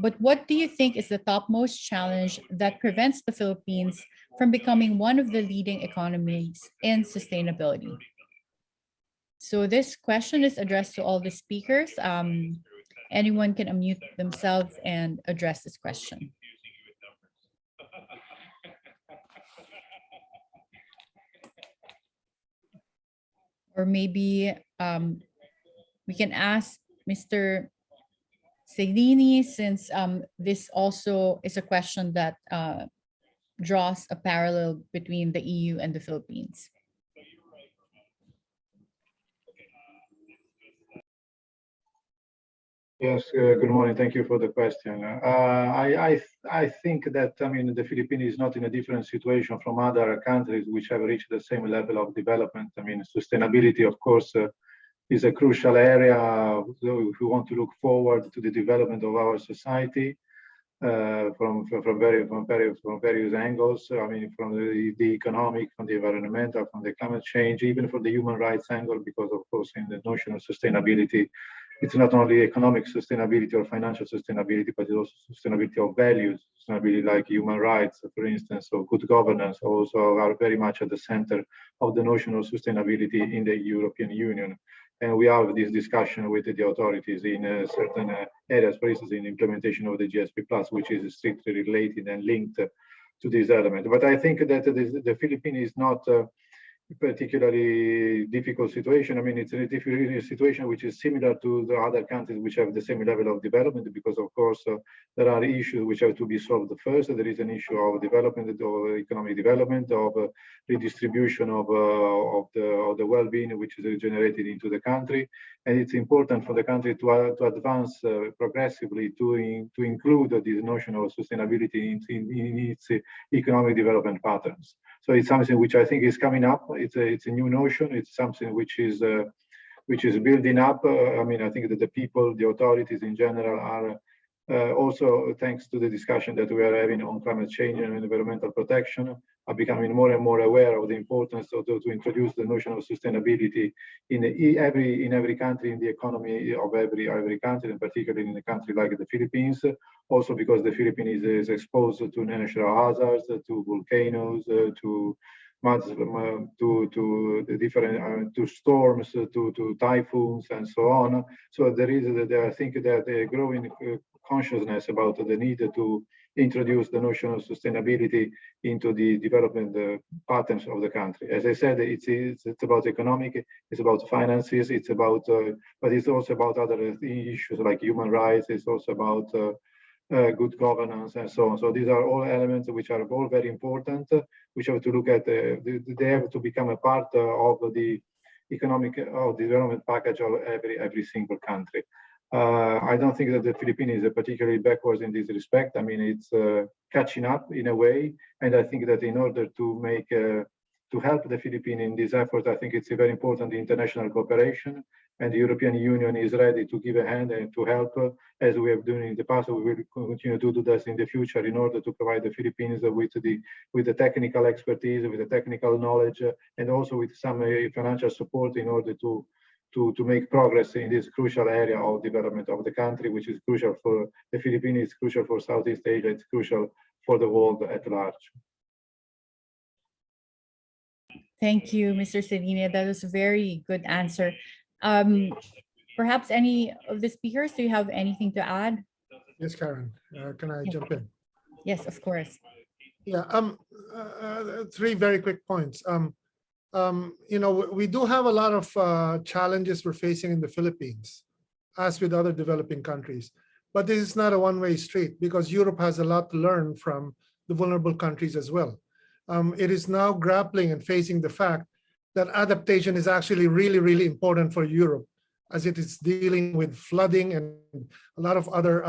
But what do you think is the topmost challenge that prevents the Philippines from becoming one of the leading economies in sustainability? So this question is addressed to all the speakers. Anyone can unmute themselves and address this question. Or maybe we can ask Mr. Seglini, since this also is a question that draws a parallel between the EU and the Philippines. Yes, good morning. Thank you for the question. I think that, I mean, the Philippines is not in a different situation from other countries which have reached the same level of development. I mean, sustainability, of course, is a crucial area. So if we want to look forward to the development of our society from various angles. I mean, from the economic, from the environmental, from the climate change, even from the human rights angle, because of course, in the notion of sustainability, it's not only economic sustainability or financial sustainability, but it's also sustainability of values, sustainability like human rights, for instance, or good governance also are very much at the center of the notion of sustainability in the European Union. And we have this discussion with the authorities in certain areas, for instance, in implementation of the GSP+, which is strictly related and linked to this element. But I think that the Philippines is not particularly difficult situation. I mean, it's a situation which is similar to the other countries which have the same level of development, because of course there are issues which have to be solved first. There is an issue of development, of economic development, of redistribution of the well-being which is generated into the country, and it's important for the country to advance progressively to include this notion of sustainability in its economic development patterns. So it's something which I think is coming up. It's a new notion. It's something which is building up. I mean, I think that the people, the authorities in general, are also, thanks to the discussion that we are having on climate change and environmental protection, are becoming more and more aware of the importance to introduce the notion of sustainability in every country, in the economy of every country, and particularly in a country like the Philippines. Also because the Philippines is exposed to natural hazards, to volcanoes, to the different to storms, to typhoons, and so on. So there is, I think, that a growing consciousness about the need to introduce the notion of sustainability into the development patterns of the country. As I said, it's about economic, it's about finances, it's about, but it's also about other issues like human rights. It's also about good governance and so on. So these are all elements which are all very important, which have to look at, they have to become a part of the economic or development package of every single country. I don't think that the Philippines is particularly backwards in this respect. I mean, it's catching up in a way, and I think that in order to make to help the Philippines in this effort. I think it's a very important international cooperation, and the European Union is ready to give a hand and to help, as we have done in the past. We will continue to do this in the future in order to provide the Philippines with the technical expertise, with the technical knowledge, and also with some financial support in order to make progress in this crucial area of development of the country, which is crucial for the Philippines, it's crucial for Southeast Asia, it's crucial for the world at large. Thank you, Mr. Cedina. That was a very good answer. Perhaps any of the speakers, do you have anything to add? Yes, Karen, can I jump in? Yes, of course. Yeah, three very quick points. We do have a lot of challenges we're facing in the Philippines, as with other developing countries. But this is not a one-way street, because Europe has a lot to learn from the vulnerable countries as well. It is now grappling and facing the fact that adaptation is actually really, really important for Europe, as it is dealing with flooding and a lot of other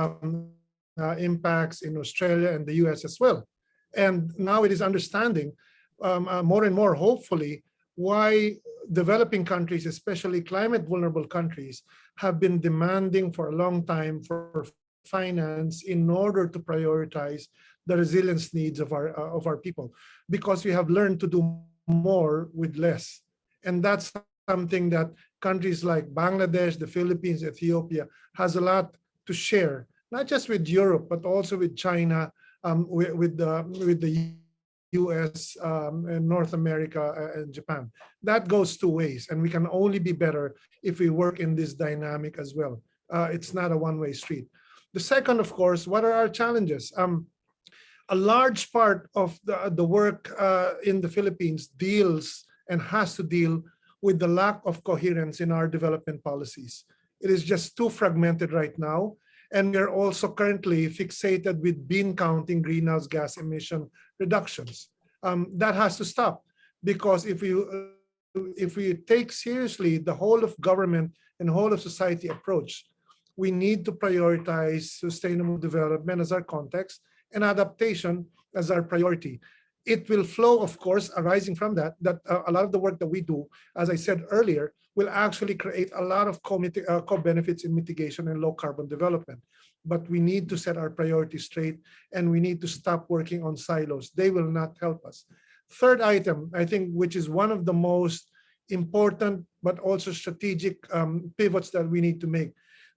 impacts in Australia and the US as well. And now it is understanding more and more, hopefully, why developing countries, especially climate vulnerable countries, have been demanding for a long time for finance in order to prioritize the resilience needs of our people, because we have learned to do more with less. And that's something that countries like Bangladesh, the Philippines, Ethiopia has a lot to share, not just with Europe, but also with China, with the US, and North America, and Japan. That goes two ways, and we can only be better if we work in this dynamic as well. It's not a one-way street. The second, of course, what are our challenges? A large part of the work in the Philippines deals and has to deal with the lack of coherence in our development policies. It is just too fragmented right now. And we're also currently fixated with bean counting greenhouse gas emission reductions. That has to stop, because if we take seriously the whole of government and whole of society approach, we need to prioritize sustainable development as our context and adaptation as our priority. It will flow, of course, arising from that a lot of the work that we do, as I said earlier, will actually create a lot of co-benefits in mitigation and low carbon development. But we need to set our priorities straight, and we need to stop working on silos. They will not help us. Third item, I think, which is one of the most important, but also strategic pivots that we need to make.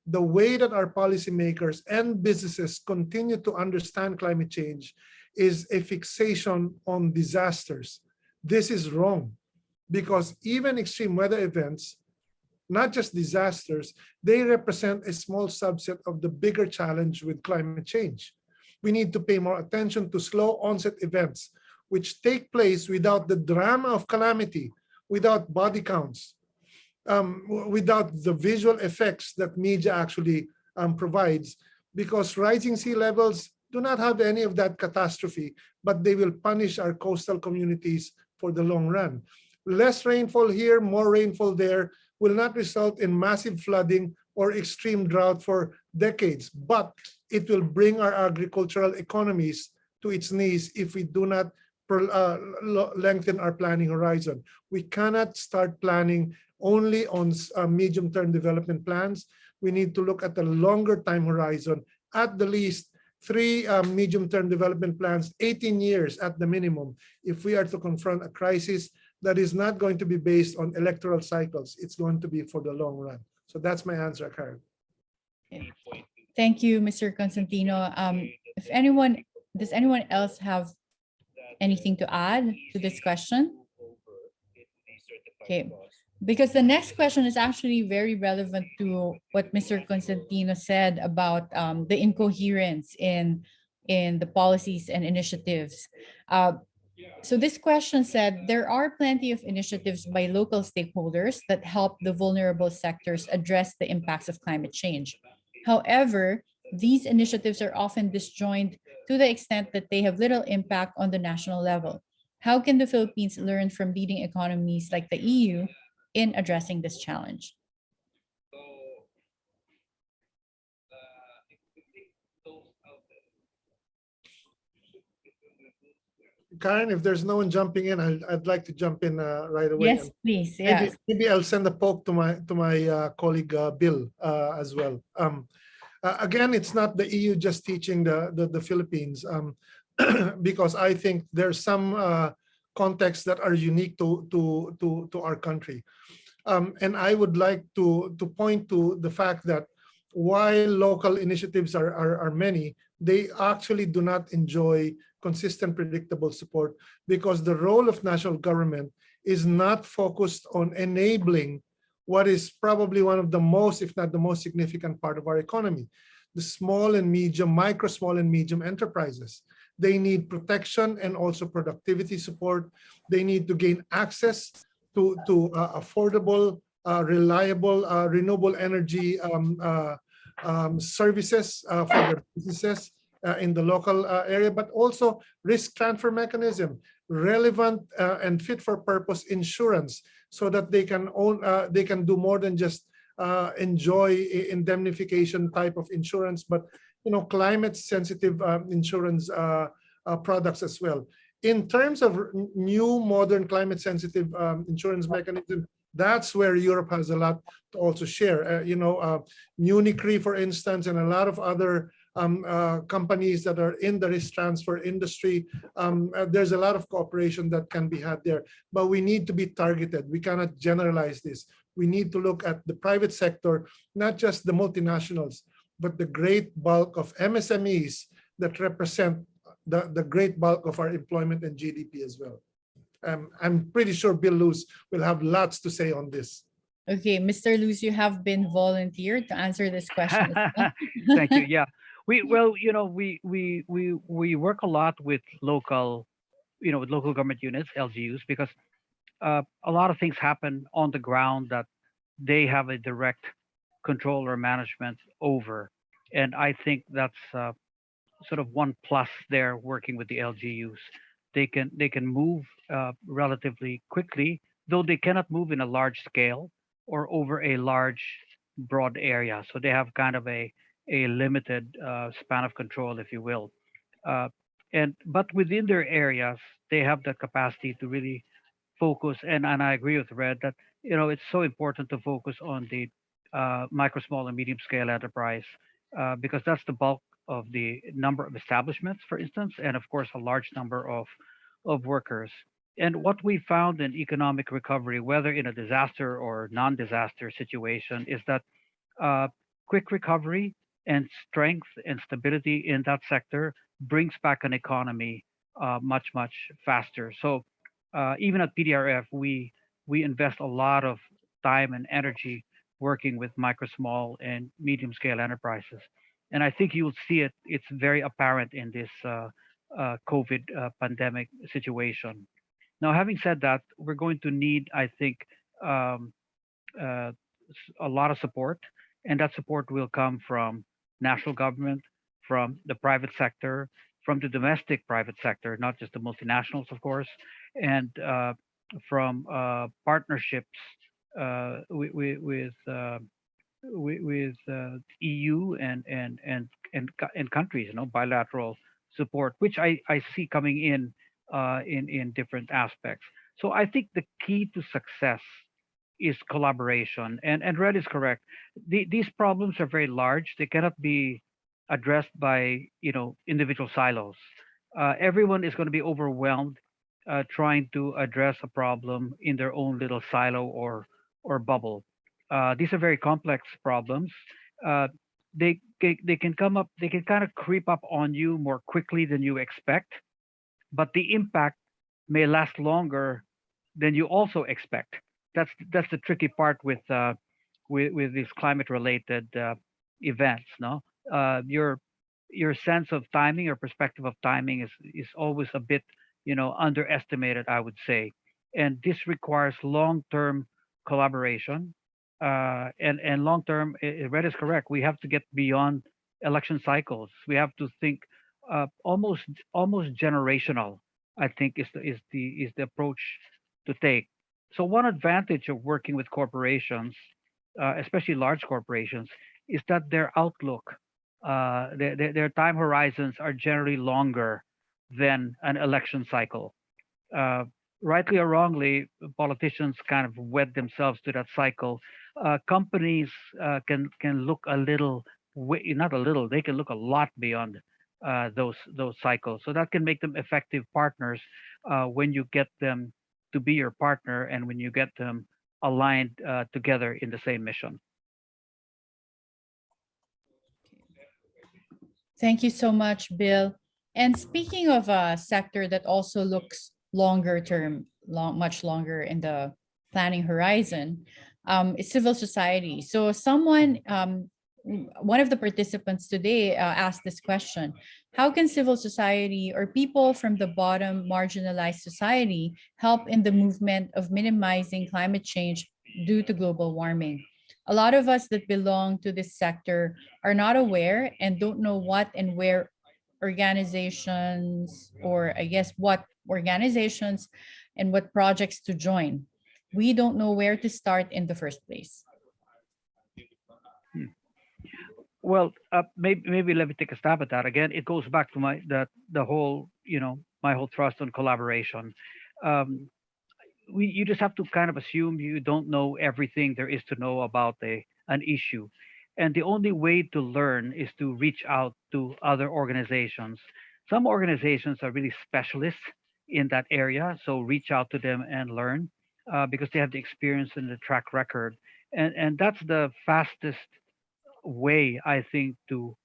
The way that our policymakers and businesses continue to understand climate change is a fixation on disasters. This is wrong, because even extreme weather events, not just disasters, they represent a small subset of the bigger challenge with climate change. We need to pay more attention to slow onset events, which take place without the drama of calamity, without body counts, without the visual effects that media actually provides, because rising sea levels do not have any of that catastrophe, but they will punish our coastal communities for the long run. Less rainfall here, more rainfall there will not result in massive flooding or extreme drought for decades, but it will bring our agricultural economies to its knees if we do not lengthen our planning horizon. We cannot start planning only on medium-term development plans. We need to look at the longer time horizon, at the least 3 medium-term development plans, 18 years at the minimum, if we are to confront a crisis that is not going to be based on electoral cycles. It's going to be for the long run. So that's my answer, Karen. Thank you, Mr. Constantino. Does anyone else have anything to add to this question? Okay, because the next question is actually very relevant to what Mr. Constantino said about the incoherence in the policies and initiatives. So this question said, there are plenty of initiatives by local stakeholders that help the vulnerable sectors address the impacts of climate change. However, these initiatives are often disjoint to the extent that they have little impact on the national level. How can the Philippines learn from leading economies like the EU in addressing this challenge? Karen, if there's no one jumping in, I'd like to jump in right away. Yes, please. Maybe, Yes. maybe I'll send a poke to my colleague Bill as well. Again, it's not the EU just teaching the Philippines, because I think there's some contexts that are unique to our country. And I would like to point to the fact that while local initiatives are many, they actually do not enjoy consistent, predictable support, because the role of national government is not focused on enabling what is probably one of the most, if not the most significant part of our economy, the small and medium, micro, small and medium enterprises. They need protection and also productivity support. They need to gain access to affordable, reliable, renewable energy services for their businesses in the local area, but also risk transfer mechanism, relevant and fit for purpose insurance, so that they can own, they can do more than just enjoy indemnification type of insurance, but climate sensitive insurance products as well. In terms of new modern climate sensitive insurance mechanism, that's where Europe has a lot to also share. Munich Re, for instance, and a lot of other companies that are in the risk transfer industry. There's a lot of cooperation that can be had there, but we need to be targeted. We cannot generalize this. We need to look at the private sector, not just the multinationals, but the great bulk of MSMEs that represent the great bulk of our employment and GDP as well. I'm pretty sure Bill Luz will have lots to say on this. Okay, Mr. Luz, you have been volunteered to answer this question. Thank you. Yeah, we work a lot with local, with local government units, LGUs, because a lot of things happen on the ground that they have a direct control or management over, and I think that's sort of one plus there working with the LGUs. They can move relatively quickly, though they cannot move in a large scale or over a large broad area. So they have kind of a limited span of control, if you will. But within their areas, they have the capacity to really focus. And I agree with Red that it's so important to focus on the micro, small, and medium scale enterprise, because that's the bulk of the number of establishments, for instance, and of course a large number of workers. And what we found in economic recovery, whether in a disaster or non-disaster situation, is that quick recovery and strength and stability in that sector brings back an economy much faster. So even at PDRF, we invest a lot of time and energy working with micro, small, and medium scale enterprises. And I think you'll see it. It's very apparent in this COVID pandemic situation. Now, having said that, we're going to need, I think, a lot of support, and that support will come from national government, from the private sector, from the domestic private sector, not just the multinationals, of course, and from partnerships with EU and countries, bilateral support, which I see coming in different aspects. So I think the key to success is collaboration. And Red is correct. These problems are very large. They cannot be addressed by individual silos. Everyone is going to be overwhelmed trying to address a problem in their own little silo or bubble. These are very complex problems. They can come up. They can kind of creep up on you more quickly than you expect, but the impact may last longer than you also expect. That's the tricky part with these climate-related events. No, your sense of timing or perspective of timing is always a bit underestimated, I would say, and this requires long-term collaboration. And long-term, Red is correct. We have to get beyond election cycles. We have to think almost generational. I think is the approach to take. So one advantage of working with corporations, especially large corporations, is that their outlook, their time horizons are generally longer than an election cycle. Rightly or wrongly, politicians kind of wed themselves to that cycle. Companies can look a little, not a little, they can look a lot beyond those cycles. So that can make them effective partners when you get them to be your partner and when you get them aligned together in the same mission. Thank you so much, Bill. And speaking of a sector that also looks longer term, much longer in the planning horizon, is civil society. So one of the participants today asked this question: how can civil society or people from the bottom, marginalized society, help in the movement of minimizing climate change due to global warming? A lot of us that belong to this sector are not aware and don't know what and where organizations, or I guess what organizations and what projects to join. We don't know where to start in the first place. Well, maybe let me take a stab at that. Again, it goes back to the whole, my whole thrust on collaboration. You just have to kind of assume you don't know everything there is to know about an issue. And the only way to learn is to reach out to other organizations. Some organizations are really specialists in that area, so reach out to them and learn because they have the experience and the track record. And that's the fastest way, I think, to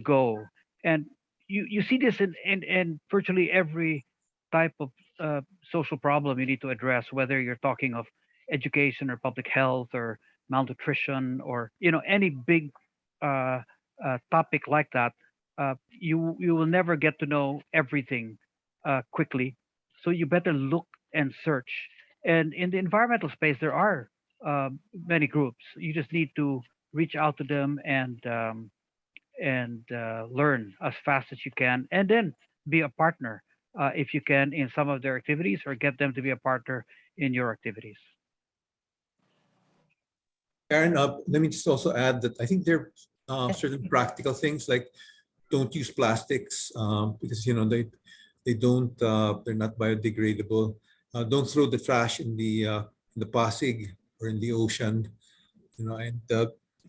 go. And you see this in virtually every type of social problem you need to address, whether you're talking of education or public health or malnutrition or any big topic like that. You will never get to know everything quickly, so you better look and search. And in the environmental space, there are many groups. You just need to reach out to them and learn as fast as you can, and then be a partner if you can in some of their activities, or get them to be a partner in your activities. Karen, let me just also add that I think there are certain practical things like don't use plastics because they don't they're not biodegradable. Don't throw the trash in the Pasig or in the ocean. And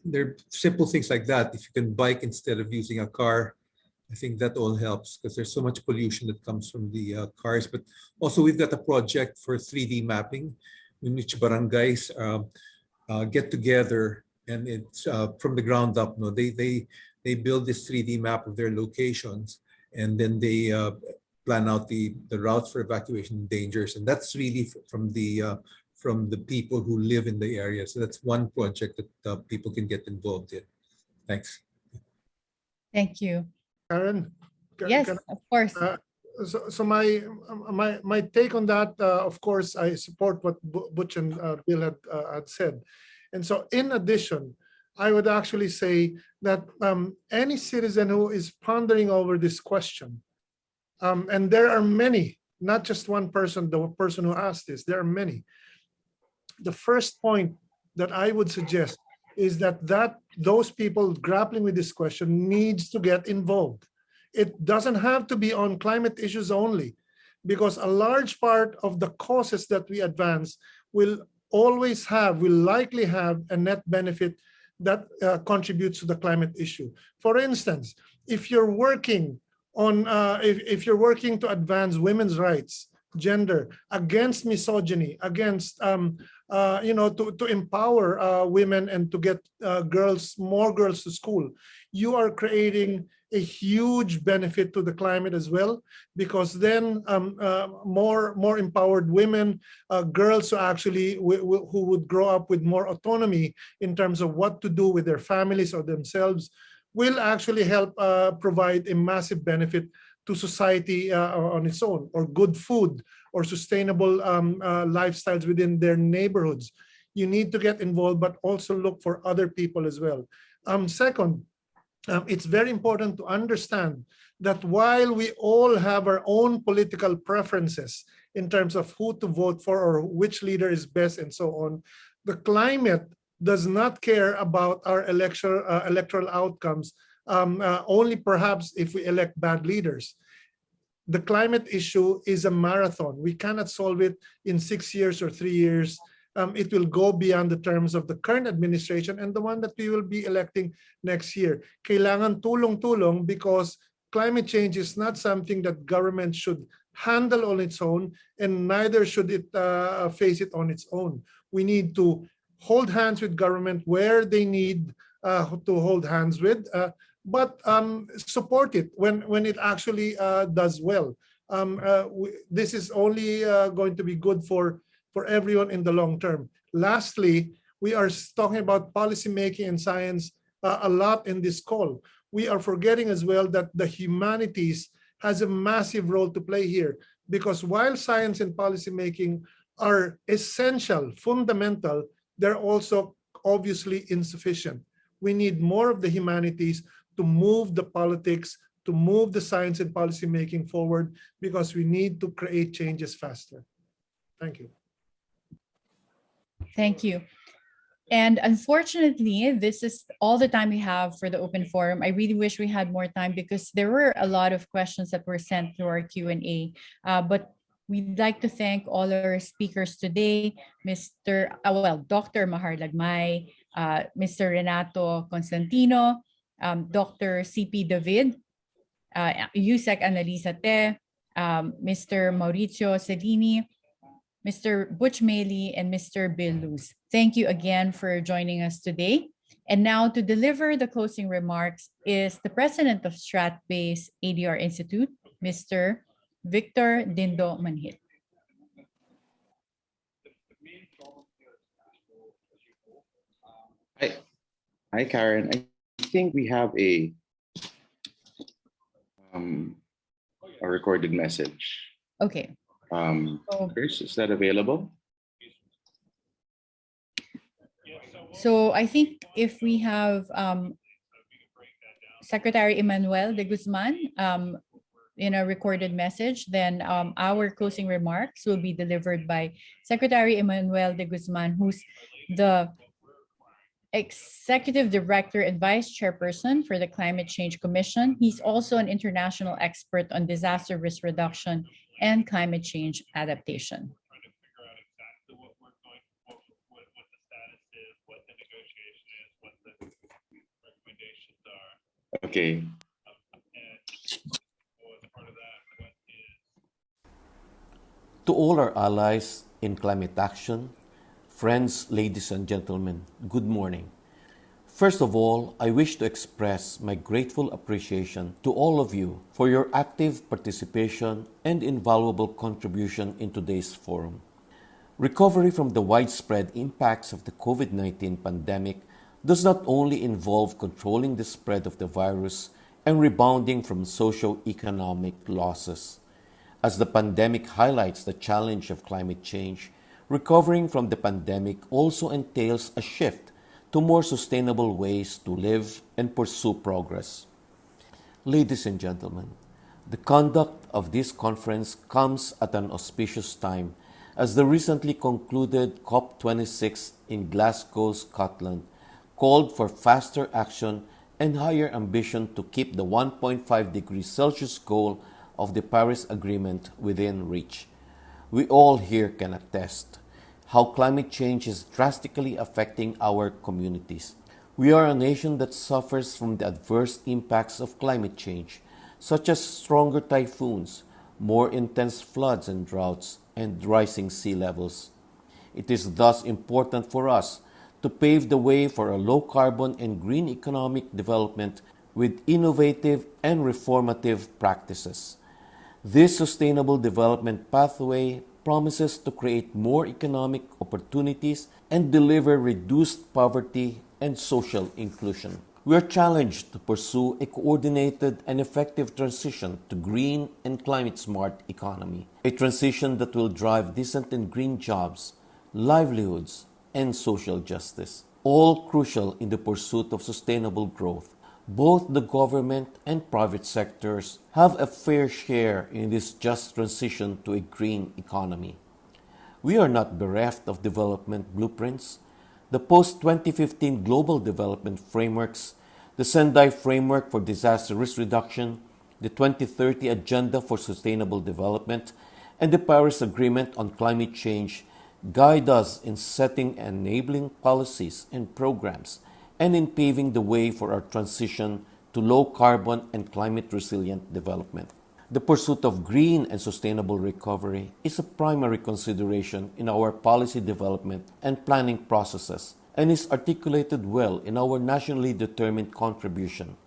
there are simple things like that. If you can bike instead of using a car, I think that all helps because there's so much pollution that comes from the cars. But also we've got a project for 3D mapping in which barangays get together, and it's from the ground up. They build this 3D map of their locations, and then they plan out the routes for evacuation dangers, and that's really from the people who live in the area. So that's one project that people can get involved in. Thanks. Thank you. Karen? Yes, of course. So my take on that, of course, I support what Butch and Bill had said. And so in addition, I would actually say that any citizen who is pondering over this question, and there are many, not just one person, the person who asked this, there are many. The first point that I would suggest is that those people grappling with this question needs to get involved. It doesn't have to be on climate issues only, because a large part of the causes that we advance will likely have a net benefit that contributes to the climate issue. For instance, if you're working on, if you're working to advance women's rights, gender, against misogyny, against to empower women and to get more girls to school, you are creating a huge benefit to the climate as well, because then more empowered women, girls who actually who would grow up with more autonomy in terms of what to do with their families or themselves, will actually help provide a massive benefit to society on its own, or good food, or sustainable lifestyles within their neighborhoods. You need to get involved, but also look for other people as well. Second, it's very important to understand that while we all have our own political preferences in terms of who to vote for or which leader is best and so on, the climate does not care about our electoral outcomes, only perhaps if we elect bad leaders. the climate issue is a marathon. We cannot solve it in 6 years or 3 years. It will go beyond the terms of the current administration and the one that we will be electing next year. Kailangan tulong-tulong because climate change is not something that government should handle on its own, and neither should it face it on its own. We need to hold hands with government where they need to hold hands with, but support it when it actually does well. This is only going to be good for everyone in the long term. Lastly, we are talking about policy making and science a lot in this call. We are forgetting as well that the humanities has a massive role to play here, because while science and policy making are essential, fundamental, they're also obviously insufficient. We need more of the humanities to move the politics, to move the science and policy making forward, because we need to create changes faster. Thank you. Thank you. And unfortunately, this is all the time we have for the open forum. I really wish we had more time because there were a lot of questions that were sent through our Q&A. But we'd like to thank all our speakers today, Dr. Mahar Lagmay, Mr. Renato Constantino, Dr. CP David, Yusek Annalisa Te, Mr. Mauricio Cellini, Mr. Butch Maley, and Mr. Bill Luz. Thank you again for joining us today. And now to deliver the closing remarks is the president of Strat-Base ADR Institute, Mr. Victor Dindo Manhit. Hi, Karen. I think we have a recorded message. Okay. Chris, is that available? So I think if we have Secretary Emmanuel de Guzman in a recorded message, then our closing remarks will be delivered by Secretary Emmanuel de Guzman, who's the Executive Director and Vice Chairperson for the Climate Change Commission. He's also an international expert on disaster risk reduction and climate change adaptation. Okay. To all our allies in climate action, friends, ladies and gentlemen, good morning. First of all, I wish to express my grateful appreciation to all of you for your active participation and invaluable contribution in today's forum. Recovery from the widespread impacts of the COVID-19 pandemic does not only involve controlling the spread of the virus and rebounding from socio-economic losses. As the pandemic highlights the challenge of climate change, recovering from the pandemic also entails a shift to more sustainable ways to live and pursue progress. Ladies and gentlemen, the conduct of this conference comes at an auspicious time as the recently concluded COP26 in Glasgow, Scotland, called for faster action and higher ambition to keep the 1.5 degrees Celsius goal of the Paris Agreement within reach. We all here can attest how climate change is drastically affecting our communities. We are a nation that suffers from the adverse impacts of climate change, such as stronger typhoons, more intense floods and droughts, and rising sea levels. It is thus important for us to pave the way for a low-carbon and green economic development with innovative and reformative practices. This sustainable development pathway promises to create more economic opportunities and deliver reduced poverty and social inclusion. We are challenged to pursue a coordinated and effective transition to green and climate-smart economy, a transition that will drive decent and green jobs, livelihoods, and social justice, all crucial in the pursuit of sustainable growth. Both the government and private sectors have a fair share in this just transition to a green economy. We are not bereft of development blueprints. The post-2015 Global Development Frameworks, the Sendai Framework for Disaster Risk Reduction, the 2030 Agenda for Sustainable Development, and the Paris Agreement on Climate Change guide us in setting enabling policies and programs and in paving the way for our transition to low carbon and climate resilient development. The pursuit of green and sustainable recovery is a primary consideration in our policy development and planning processes and is articulated well in our nationally determined contribution.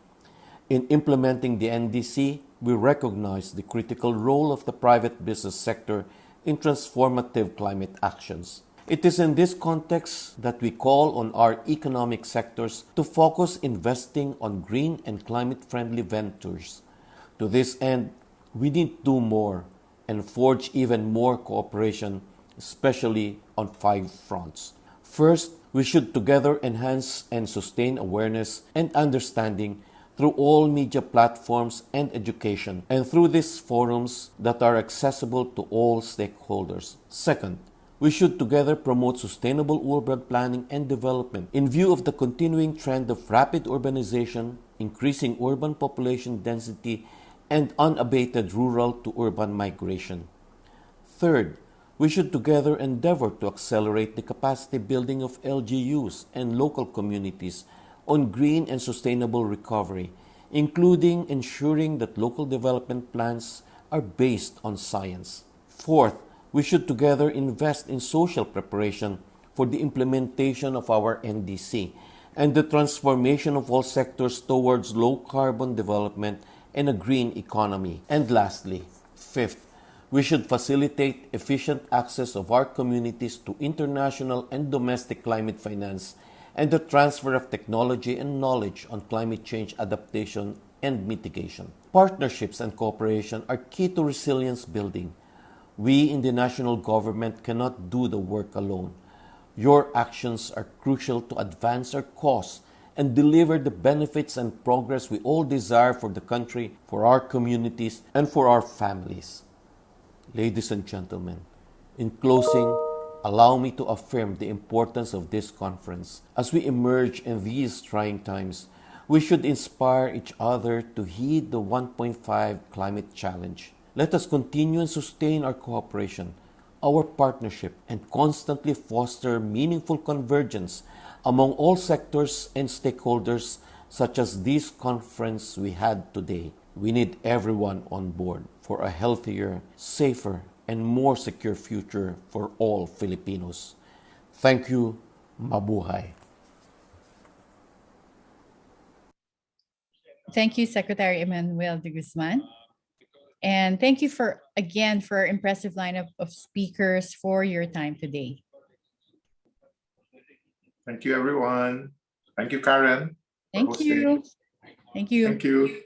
In implementing the NDC, we recognize the critical role of the private business sector in transformative climate actions. It is in this context that we call on our economic sectors to focus investing on green and climate-friendly ventures. To this end, we need to do more and forge even more cooperation, especially on 5 fronts. First, we should together enhance and sustain awareness and understanding through all media platforms and education, and through these forums that are accessible to all stakeholders. Second, we should together promote sustainable urban planning and development in view of the continuing trend of rapid urbanization, increasing urban population density, and unabated rural to urban migration. Third, we should together endeavor to accelerate the capacity building of LGUs and local communities on green and sustainable recovery, including ensuring that local development plans are based on science. Fourth, we should together invest in social preparation for the implementation of our NDC and the transformation of all sectors towards low carbon development and a green economy. And lastly, fifth, we should facilitate efficient access of our communities to international and domestic climate finance and the transfer of technology and knowledge on climate change adaptation and mitigation. Partnerships and cooperation are key to resilience building. We in the national government cannot do the work alone. Your actions are crucial to advance our cause and deliver the benefits and progress we all desire for the country, for our communities, and for our families. Ladies and gentlemen, in closing, allow me to affirm the importance of this conference. As we emerge in these trying times, we should inspire each other to heed the 1.5 climate challenge. Let us continue and sustain our cooperation, our partnership, and constantly foster meaningful convergence among all sectors and stakeholders, such as this conference we had today. We need everyone on board for a healthier, safer, and more secure future for all Filipinos. Thank you. Mabuhay. Thank you, Secretary Emmanuel de Guzman. And thank you for our impressive lineup of speakers for your time today. Thank you, everyone. Thank you, Karen. for Thank hosting. you. Thank you. Thank you.